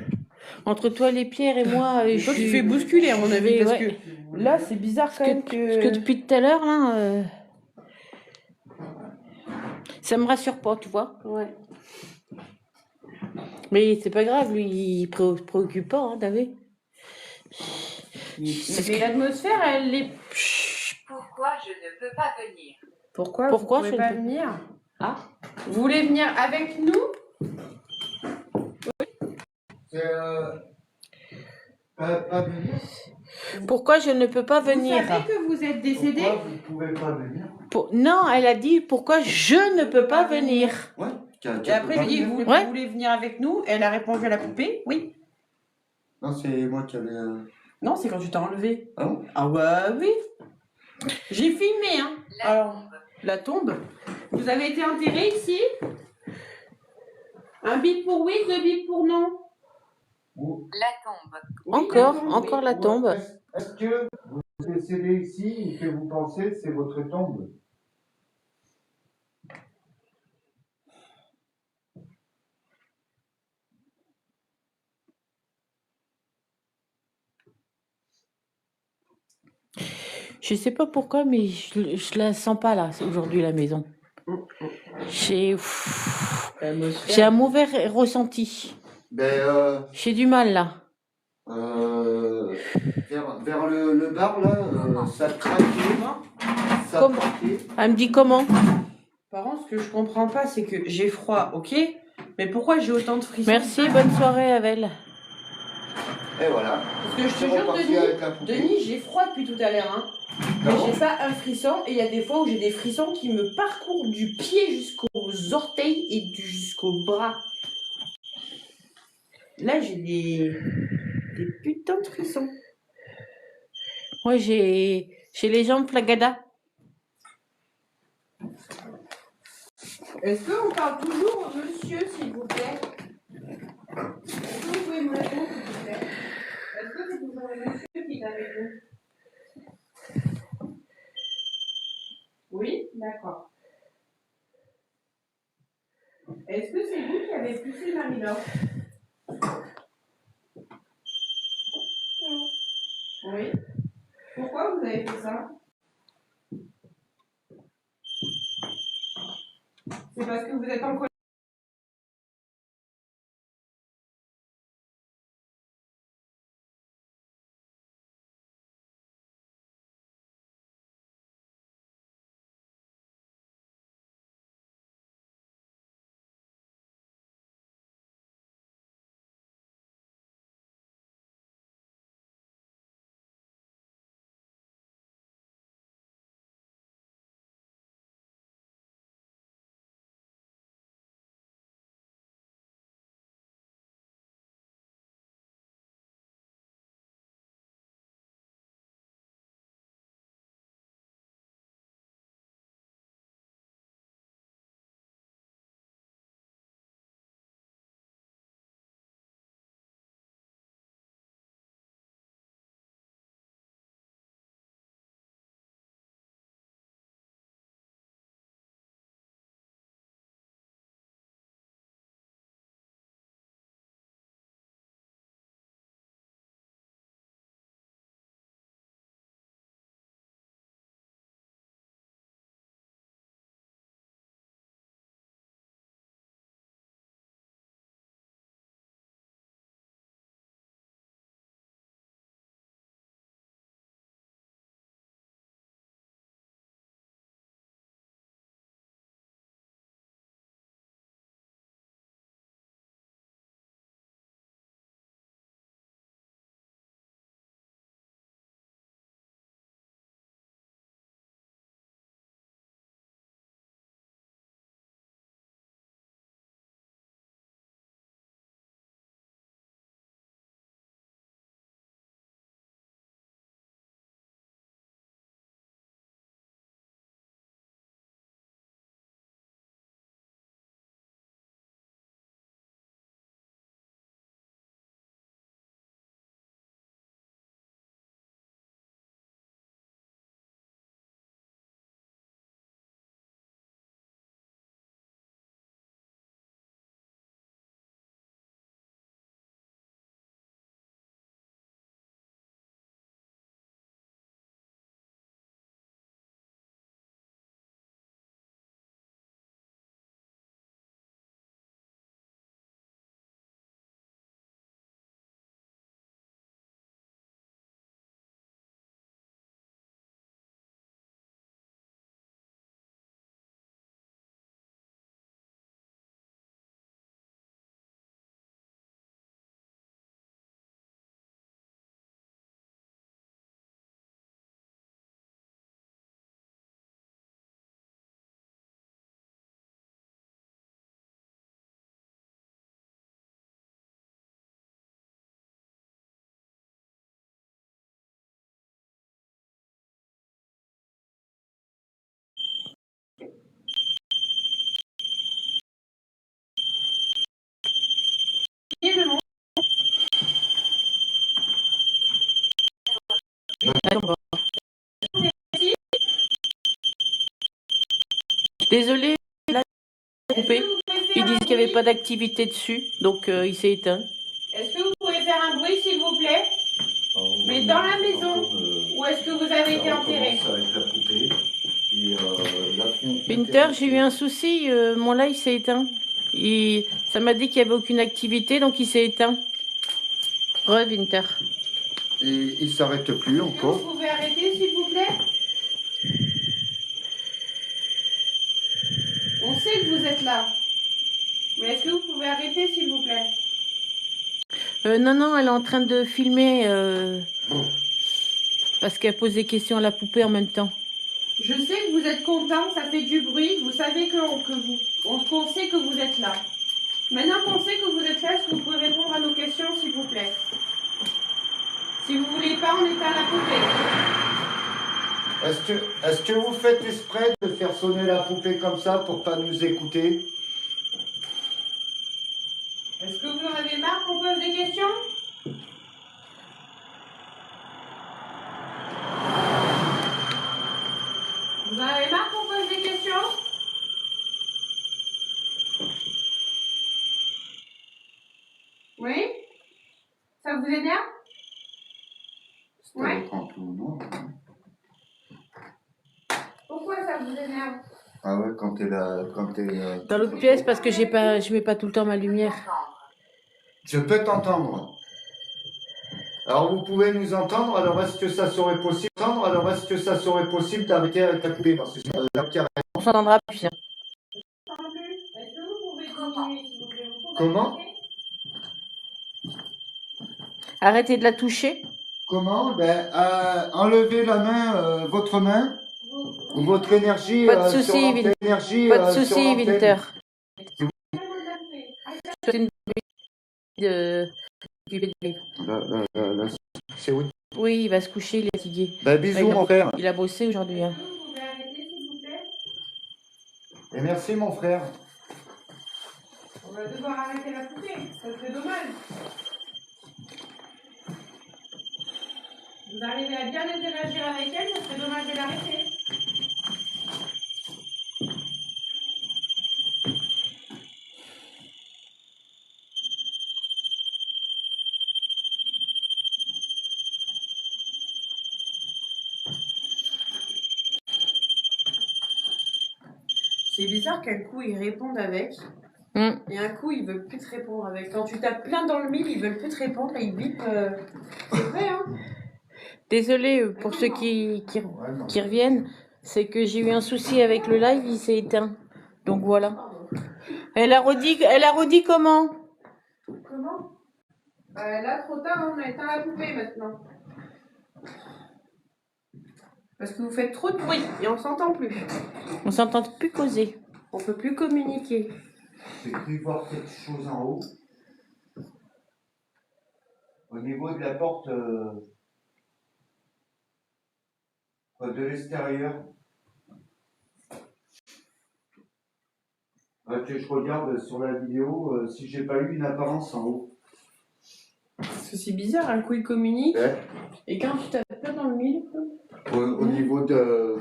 Speaker 2: Entre toi, les pierres et moi,
Speaker 3: Et toi, tu fais bousculer à mon avis, parce
Speaker 2: ouais.
Speaker 3: que là, c'est bizarre quand même
Speaker 2: Parce que depuis tout à l'heure, là, ça me rassure pas, tu vois.
Speaker 3: Ouais.
Speaker 2: Mais c'est pas grave, lui, il préoccupe pas, hein, t'as vu.
Speaker 3: Mais l'atmosphère, elle est...
Speaker 4: Pourquoi je ne peux pas venir?
Speaker 3: Pourquoi
Speaker 2: Pourquoi
Speaker 3: vous
Speaker 2: je
Speaker 3: pouvez
Speaker 2: ne
Speaker 3: pas
Speaker 2: peux-
Speaker 3: venir?
Speaker 2: Ah.
Speaker 3: Vous voulez venir avec nous?
Speaker 1: C'est... pas venir.
Speaker 2: Pourquoi je ne peux pas venir?
Speaker 3: Vous savez que vous êtes décédé?
Speaker 1: Pourquoi vous pouvez pas venir?
Speaker 2: Non, elle a dit pourquoi je ne peux pas venir.
Speaker 1: Ouais.
Speaker 3: Et après, je lui dis, vous
Speaker 2: Ouais.
Speaker 3: voulez venir avec nous? Elle a répondu à la poupée, oui.
Speaker 1: Non, c'est moi qui avais...
Speaker 3: Non, c'est quand tu t'es enlevé.
Speaker 1: Ah bon?
Speaker 3: Ah bah oui. J'ai filmé, hein.
Speaker 4: La
Speaker 3: Alors,
Speaker 4: tombe.
Speaker 3: la tombe. Vous avez été enterré ici? Un bip pour oui, deux bips pour non.
Speaker 4: La tombe.
Speaker 3: Oui,
Speaker 2: Encore,
Speaker 3: la tombe,
Speaker 2: encore
Speaker 3: oui.
Speaker 2: la tombe.
Speaker 1: Est-ce que vous décédez ici et que vous pensez que c'est votre tombe?
Speaker 2: Je sais pas pourquoi, mais je la sens pas là aujourd'hui la maison. J'ai
Speaker 3: L'atmosphère.
Speaker 2: un mauvais ressenti.
Speaker 1: Ben,
Speaker 2: J'ai du mal là.
Speaker 1: vers le bar, là, ça craquait. Ça
Speaker 2: Comme-
Speaker 1: craquait.
Speaker 2: Elle me dit comment?
Speaker 3: Par contre, ce que je comprends pas, c'est que j'ai froid, ok? Mais pourquoi j'ai autant de frissons?
Speaker 2: Merci, bonne soirée Avel.
Speaker 1: Et voilà.
Speaker 3: Parce que je te
Speaker 1: C'est
Speaker 3: jure,
Speaker 1: reparti avec la poupée.
Speaker 3: Denis, j'ai froid depuis tout à l'heure, hein. Mais
Speaker 1: Non.
Speaker 3: j'ai pas un frisson, et il y a des fois où j'ai des frissons qui me parcourent du pied jusqu'aux orteils et jusqu'au bras. Là, j'ai des putains de frissons.
Speaker 2: Moi j'ai les jambes flagada.
Speaker 3: Est-ce qu'on parle toujours monsieur, s'il vous plaît? Est-ce que vous pouvez me répondre, s'il vous plaît? Est-ce que c'est toujours le monsieur qui est avec vous? Oui, d'accord. Est-ce que c'est vous qui avez poussé Marie-Laure? Oui. Pourquoi vous avez fait ça? C'est parce que vous êtes en colère.
Speaker 2: Désolée, là, c'est
Speaker 3: Est-ce que
Speaker 2: coupé.
Speaker 3: vous pouvez faire
Speaker 2: Ils
Speaker 3: un
Speaker 2: disent qu'il n'y avait
Speaker 3: bruit?
Speaker 2: pas d'activité dessus, donc il s'est éteint.
Speaker 3: Est-ce que vous pouvez faire un bruit, s'il vous plaît? Mais dans la maison, où est-ce que vous avez été enterré?
Speaker 1: Avec la poupée. Et,
Speaker 2: Winter, j'ai eu un souci, mon live s'est éteint. Ça m'a dit qu'il n'y avait aucune activité, donc il s'est éteint. Winter.
Speaker 1: Et il s'arrête plus
Speaker 3: Est-ce que
Speaker 1: encore.
Speaker 3: vous pouvez arrêter, s'il vous plaît? On sait que vous êtes là. Mais est-ce que vous pouvez arrêter, s'il vous plaît?
Speaker 2: Non, elle est en train de filmer parce qu'elle pose des questions à la poupée en même temps.
Speaker 3: Je sais que vous êtes content, ça fait du bruit. Vous savez qu'on sait que vous êtes là. Maintenant qu'on sait que vous êtes là, est-ce que vous pouvez répondre à nos questions, s'il vous plaît? Si vous voulez pas, on éteint la poupée.
Speaker 1: Est-ce que vous faites exprès de faire sonner la poupée comme ça pour pas nous écouter?
Speaker 3: Est-ce que vous en avez marre qu'on pose des questions? Vous en avez marre qu'on pose des questions? vous énerve?
Speaker 1: C'était
Speaker 3: Ouais.
Speaker 1: votre entonnoir.
Speaker 3: Pourquoi ça vous énerve?
Speaker 1: Ah ouais, quand t'es là,
Speaker 2: Dans l'autre pièce parce que je mets pas tout le temps ma lumière.
Speaker 1: Je peux t'entendre. Alors vous pouvez nous entendre, alors est-ce que ça serait possible d'arrêter avec la coupée parce que la pierre-
Speaker 2: On s'entendra plus. Hein.
Speaker 3: Est-ce que vous pouvez diminuer, s'il vous plaît? Vous pouvez
Speaker 1: Comment?
Speaker 3: diminuer?
Speaker 2: Arrêtez de la toucher.
Speaker 1: Comment? Enlevez la main, votre main, ou votre énergie
Speaker 2: Pas de
Speaker 1: sur
Speaker 2: souci,
Speaker 1: l'antenne.
Speaker 2: Pas de
Speaker 1: sur
Speaker 2: souci,
Speaker 1: l'antenne.
Speaker 2: Winter.
Speaker 3: Comment ça se fait?
Speaker 2: C'est une de...
Speaker 1: C'est où?
Speaker 2: Oui, il va se coucher, il est fatigué.
Speaker 1: Bisous
Speaker 2: il, a,
Speaker 1: mon frère.
Speaker 2: il a bossé aujourd'hui. Hein.
Speaker 3: Vous pouvez arrêter, s'il vous plaît?
Speaker 1: Et merci mon frère.
Speaker 3: On va devoir arrêter la poupée, ça serait dommage. Vous arrivez à bien interagir avec elle, ça serait dommage de l'arrêter. C'est bizarre qu'un coup ils répondent avec, et un coup ils veulent plus te répondre avec. Quand tu tapes plein dans le mille, ils veulent plus te répondre et ils bipent. C'est vrai, hein?
Speaker 2: Désolée pour ceux qui reviennent, c'est que j'ai eu un souci avec le live, il s'est éteint. Donc voilà. Elle a redit comment?
Speaker 3: Comment? Là, trop tard, on a éteint la poupée maintenant. Parce que vous faites trop de bruit et on s'entend plus.
Speaker 2: On s'entend plus causer.
Speaker 3: On peut plus communiquer.
Speaker 1: J'ai cru voir quelque chose en haut. Au niveau de la porte de l'extérieur. Que je regarde sur la vidéo si j'ai pas eu une apparence en haut.
Speaker 3: C'est bizarre, un coup il communique.
Speaker 1: Ouais.
Speaker 3: Et quand tu tapes plein dans le mille.
Speaker 1: Au niveau de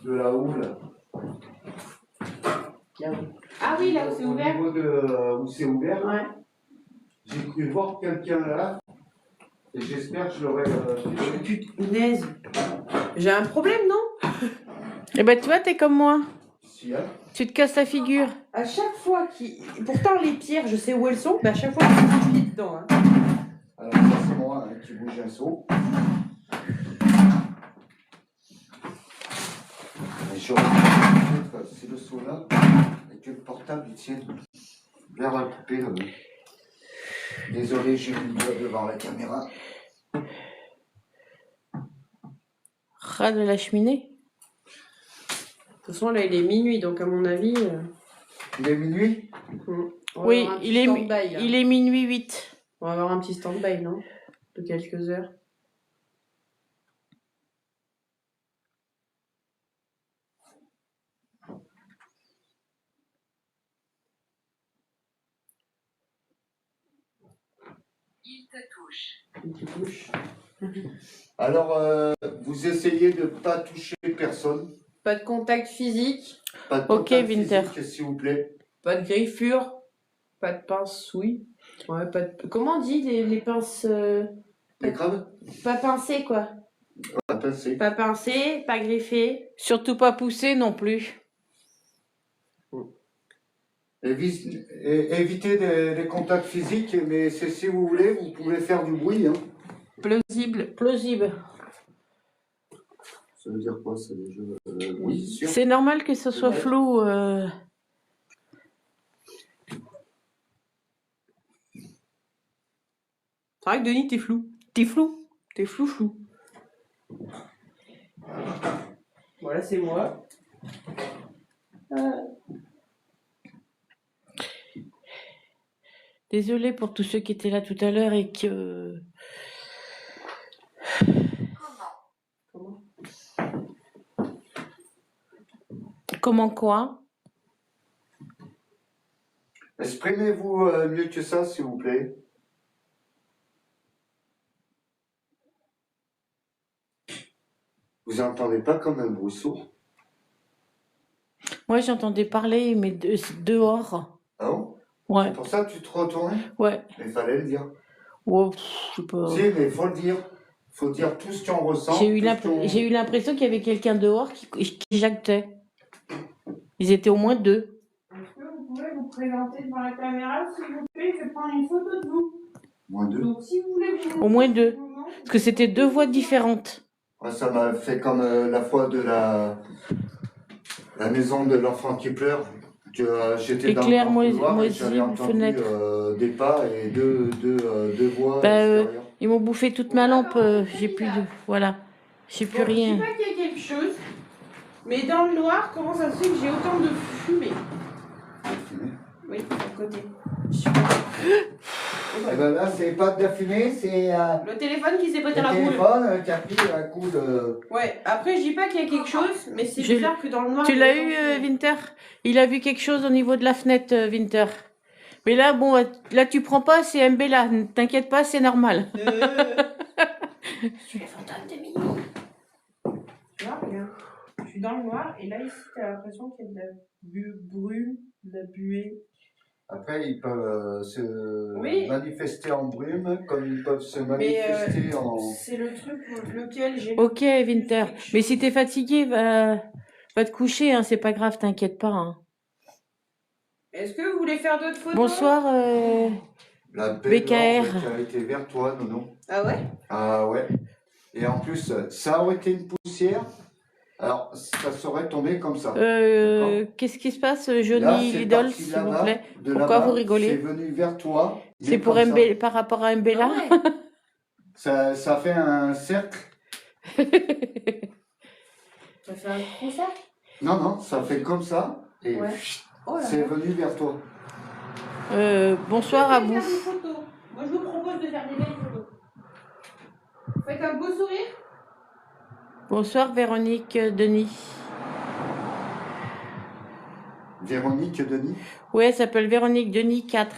Speaker 1: la houle.
Speaker 3: Ah oui, là où c'est
Speaker 1: Au
Speaker 3: ouvert.
Speaker 1: niveau de où c'est ouvert.
Speaker 3: Ouais.
Speaker 1: J'ai cru voir quelqu'un là. Et j'espère que je l'aurai.
Speaker 3: Punaise. J'ai un problème, non?
Speaker 2: Eh ben tu vois, t'es comme moi.
Speaker 1: Si, hein.
Speaker 2: Tu te casses la figure.
Speaker 3: À chaque fois qu'il. Pourtant, les pierres, je sais où elles sont, mais à chaque fois qu'il bouge les dedans. Hein.
Speaker 1: Alors ça c'est moi qui bouge un saut. Et j'aurais peut-être, c'est le saut là, et que le portable il tienne vers la poupée là. Désolé, j'ai mis le doigt devant la caméra.
Speaker 2: Ras de la cheminée.
Speaker 3: De toute façon, là, il est minuit, donc à mon avis.
Speaker 1: Il est minuit?
Speaker 2: Oui, il est minuit 8.
Speaker 3: On va avoir un petit stand-by, non? De quelques heures.
Speaker 4: Il te touche.
Speaker 3: Il te touche.
Speaker 1: Alors, vous essayez de ne pas toucher personne.
Speaker 3: Pas de contact physique.
Speaker 1: Pas de
Speaker 2: Ok,
Speaker 1: contact
Speaker 2: Winter.
Speaker 1: physique, s'il vous plaît.
Speaker 3: Pas de griffure. Pas de pince, oui. Ouais, pas de... Comment on dit les pinces
Speaker 1: Les crabes?
Speaker 3: Pas pincées, quoi.
Speaker 1: Pas pincé.
Speaker 3: Pas pincées, pas griffées.
Speaker 2: Surtout pas poussé non plus.
Speaker 1: Évitez les contacts physiques, mais si vous voulez, vous pouvez faire du bruit. Hein.
Speaker 2: Plausible.
Speaker 1: Ça veut dire quoi ça déjà oui, sûr.
Speaker 2: C'est normal que ce soit flou.
Speaker 3: C'est vrai que Denis, t'es flou.
Speaker 2: T'es flou.
Speaker 3: T'es flou. Voilà, c'est moi.
Speaker 2: Désolée pour tous ceux qui étaient là tout à l'heure et que...
Speaker 3: Comment?
Speaker 2: Comment quoi?
Speaker 1: Exprimez-vous mieux que ça, s'il vous plaît. Vous entendez pas comme un bruit sourd?
Speaker 2: Moi j'entendais parler, mais dehors.
Speaker 1: Ah bon?
Speaker 2: Ouais,
Speaker 1: C'est pour ça que tu te retournais?
Speaker 2: ouais.
Speaker 1: Mais il fallait le dire.
Speaker 2: Oh, je sais pas.
Speaker 1: Si, mais il faut le dire. Il faut dire tout ce qu'on ressent.
Speaker 2: J'ai eu l'impression qu'il y avait quelqu'un dehors qui jactait. Ils étaient au moins 2.
Speaker 3: Est-ce que vous pouvez vous présenter devant la caméra, s'il vous plaît? Je vais prendre une photo de vous.
Speaker 1: Moins 2.
Speaker 3: Donc, si vous voulez vous...
Speaker 2: Au moins 2. Parce que c'était 2 voix différentes.
Speaker 1: Ouais, ça m'a fait comme la fois de la maison de l'enfant qui pleure. Que j'étais dans
Speaker 2: Éclair
Speaker 1: le grand couloir et
Speaker 2: moisi,
Speaker 1: j'avais entendu des pas et deux voix
Speaker 2: Bah,
Speaker 1: extérieures.
Speaker 2: ils m'ont bouffé toute ma lampe. J'ai plus de. voilà. J'ai plus
Speaker 3: Bon,
Speaker 2: rien.
Speaker 3: Je sais pas qu'il y a quelque chose, mais dans le noir, comment ça se fait que j'ai autant de fumée? Oui, à côté.
Speaker 1: Et ben là, c'est pas de la fumée, c'est
Speaker 3: Le téléphone qui s'est
Speaker 1: le
Speaker 3: pété la boule.
Speaker 1: téléphone qui a pris un coup de...
Speaker 3: Ouais, après je dis pas qu'il y a quelque chose, mais c'est
Speaker 2: Je-
Speaker 3: bizarre que dans le noir...
Speaker 2: Tu
Speaker 3: il y
Speaker 2: l'as
Speaker 3: ait
Speaker 2: eu,
Speaker 3: autant de fumée.
Speaker 2: Winter? Il a vu quelque chose au niveau de la fenêtre, Winter. Mais là, bon, là, tu prends pas, c'est MBLA. Ne t'inquiète pas, c'est normal.
Speaker 3: Je suis le fantôme de Mimi. Tu vois, regarde. Je suis dans le noir et là, ici, t'as l'impression qu'il y a de la brume, de la buée.
Speaker 1: Après, ils peuvent se
Speaker 3: Oui.
Speaker 1: manifester en brume, comme ils peuvent se
Speaker 3: Mais
Speaker 1: manifester en...
Speaker 3: c'est le truc lequel j'ai...
Speaker 2: Ok, Winter. Mais si t'es fatigué, va te coucher, hein. C'est pas grave, t'inquiète pas, hein.
Speaker 3: Est-ce que vous voulez faire d'autres photos?
Speaker 2: Bonsoir,
Speaker 1: La belle
Speaker 2: BKR.
Speaker 1: orbe qui a été vers toi, Nono.
Speaker 3: Ah ouais?
Speaker 1: Ah ouais. Et en plus, ça aurait été une poussière, alors ça serait tombé comme ça.
Speaker 2: qu'est-ce qui se passe,
Speaker 1: Là,
Speaker 2: Johnny
Speaker 1: c'est
Speaker 2: Lidl,
Speaker 1: parti
Speaker 2: s'il vous
Speaker 1: là-bas,
Speaker 2: plaît?
Speaker 1: de
Speaker 2: Pourquoi
Speaker 1: là-bas,
Speaker 2: vous rigolez?
Speaker 1: C'est venu vers toi. mais
Speaker 2: C'est pour
Speaker 1: comme ça.
Speaker 2: par rapport à Mbella?
Speaker 3: Ah ouais.
Speaker 1: Ça fait un cercle.
Speaker 3: Ça fait un gros sac?
Speaker 1: Non, ça fait comme ça. Et
Speaker 3: Ouais. Oh là
Speaker 1: c'est
Speaker 3: là.
Speaker 1: venu vers toi.
Speaker 2: Bonsoir à
Speaker 3: Vous
Speaker 2: vous.
Speaker 3: pouvez faire des photos. Moi, je vous propose de faire des belles photos. Faites un beau sourire.
Speaker 2: Bonsoir, Véronique Denis.
Speaker 1: Véronique Denis.
Speaker 2: Ouais, elle s'appelle Véronique Denis 4.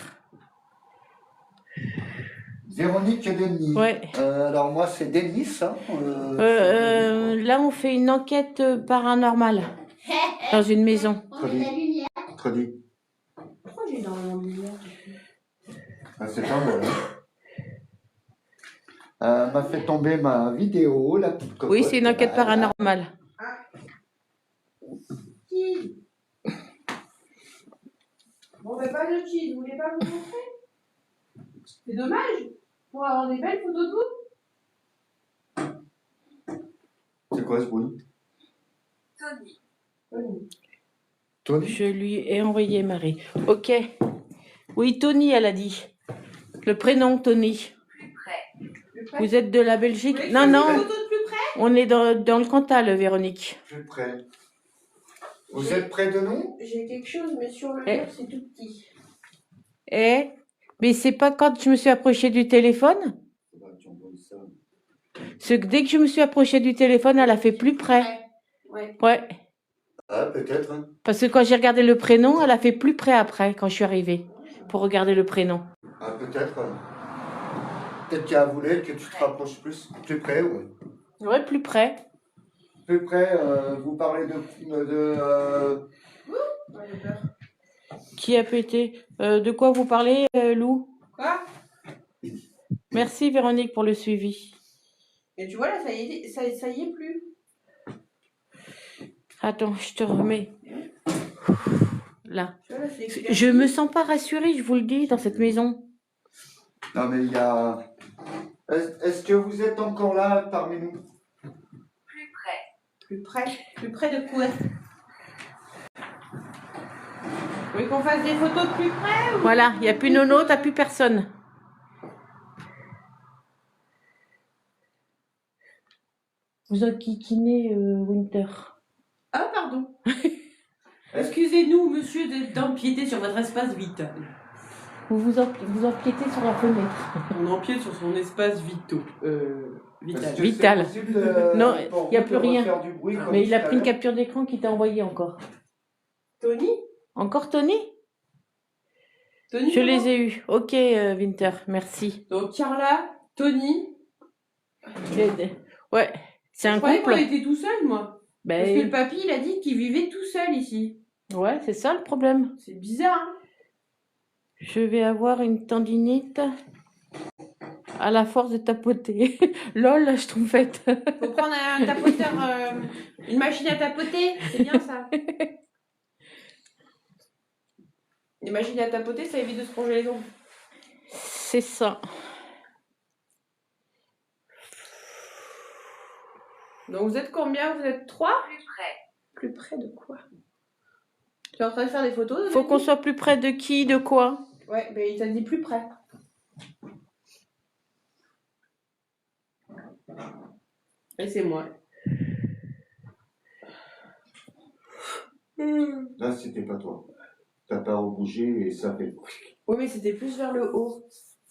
Speaker 1: Véronique Denis.
Speaker 2: Ouais.
Speaker 1: Alors moi, c'est Denis. Hein.
Speaker 2: Là, on fait une enquête paranormale dans une maison.
Speaker 1: Crédit.
Speaker 3: Pourquoi j'ai dans la lumière?
Speaker 1: Ah, c'est pas mal. M'a fait tomber ma vidéo, la petite cocotte.
Speaker 2: Oui, c'est une enquête paranormale.
Speaker 3: Qui? Bon, ben pas de cheese, vous voulez pas vous montrer? C'est dommage. Pour avoir des belles photos de vous.
Speaker 1: C'est quoi ce bruit?
Speaker 4: Tony.
Speaker 1: Tony.
Speaker 2: Je lui ai envoyé Marie. Ok. Oui, Tony, elle a dit. Le prénom, Tony.
Speaker 4: Plus près.
Speaker 3: Plus près.
Speaker 2: Vous êtes de la Belgique?
Speaker 3: Vous voulez
Speaker 2: Non,
Speaker 3: faire
Speaker 2: non.
Speaker 3: des photos de plus près?
Speaker 2: On est dans le Cantal, Véronique.
Speaker 1: Plus près. Vous êtes près de nous?
Speaker 3: J'ai quelque chose, mais sur le
Speaker 2: Eh.
Speaker 3: mur, c'est tout petit.
Speaker 2: Eh? Mais c'est pas quand je me suis approchée du téléphone? C'est que dès que je me suis approchée du téléphone, elle a fait plus près.
Speaker 3: Ouais.
Speaker 2: Ouais.
Speaker 1: Ah, peut-être. Hein.
Speaker 2: Parce que quand j'ai regardé le prénom, elle a fait plus près après, quand je suis arrivée, pour regarder le prénom.
Speaker 1: Ah, peut-être. Peut-être qu'elle voulait que tu te rapproches plus près, oui.
Speaker 2: Ouais, plus près.
Speaker 1: Plus près, vous parlez de
Speaker 3: Ouais, j'ai peur.
Speaker 2: Qui a pété? De quoi vous parlez, Lou?
Speaker 3: Quoi?
Speaker 2: Merci, Véronique, pour le suivi.
Speaker 3: Et tu vois, là, ça y est plus.
Speaker 2: Attends, je te remets. Là.
Speaker 3: Tu vois, là, c'est
Speaker 2: Je me sens pas rassurée, je vous le dis, dans cette maison.
Speaker 1: Non, mais il y a... Est-ce que vous êtes encore là parmi nous?
Speaker 4: Plus près.
Speaker 3: Plus près? Plus près de quoi? Vous voulez qu'on fasse des photos de plus près ou...
Speaker 2: Voilà, il n'y a plus Nono, t'as plus personne. Vous enquiquinez Winter.
Speaker 3: Ah, pardon. Excusez-nous, monsieur, d'empiéter sur votre espace vital.
Speaker 2: Vous empiétez sur la fenêtre.
Speaker 3: On empiète sur son espace vital.
Speaker 1: Est-ce que
Speaker 2: Vital.
Speaker 1: c'est possible
Speaker 2: Non,
Speaker 1: pour
Speaker 2: il y a
Speaker 1: vous
Speaker 2: plus
Speaker 1: de
Speaker 2: rien.
Speaker 1: refaire du bruit comme
Speaker 2: Mais il a
Speaker 1: tout à
Speaker 2: pris une
Speaker 1: l'heure?
Speaker 2: capture d'écran qui t'a envoyé encore.
Speaker 3: Tony?
Speaker 2: Encore Tony?
Speaker 3: Tony,
Speaker 2: Je
Speaker 3: comment?
Speaker 2: les ai eus. Ok, Winter, merci.
Speaker 3: Donc, Carla, Tony.
Speaker 2: Ouais, c'est un
Speaker 3: Je croyais
Speaker 2: couple.
Speaker 3: qu'on était tout seul, moi. Parce que le
Speaker 2: Ben,
Speaker 3: papy, il a dit qu'il vivait tout seul ici.
Speaker 2: ouais, c'est ça le problème.
Speaker 3: C'est bizarre, hein?
Speaker 2: Je vais avoir une tendinite à la force de tapoter. Lol, je trouve faite.
Speaker 3: Faut prendre un tapoteur, une machine à tapoter, c'est bien ça. Les machines à tapoter, ça évite de se ronger les ongles.
Speaker 2: C'est ça.
Speaker 3: Donc vous êtes combien? Vous êtes 3?
Speaker 4: Plus près.
Speaker 3: Plus près de quoi? Tu es en train de faire des photos?
Speaker 2: Faut qu'on soit plus près de qui, de quoi?
Speaker 3: Ouais, mais il t'a dit plus près. Et c'est moi.
Speaker 1: Là, c'était pas toi. T'as pas bougé et ça fait.
Speaker 3: Oui, mais c'était plus vers le haut.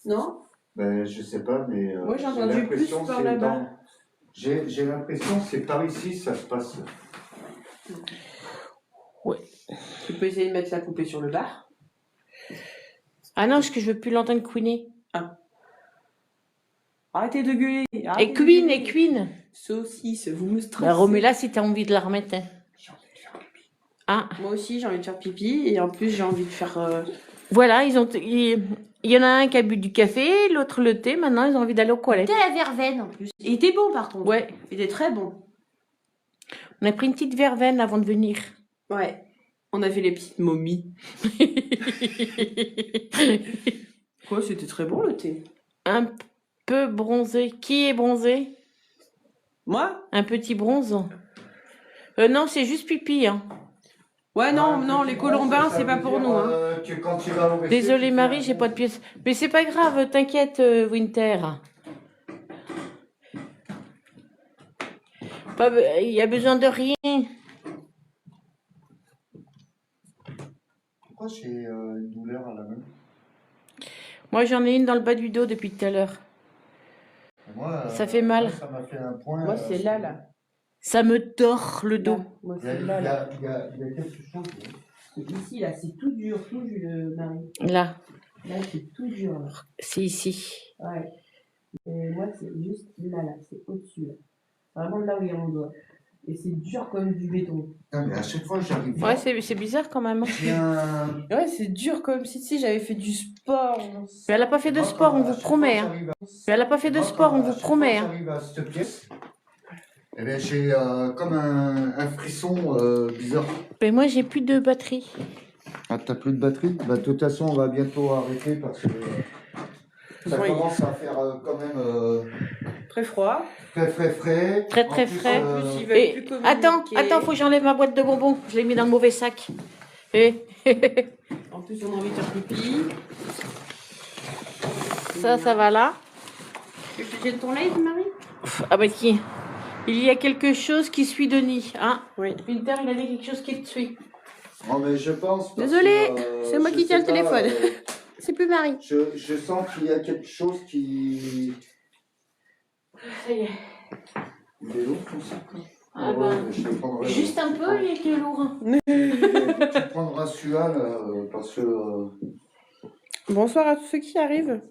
Speaker 3: Non?
Speaker 1: Ben, je sais pas, mais.
Speaker 3: Moi, j'ai entendu plus
Speaker 1: l'impression
Speaker 3: par
Speaker 1: c'est
Speaker 3: là-bas.
Speaker 1: dans- J'ai l'impression que c'est par ici ça se passe.
Speaker 3: Tu peux essayer de mettre la poupée sur le bar.
Speaker 2: Ah non, parce que je veux plus l'entendre couiner.
Speaker 3: Arrêtez de gueuler.
Speaker 2: Et Queen, et Queen.
Speaker 3: Saucisse, vous me stressez.
Speaker 2: Bah, remets-la si t'as envie de la remettre. Hein. Ah,
Speaker 3: Moi aussi, j'ai envie de faire pipi. Et en plus, j'ai envie de faire...
Speaker 2: voilà, il y en a un qui a bu du café, l'autre le thé. Maintenant, ils ont envie d'aller aux toilettes.
Speaker 3: C'était la verveine, en plus. Il était bon, par contre.
Speaker 2: Ouais,
Speaker 3: Il était très bon.
Speaker 2: on a pris une petite verveine avant de venir.
Speaker 3: Ouais. On a fait les petites momies. Quoi, c'était très bon, le thé.
Speaker 2: Un peu bronzé. Qui est bronzé?
Speaker 3: Moi?
Speaker 2: Un petit bronze. Non, c'est juste pipi. Hein.
Speaker 3: Ouais, non,
Speaker 1: Ouais,
Speaker 3: non,
Speaker 1: petit
Speaker 3: les colombins,
Speaker 1: ça
Speaker 3: c'est pas
Speaker 1: veut
Speaker 3: pour
Speaker 1: dire,
Speaker 3: nous. Hein.
Speaker 1: Que quand tu vas au resto,
Speaker 2: Désolée
Speaker 1: tu
Speaker 2: Marie,
Speaker 1: fais
Speaker 2: j'ai
Speaker 1: un-
Speaker 2: pas de pièces. Mais c'est pas grave, t'inquiète Winter. Il y a besoin de rien.
Speaker 1: Pourquoi j'ai une douleur à la main?
Speaker 2: Moi j'en ai une dans le bas du dos depuis tout à l'heure.
Speaker 1: Moi,
Speaker 2: Ça fait mal.
Speaker 1: moi, ça m'a fait un point.
Speaker 3: Moi, c'est là, là.
Speaker 2: Ça me tord le dos.
Speaker 3: Là. Moi,
Speaker 1: Il y a,
Speaker 3: c'est
Speaker 1: il y
Speaker 3: là,
Speaker 1: a-
Speaker 3: là.
Speaker 1: il y a- il y a quelque chose.
Speaker 3: C'est ici, là, c'est tout dur, Marie.
Speaker 2: Là,
Speaker 3: Là, c'est tout dur, là.
Speaker 2: c'est ici.
Speaker 3: Ouais. Et moi, c'est juste là, là. C'est au-dessus, là. Vraiment là où il y a mon doigt. Et c'est dur comme du béton.
Speaker 1: Non, mais à chaque fois, j'arrive.
Speaker 2: Ouais, c'est bizarre quand même.
Speaker 1: J'ai un.
Speaker 3: Ouais, c'est dur comme si j'avais fait du sport.
Speaker 2: Mais elle a pas fait de
Speaker 1: Moi,
Speaker 2: sport, on
Speaker 1: à
Speaker 2: vous
Speaker 1: chaque
Speaker 2: promet.
Speaker 1: fois,
Speaker 2: Hein.
Speaker 1: j'arrive à-
Speaker 2: Mais elle a pas fait de
Speaker 1: Moi,
Speaker 2: sport, on
Speaker 1: à
Speaker 2: vous
Speaker 1: chaque
Speaker 2: promet.
Speaker 1: fois,
Speaker 2: Hein.
Speaker 1: j'arrive à cette pièce. Eh ben, j'ai comme un frisson bizarre.
Speaker 2: Mais moi j'ai plus de batterie.
Speaker 1: Ah, t'as plus de batterie? Bah, de toute façon, on va bientôt arrêter parce que ça
Speaker 3: Oui.
Speaker 1: commence à faire quand même
Speaker 3: Très froid.
Speaker 1: très frais.
Speaker 2: Très,
Speaker 1: En
Speaker 2: très
Speaker 1: plus,
Speaker 2: frais.
Speaker 3: En plus, ils veulent
Speaker 2: Et
Speaker 3: plus communiquer.
Speaker 2: attends, faut que j'enlève ma boîte de bonbons. Je l'ai mis dans le mauvais sac. Et
Speaker 3: En plus, on a envie de faire pipi.
Speaker 2: ça va là.
Speaker 3: Tu veux que je te tienne ton lait, Marie?
Speaker 2: Ah bah qui? Il y a quelque chose qui suit Denis. Hein?
Speaker 3: Oui.
Speaker 2: Winter, il a dit quelque chose qui te suit.
Speaker 1: Non, mais je pense. parce
Speaker 3: Désolée,
Speaker 1: que,
Speaker 3: c'est moi
Speaker 1: je
Speaker 3: qui tiens
Speaker 1: sais
Speaker 3: le téléphone.
Speaker 1: pas,
Speaker 3: C'est plus Marie.
Speaker 1: je sens qu'il y a quelque chose qui.
Speaker 2: Ça y est.
Speaker 1: Il est lourd tout ça.
Speaker 2: Ah
Speaker 1: Ouais,
Speaker 2: bah,
Speaker 1: je le prendrai,
Speaker 2: juste un peu, il était lourd.
Speaker 1: Tu prendras celui-là là, parce que.
Speaker 3: Bonsoir à tous ceux qui arrivent.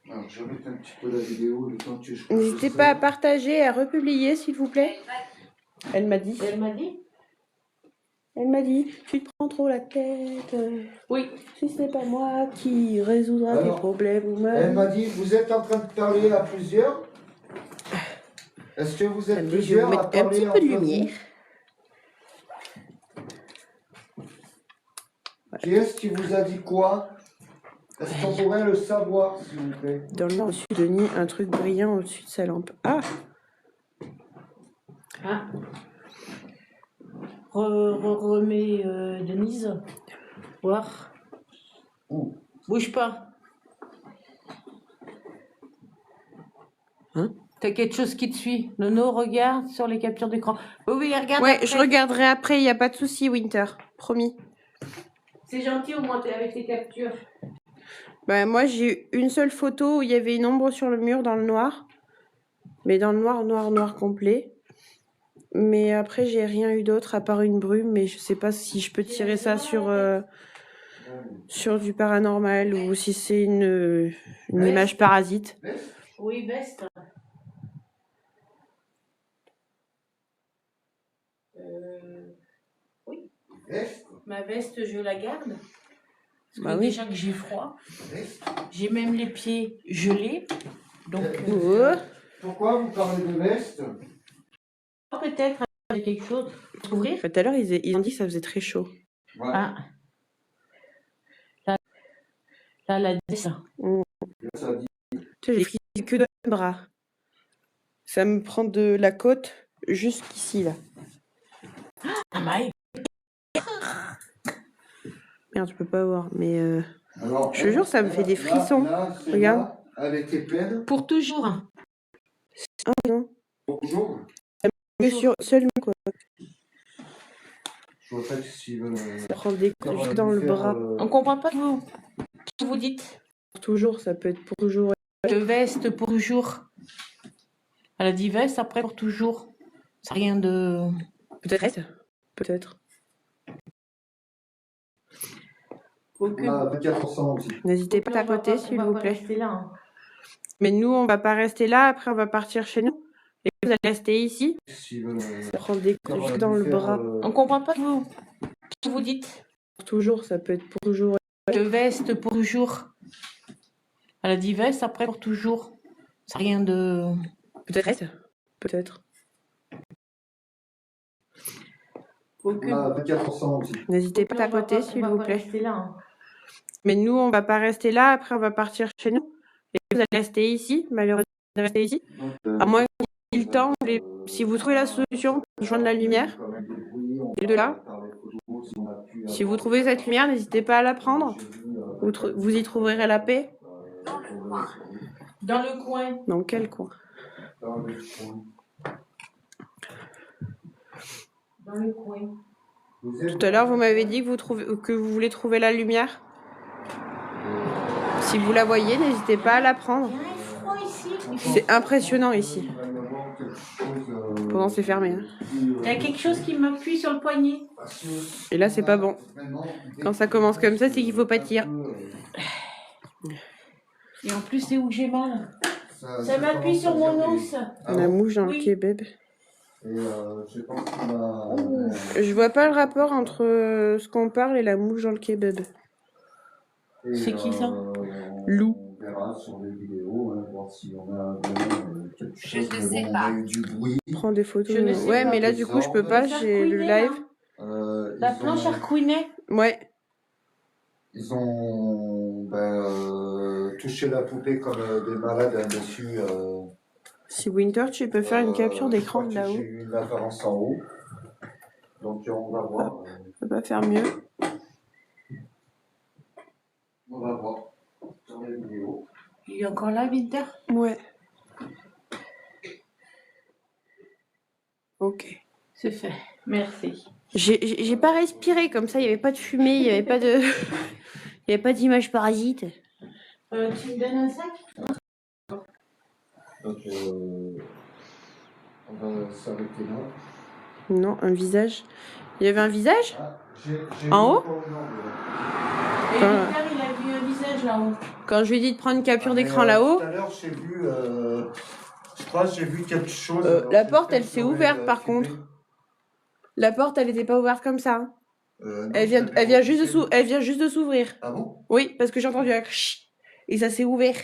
Speaker 1: Alors, j'arrête un petit peu la vidéo le temps que je.
Speaker 3: N'hésitez pas à partager et à republier, s'il vous plaît. Elle m'a dit.
Speaker 2: Elle m'a dit?
Speaker 3: Elle m'a dit, tu te prends trop la tête.
Speaker 2: Oui.
Speaker 3: Si ce n'est pas moi qui résoudra
Speaker 1: Alors,
Speaker 3: tes problèmes ou
Speaker 1: Elle
Speaker 3: même.
Speaker 1: m'a dit, vous êtes en train de parler à plusieurs? Est-ce que vous êtes
Speaker 3: Elle me dit, je vais
Speaker 1: plusieurs
Speaker 3: vous
Speaker 1: à
Speaker 3: mettre un
Speaker 1: parler
Speaker 3: petit peu de
Speaker 1: entre vous?
Speaker 3: lumière.
Speaker 1: Qui est-ce qui vous a dit quoi? Est-ce qu'on pourrait le savoir, s'il vous plaît?
Speaker 3: Dans le reçu de Denis, un truc brillant au-dessus de sa lampe. Ah,
Speaker 2: Ah. Remets Denise. Voir.
Speaker 1: Où?
Speaker 2: Bouge pas.
Speaker 3: Hein?
Speaker 2: T'as quelque chose qui te suit. Nono, regarde sur les captures d'écran. Oui, regarde.
Speaker 3: ouais,
Speaker 2: après.
Speaker 3: je regarderai après, il n'y a pas de souci, Winter. Promis.
Speaker 2: C'est gentil au moins t'es avec tes captures.
Speaker 3: Bah, moi, j'ai eu une seule photo où il y avait une ombre sur le mur dans le noir. Mais dans le noir, noir, noir complet. Mais après, j'ai rien eu d'autre à part une brume. Mais je sais pas si je peux tirer ça sur du paranormal ou si c'est une image parasite.
Speaker 2: Oui, veste. Oui.
Speaker 1: Veste?
Speaker 2: Ma veste, je la garde. Parce
Speaker 6: Bah
Speaker 2: que
Speaker 6: oui.
Speaker 2: déjà que j'ai froid, j'ai même les pieds gelés. Donc,
Speaker 6: Oh.
Speaker 1: Pourquoi vous parlez de veste?
Speaker 2: peut-être avec quelque chose pour ouvrir.
Speaker 6: Tout à l'heure, ils ont dit que ça faisait très chaud.
Speaker 1: Ouais.
Speaker 2: Ah, là, la 10.
Speaker 1: Ça dit.
Speaker 6: Tu sais, j'ai frisé que de le bras. Ça me prend de la côte jusqu'ici, là.
Speaker 2: Ah, Maï.
Speaker 6: Merde, je peux pas voir, mais
Speaker 1: Alors,
Speaker 6: je te jure, ça me fait des frissons.
Speaker 1: C'est
Speaker 6: Regarde.
Speaker 1: là, avec tes pleines,
Speaker 2: Pour toujours.
Speaker 6: Ah non,
Speaker 1: bonjour.
Speaker 6: que sur seulement quoi.
Speaker 1: Je vois pas si veulent.
Speaker 6: Ça prend des côtes juste dans le bras.
Speaker 2: On comprend pas ce que vous dites.
Speaker 6: Toujours, ça peut être pour toujours.
Speaker 2: De veste pour toujours. Elle a dit veste, après pour toujours. C'est rien de...
Speaker 6: Peut-être. Peut-être.
Speaker 2: Aucune.
Speaker 1: On a 24% aussi.
Speaker 6: N'hésitez pas à
Speaker 2: On va
Speaker 6: tapoter,
Speaker 2: pas-
Speaker 6: s'il
Speaker 2: on va
Speaker 6: vous
Speaker 2: pas
Speaker 6: plaît.
Speaker 2: rester là, hein.
Speaker 6: Mais nous, on va pas rester là. Après, on va partir chez nous. Et vous allez rester ici.
Speaker 1: Si veulent.
Speaker 6: Ça prend des côtes juste dans le bras.
Speaker 2: On comprend pas ce que vous dites.
Speaker 6: Toujours, ça peut être pour toujours.
Speaker 2: De veste pour toujours. Elle a dit veste, après pour toujours. C'est rien de...
Speaker 6: Peut-être. Peut-être.
Speaker 2: Aucune.
Speaker 1: On a 24% aussi.
Speaker 6: N'hésitez pas à
Speaker 2: On va
Speaker 6: tapoter,
Speaker 2: pas-
Speaker 6: s'il
Speaker 2: on
Speaker 6: vous
Speaker 2: va pas
Speaker 6: plaît.
Speaker 2: rester là, hein.
Speaker 6: Mais nous, on va pas rester là. Après, on va partir chez nous. Et vous allez rester ici. Malheureusement, vous allez rester ici. À moins qu'il y ait le temps. Si vous trouvez la solution pour rejoindre la lumière, et de là, si vous trouvez cette lumière, n'hésitez pas à la prendre. Vous y trouverez la paix.
Speaker 2: Dans le coin.
Speaker 6: Dans quel coin?
Speaker 2: Dans le coin.
Speaker 6: Tout à l'heure, vous m'avez dit que vous voulez trouver la lumière. Si vous la voyez, n'hésitez pas à la prendre.
Speaker 2: Il y a un froid ici.
Speaker 6: C'est impressionnant ici. Pourtant, c'est fermé, hein.
Speaker 2: Il y a quelque chose qui m'appuie sur le poignet.
Speaker 6: Et là, c'est pas bon. Quand ça commence comme ça, c'est qu'il faut pâtir.
Speaker 2: Et en plus, c'est où j'ai mal. Ça m'appuie sur mon os.
Speaker 6: La mouche dans le
Speaker 2: Oui.
Speaker 6: kebab.
Speaker 1: Je pense qu'on a.
Speaker 6: Je vois pas le rapport entre ce qu'on parle et la mouche dans le kebab.
Speaker 2: C'est qui, ça?
Speaker 6: Lou.
Speaker 1: On verra sur les vidéos, hein, voir si on a vraiment quelque
Speaker 4: Je
Speaker 1: chose.
Speaker 4: ne
Speaker 1: Mais
Speaker 4: sais
Speaker 1: bon, on
Speaker 4: pas.
Speaker 1: a eu du bruit.
Speaker 6: Prends des photos.
Speaker 2: Je ne sais
Speaker 6: Ouais,
Speaker 2: pas.
Speaker 6: mais là, du coup, je peux pas.
Speaker 2: Ça
Speaker 6: J'ai le
Speaker 2: couinait,
Speaker 6: live.
Speaker 2: La
Speaker 1: Ils
Speaker 2: planche
Speaker 1: ont-
Speaker 2: à couiner.
Speaker 6: Ouais.
Speaker 1: Ils ont touché la poupée comme des malades hein, dessus.
Speaker 6: Si Winter, tu peux faire une capture d'écran de
Speaker 1: J'ai
Speaker 6: là-haut.
Speaker 1: eu une apparence en haut. Donc on va voir.
Speaker 6: Ça va faire mieux.
Speaker 1: On va voir sur les vidéos.
Speaker 2: Il est encore là, Winter?
Speaker 6: Ouais. Ok.
Speaker 2: C'est fait. Merci.
Speaker 6: J'ai pas respiré comme ça, il y avait pas de fumée, il y avait pas de. Il y avait pas d'image parasite.
Speaker 2: Tu me donnes un sac?
Speaker 1: Donc on va s'arrêter là.
Speaker 6: Non, un visage. Il y avait un visage
Speaker 1: Ah,
Speaker 6: En haut
Speaker 2: Et
Speaker 6: Enfin,
Speaker 2: Winter, il a vu un visage là-haut.
Speaker 6: Quand je lui ai dit de prendre une capture d'écran là-haut,
Speaker 1: Tout à l'heure, j'ai vu. Je crois que j'ai vu quelque chose.
Speaker 6: la
Speaker 1: Alors,
Speaker 6: porte, elle
Speaker 1: j'espère
Speaker 6: s'est
Speaker 1: que
Speaker 6: ouverte
Speaker 1: j'aurai,
Speaker 6: par
Speaker 1: filmé.
Speaker 6: contre. La porte, elle était pas ouverte comme ça. Hein.
Speaker 1: Non,
Speaker 6: Elle
Speaker 1: je l'avais
Speaker 6: vient juste
Speaker 1: repoussé.
Speaker 6: elle vient juste de s'ouvrir.
Speaker 1: Ah bon?
Speaker 6: Oui, parce que j'ai entendu un chut et ça s'est ouvert.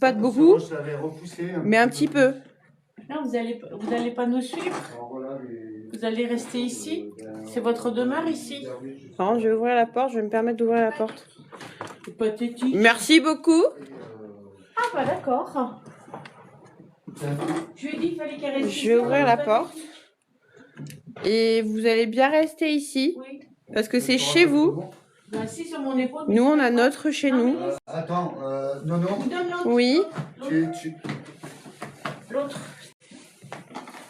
Speaker 6: Pas de
Speaker 1: Parce que
Speaker 6: beaucoup,
Speaker 1: moi, je l'avais repoussé
Speaker 6: mais un petit peu.
Speaker 2: Non, vous allez pas nous suivre.
Speaker 1: Alors, voilà,
Speaker 2: Vous allez rester ici. C'est votre demeure ici.
Speaker 6: Non, je vais ouvrir la porte, je vais me permettre d'ouvrir la porte.
Speaker 2: C'est pathétique.
Speaker 6: Merci beaucoup.
Speaker 2: Ah bah d'accord. Je lui ai dit qu'il fallait qu'elle reste
Speaker 6: Je vais ouvrir la porte. Et vous allez bien rester ici,
Speaker 2: Oui.
Speaker 6: parce que c'est chez vous.
Speaker 2: Bah, assis sur mon épaule.
Speaker 6: Nous, on a notre chez nous.
Speaker 1: Attends, non, non.
Speaker 2: Donne l'autre.
Speaker 6: Oui.
Speaker 2: L'autre.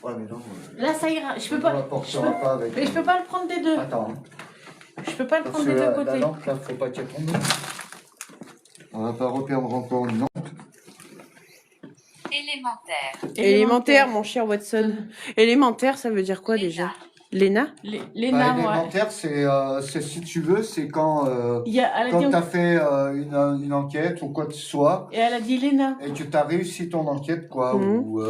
Speaker 1: Ouais, mais non.
Speaker 2: Là, ça ira. Je peux
Speaker 1: On
Speaker 2: pas.
Speaker 1: l'apportera pas avec.
Speaker 2: Mais je peux pas le prendre des deux.
Speaker 1: Attends.
Speaker 2: Je peux pas le
Speaker 1: Parce
Speaker 2: prendre
Speaker 1: que
Speaker 2: des deux
Speaker 1: la
Speaker 2: côtés.
Speaker 1: lampe, là, faut pas qu'elle tombe. On va pas reperdre encore une lampe.
Speaker 4: Élémentaire.
Speaker 6: Élémentaire, mon cher Watson. Élémentaire, ça veut dire quoi déjà? Léna?
Speaker 2: Léna, ouais.
Speaker 1: Élémentaire, c'est si tu veux, c'est quand,
Speaker 2: Elle a
Speaker 1: quand
Speaker 2: dit...
Speaker 1: tu as fait une enquête ou quoi que ce soit
Speaker 2: Et elle a dit Léna.
Speaker 1: et que tu as réussi ton enquête, quoi,
Speaker 6: Mhm.
Speaker 1: ou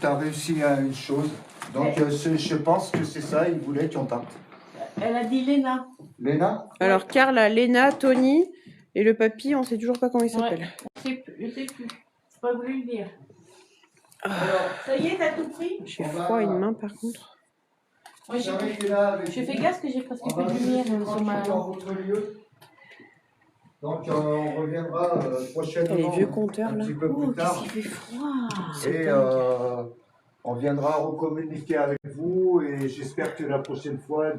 Speaker 1: tu as réussi à une chose. Donc, je pense que c'est ça, ils voulaient qu'on tente.
Speaker 2: Elle a dit Léna.
Speaker 1: Léna?
Speaker 6: Alors, Karl a Léna, Tony, et le papy, on sait toujours pas comment il s'appelle.
Speaker 2: Ouais, je sais plus. J'ai pas voulu le dire.
Speaker 1: Alors,
Speaker 2: Ça y est, t'as tout pris?
Speaker 6: J'ai froid à une main, par contre.
Speaker 2: Moi, j'ai
Speaker 1: s'arrêter là avec
Speaker 2: fais
Speaker 1: vous.
Speaker 2: gaffe que j'ai presque
Speaker 1: On va
Speaker 2: plus de
Speaker 1: vous
Speaker 2: lumière
Speaker 1: laisser
Speaker 2: sur ma...
Speaker 1: tranquille dans votre lieu. Donc, on reviendra prochainement.
Speaker 6: Et les vieux compteurs,
Speaker 1: un
Speaker 6: là.
Speaker 1: petit peu
Speaker 2: Oh,
Speaker 1: plus
Speaker 2: qu'est-ce
Speaker 1: tard.
Speaker 2: qu'il fait froid.
Speaker 1: Et on viendra recommuniquer avec vous. Et j'espère que la prochaine fois, vous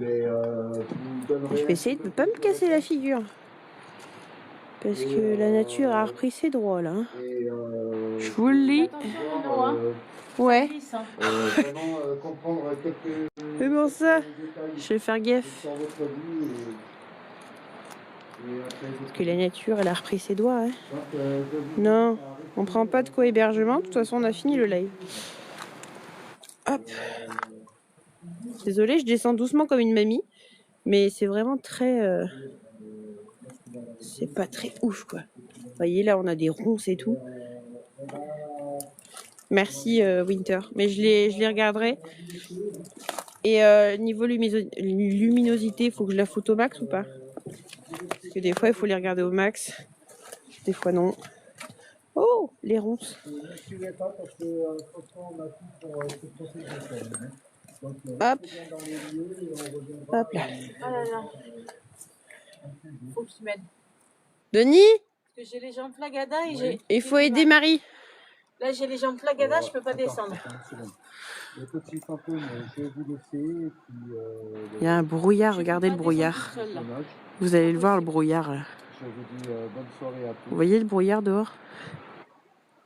Speaker 1: donnerez.
Speaker 6: Je vais essayer de ne pas me casser la figure. Parce que la nature a repris ses droits, là. Je vous le dis.
Speaker 2: Attention, Nono, hein.
Speaker 6: Ouais.
Speaker 2: Glisse, hein.
Speaker 1: Vraiment comprendre quelques.
Speaker 6: C'est pour ça.
Speaker 1: détails
Speaker 6: Je vais faire gaffe.
Speaker 1: sur votre vie.
Speaker 6: Parce que la nature, elle a repris ses doigts, hein. Non, on prend pas de co-hébergement. De toute façon, on a fini le live. Hop. Désolée, je descends doucement comme une mamie. Mais c'est vraiment très... C'est pas très ouf, quoi. Vous voyez, là, on a des ronces et tout. Merci, Winter. Mais je les regarderai. Et niveau luminosité, il faut que je la foute au max ou pas? Parce que des fois, il faut les regarder au max. Des fois, non. Oh, les ronces. Hop. Hop là.
Speaker 2: Ah là là. Faut que tu m'aides.
Speaker 6: Denis,
Speaker 2: Parce que j'ai les jambes flagada et j'ai...
Speaker 6: il faut aider Marie.
Speaker 2: Là, j'ai les jambes flagada, je peux pas descendre.
Speaker 6: Il y a un brouillard, regardez le brouillard. Vous allez le voir, le brouillard, là.
Speaker 1: Je vous dis bonne soirée à tous.
Speaker 6: Vous voyez le brouillard dehors?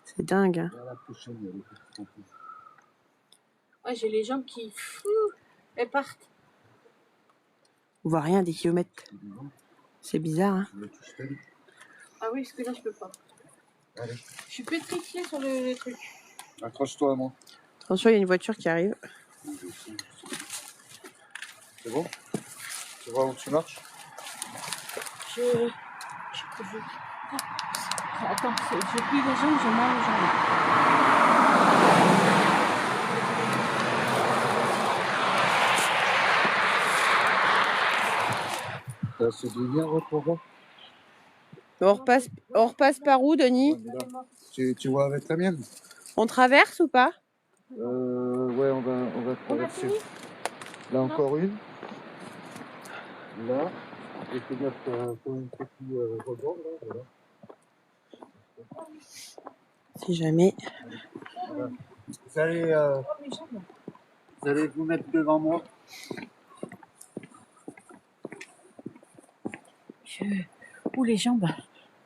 Speaker 6: C'est dingue, hein.
Speaker 1: À la prochaine.
Speaker 2: Ouais, j'ai les jambes qui... Elles partent.
Speaker 6: On voit rien des kilomètres. C'est bizarre, hein.
Speaker 2: Ah oui, parce que là, je peux pas.
Speaker 1: Allez.
Speaker 2: Je suis pétrifiée sur le truc.
Speaker 1: Accroche-toi à moi.
Speaker 6: Attention, il y a une voiture qui arrive.
Speaker 1: C'est bon? Tu vois où tu marches?
Speaker 2: Attends, je plie les jambes, j'ai mal aux jambes.
Speaker 1: C'est du bien, reprends.
Speaker 6: On repasse par où, Denis?
Speaker 1: Tu vois avec la mienne?
Speaker 6: On traverse ou pas?
Speaker 1: Ouais, on va traverser. Là encore une. Là. Et fais gaffe pour une petite rebond, là. Voilà.
Speaker 6: Si jamais.
Speaker 1: Voilà. Vous allez vous mettre devant moi.
Speaker 2: Ouh, les jambes.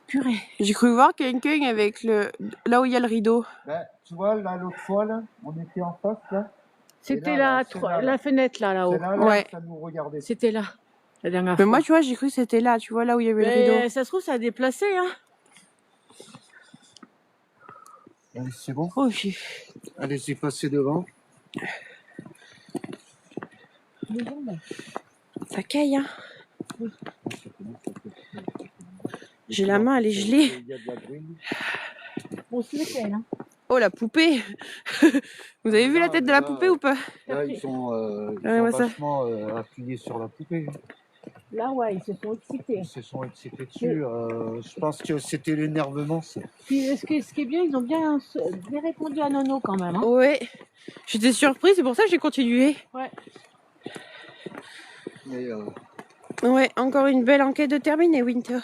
Speaker 2: Purée.
Speaker 6: J'ai cru voir quelqu'un avec là où il y a le rideau.
Speaker 1: Ben, tu vois, là, l'autre fois, là, on était en face, là.
Speaker 2: C'était
Speaker 1: Et là,
Speaker 2: la,
Speaker 1: c'est là,
Speaker 2: la fenêtre, là-haut.
Speaker 1: C'est là,
Speaker 6: Ouais.
Speaker 1: ça nous regardait.
Speaker 2: C'était là, la dernière
Speaker 6: Mais
Speaker 2: fois.
Speaker 6: moi, tu vois, j'ai cru que c'était là, tu vois, là où il y avait le rideau.
Speaker 2: Mais ça se trouve, ça a déplacé, hein.
Speaker 1: Allez, c'est bon.
Speaker 6: Oh,
Speaker 1: Allez-y, passez devant.
Speaker 6: ça caille, hein. J'ai la main, elle est gelée.
Speaker 1: Il y a de la bruine.
Speaker 2: Bon, c'est lequel, hein.
Speaker 6: Oh, la poupée. Vous avez vu la tête de la poupée ou pas?
Speaker 1: Là, ils sont
Speaker 6: Ouais, ça.
Speaker 1: vachement appuyés sur la poupée.
Speaker 2: Là, ouais, ils se sont excités.
Speaker 1: Ils se sont excités dessus. Je pense que c'était l'énervement.
Speaker 2: Puis, ce qui est bien, ils ont bien répondu à Nono, quand même, hein.
Speaker 6: Ouais. J'étais surprise, c'est pour ça que j'ai continué.
Speaker 2: Ouais.
Speaker 1: Mais
Speaker 6: Ouais, encore une belle enquête de terminée, Winter.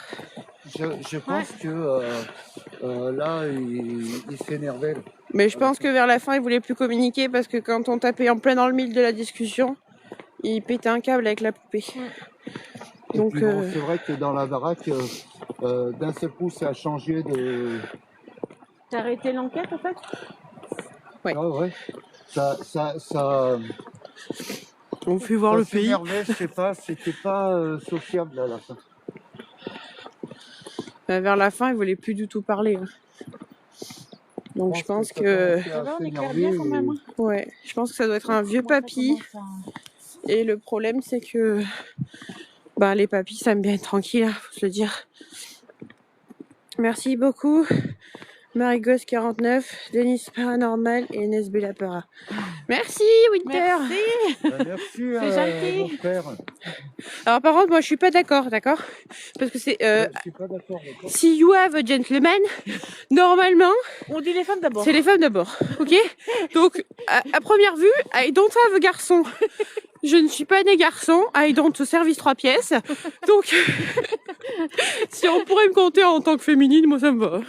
Speaker 1: je pense que là, il s'énervait.
Speaker 6: Mais je pense que vers la fin, il voulait plus communiquer parce que quand on tapait en plein dans le milieu de la discussion, il pétait un câble avec la poupée. Donc,
Speaker 1: Puis bon, c'est vrai que dans la baraque, d'un seul coup, ça a changé de.
Speaker 2: T'as arrêté l'enquête, en fait?
Speaker 6: Ouais.
Speaker 1: Ah ouais. Ça
Speaker 6: on fait voir
Speaker 1: ça
Speaker 6: le pays.
Speaker 1: s'énervait, je sais pas, c'était pas sociable à la fin.
Speaker 6: Vers la fin, il voulait plus du tout parler. Hein. Donc je pense que...
Speaker 2: On éclaire bien, quand même, hein.
Speaker 6: Ouais, je pense que ça doit être un vieux papy. Et le problème, c'est que bah, les papys, ça aime bien être tranquille, hein, faut se le dire. Merci beaucoup. Marigos 49, Denis Paranormal et Nesby Lapera. Merci Winter.
Speaker 2: Merci.
Speaker 7: Merci,
Speaker 2: C'est
Speaker 7: mon
Speaker 2: gentil.
Speaker 7: frère.
Speaker 6: Alors par contre, moi je suis pas d'accord, parce que c'est
Speaker 7: Je suis pas d'accord.
Speaker 6: si you have a gentleman, normalement
Speaker 2: On dit les femmes d'abord.
Speaker 6: c'est les femmes d'abord, ok? Donc à première vue, I don't have a garçon. Je ne suis pas né garçon, I don't service 3 pièces. Donc si on pourrait me compter en tant que féminine, moi ça me va.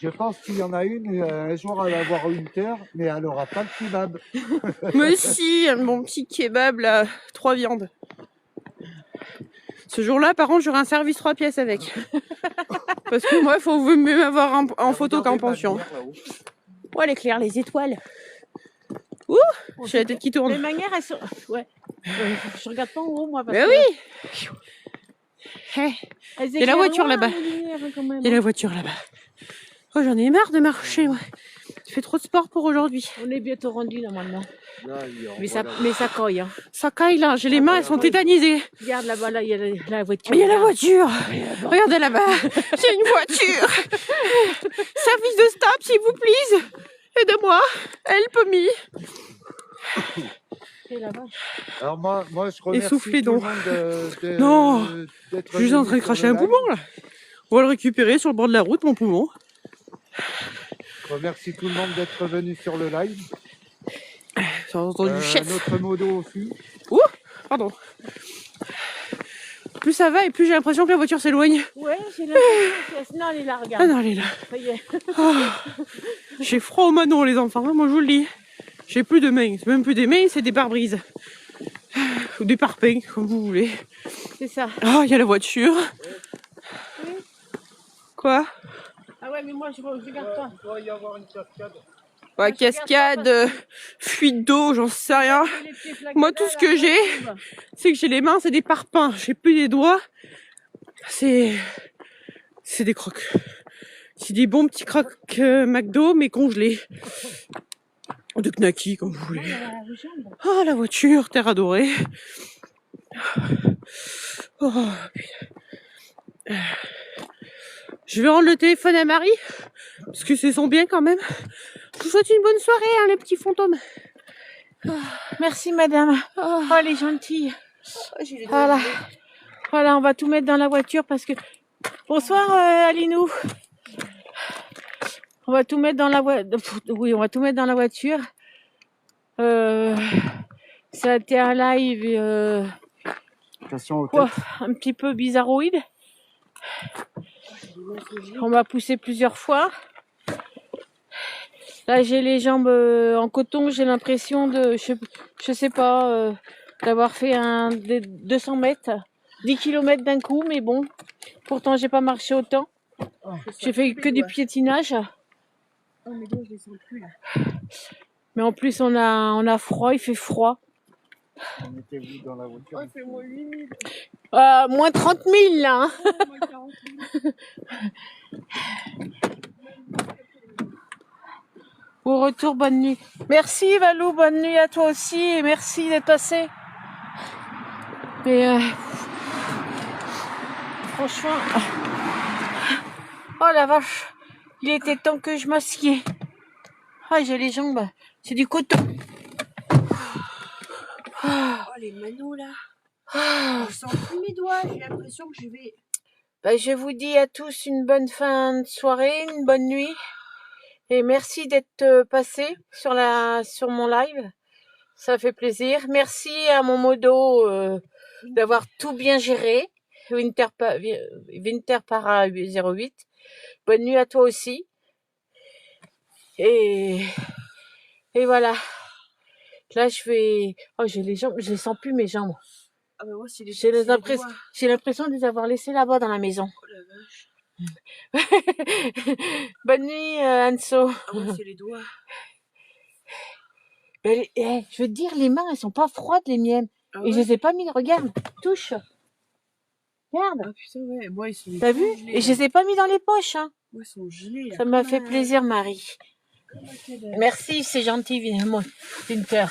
Speaker 7: Je pense qu'il y en a une, un jour elle va avoir une terre, mais elle aura pas le kebab.
Speaker 6: Mais si, mon petit kebab là, 3 viandes. Ce jour-là, par contre, j'aurai un service 3 pièces avec. Parce que moi, il faut même avoir en photo qu'en pension. Oh, elle éclaire les étoiles. Ouh, j'ai la tête qui
Speaker 2: Les
Speaker 6: tourne.
Speaker 2: manières, elles sont. Ouais. Je regarde pas en haut, moi. Parce
Speaker 6: Mais
Speaker 2: que
Speaker 6: oui. Hey,
Speaker 2: elles
Speaker 6: y a la
Speaker 2: éclairent
Speaker 6: voiture
Speaker 2: loin,
Speaker 6: là-bas.
Speaker 2: les lumières, quand même.
Speaker 6: il y a la voiture là-bas. Oh, j'en ai marre de marcher, moi. Je fais trop de sport pour aujourd'hui.
Speaker 2: On est bientôt rendu normalement.
Speaker 7: Là,
Speaker 2: Mais ça coille. Hein.
Speaker 6: Ça caille là, j'ai les mains, elles sont tétanisées.
Speaker 2: Regarde là-bas, là, il y a la voiture.
Speaker 6: Il y a la voiture. Regardez là-bas. J'ai une voiture. Service de stop, s'il vous plaît. Aidez-moi. Help me.
Speaker 2: Et là-bas.
Speaker 7: Alors moi je remercie
Speaker 6: Essoufflez
Speaker 7: tout le
Speaker 6: donc.
Speaker 7: monde
Speaker 6: Non.
Speaker 7: d'être
Speaker 6: Je suis en
Speaker 7: venu
Speaker 6: train de
Speaker 7: sur
Speaker 6: cracher
Speaker 7: le
Speaker 6: un
Speaker 7: live.
Speaker 6: poumon là. On va le récupérer sur le bord de la route, mon poumon.
Speaker 7: Je remercie tout le monde d'être venu sur le live.
Speaker 6: J'ai entendu chef.
Speaker 7: Notre modo aussi.
Speaker 6: Pardon. Plus ça va et plus j'ai l'impression que la voiture s'éloigne.
Speaker 2: Ouais, j'ai l'impression que... Non, elle est là, regarde.
Speaker 6: Ah non, elle est là.
Speaker 2: Ça y est.
Speaker 6: J'ai froid au manon, les enfants, hein, moi je vous le dis. J'ai plus de mains. C'est même plus des mains, c'est des pare-brises. Ou des pare-pains, comme vous voulez.
Speaker 2: C'est ça.
Speaker 6: Ah, il y a la voiture. Quoi?
Speaker 2: Ah ouais, mais moi, je regarde pas.
Speaker 7: Il doit y avoir une cascade.
Speaker 6: Ouais, cascade, fuite d'eau, j'en sais rien. Moi, tout ce que j'ai, c'est que j'ai les mains, c'est des parpaings. J'ai plus les doigts. C'est des crocs. C'est des bons petits crocs McDo, mais congelés. De knacky, comme vous voulez. Oh, la voiture, terre adorée. Oh, putain. Je vais rendre le téléphone à Marie, parce que c'est son bien quand même. Je vous souhaite une bonne soirée, hein, les petits fantômes.
Speaker 2: Merci, madame. Oh, elle est gentille. Voilà. Voilà, on va tout mettre dans la voiture parce que... Bonsoir, Alinou. On va tout mettre dans la voiture. Oui, on va tout mettre dans la voiture. Ça a été un live
Speaker 7: Attention au
Speaker 2: un petit peu bizarroïde. On m'a poussé plusieurs fois. Là, j'ai les jambes en coton. J'ai l'impression de, je sais pas, d'avoir fait des 200 mètres, 10 km d'un coup. Mais bon, pourtant, j'ai pas marché autant. J'ai fait que du piétinage. Mais en plus, on a froid. Il fait froid.
Speaker 7: Mettez-vous dans la voiture.
Speaker 2: Moins 30 000 là. Hein. Au retour, bonne nuit. Merci Valou, bonne nuit à toi aussi et merci d'être passé. Mais franchement, oh la vache, il était temps que je m'assieds. Ah, j'ai les jambes, c'est du coton.
Speaker 6: Oh, les manos là. Je sens plus mes doigts, j'ai l'impression que je vais...
Speaker 2: Ben, je vous dis à tous une bonne fin de soirée, une bonne nuit. Et merci d'être passé sur mon live. Ça fait plaisir. Merci à mon modo d'avoir tout bien géré. Winter Para 08. Bonne nuit à toi aussi. Et voilà. Là, je vais... Oh, j'ai les jambes, je les sens plus mes jambes.
Speaker 6: Ah bah moi,
Speaker 2: J'ai l'impression de les avoir laissées là-bas dans la maison.
Speaker 6: Oh la vache.
Speaker 2: Bonne nuit, Anso.
Speaker 6: Ah moi, c'est les doigts.
Speaker 2: Mais, je veux te dire, les mains, elles sont pas froides, les miennes.
Speaker 6: Ah
Speaker 2: Et je les ai pas mis, regarde, touche. Regarde,
Speaker 6: Ah putain, ouais, moi, ils sont...
Speaker 2: t'as vu? Et je les ai pas mis dans les poches, hein.
Speaker 6: Moi, ils sont gelés, là.
Speaker 2: Ça m'a fait plaisir, Marie. Merci, c'est gentil, évidemment, Winter.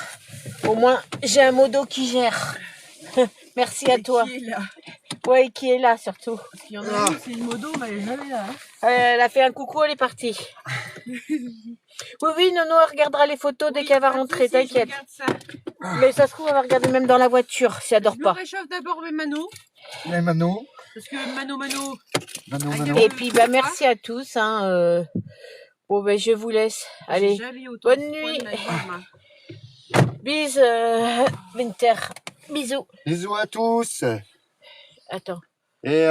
Speaker 2: Au moins, j'ai un modo qui gère. Merci à toi.
Speaker 6: Qui est là?
Speaker 2: Ouais, qui est là, surtout.
Speaker 6: Parce qu'il y en a une, c'est une modo, mais elle est jamais là. Hein.
Speaker 2: Elle a fait un coucou, elle est partie. Oui, Nono, elle regardera les photos dès qu'elle va rentrer, t'inquiète. Mais ça se trouve, elle va regarder même dans la voiture si elle dort pas.
Speaker 6: Je me réchauffe d'abord mes Mano,
Speaker 7: Les Mano.
Speaker 6: parce que Mano.
Speaker 2: Et puis, bah, merci à tous. Hein, Bon, ben, je vous laisse. Allez, bonne nuit. Bis, Winter. Bisous.
Speaker 7: Bisous à tous.
Speaker 2: Attends.
Speaker 7: Et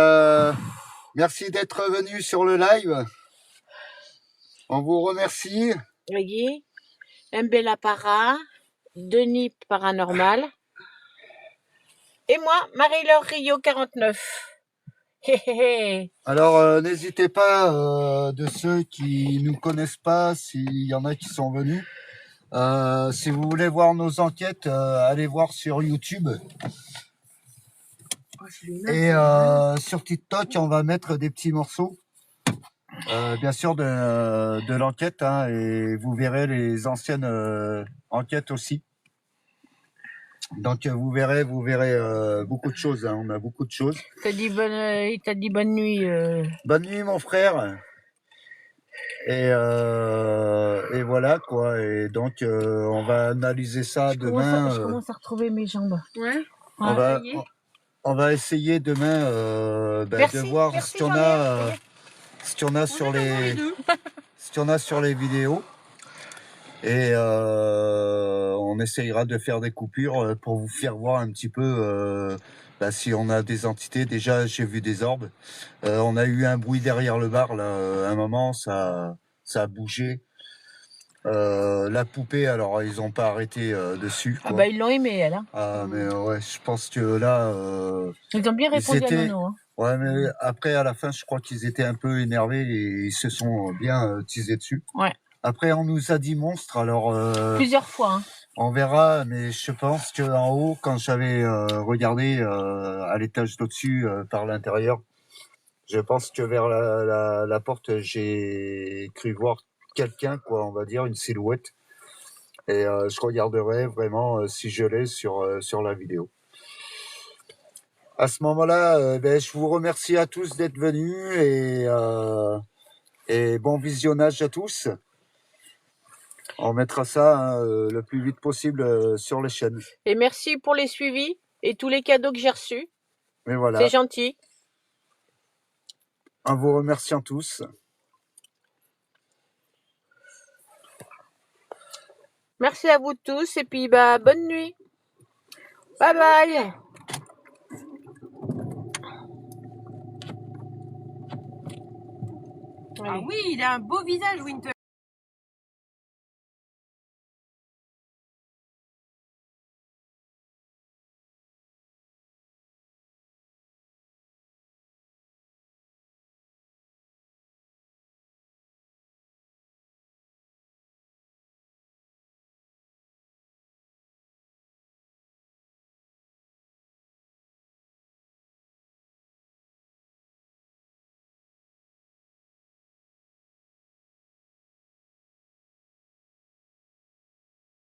Speaker 7: merci d'être venus sur le live. On vous remercie.
Speaker 2: Reggie, Mbella Para, Denis Paranormal. Et moi, Marie-Laure Rio 49. Hé, hé, hé.
Speaker 7: Alors, n'hésitez pas, de ceux qui nous connaissent pas, s'il y en a qui sont venus. Si vous voulez voir nos enquêtes, allez voir sur YouTube. Et sur TikTok, on va mettre des petits morceaux, bien sûr, de l'enquête, hein, et vous verrez les anciennes enquêtes aussi. Donc vous verrez beaucoup de choses, hein, on a beaucoup de choses.
Speaker 2: Il t'a dit bonne nuit.
Speaker 7: Bonne nuit mon frère. Et voilà quoi. Et donc on va analyser ça demain.
Speaker 2: Je commence à retrouver mes jambes.
Speaker 6: Ouais.
Speaker 7: On va essayer demain
Speaker 2: Merci,
Speaker 7: de voir
Speaker 2: merci,
Speaker 7: ce qu'il y en a, ce qu'il y en a sur les vidéos. Et on essayera de faire des coupures pour vous faire voir un petit peu si on a des entités. Déjà, j'ai vu des orbes. On a eu un bruit derrière le bar, là, à un moment, ça a bougé. La poupée, alors, ils ont pas arrêté dessus, quoi.
Speaker 2: Ah bah, ils l'ont aimé, elle. Hein.
Speaker 7: Ah, mais ouais, je pense que là...
Speaker 2: Ils ont bien répondu à Nono. Hein.
Speaker 7: Ouais, mais après, à la fin, je crois qu'ils étaient un peu énervés et ils se sont bien teasés dessus.
Speaker 2: Ouais.
Speaker 7: Après, on nous a dit monstre, alors...
Speaker 2: Plusieurs fois. Hein.
Speaker 7: On verra, mais je pense qu'en haut, quand j'avais regardé à l'étage d'au-dessus par l'intérieur, je pense que vers la porte, j'ai cru voir quelqu'un, quoi, on va dire, une silhouette. Et je regarderai vraiment si je l'ai sur la vidéo. À ce moment-là, je vous remercie à tous d'être venus et bon visionnage à tous. On mettra ça le plus vite possible sur les chaînes.
Speaker 2: Et merci pour les suivis et tous les cadeaux que j'ai reçus.
Speaker 7: Mais voilà.
Speaker 2: C'est gentil.
Speaker 7: En vous remerciant tous.
Speaker 2: Merci à vous tous et puis bah bonne nuit. Bye bye.
Speaker 6: Ah oui, il a un beau visage, Winter.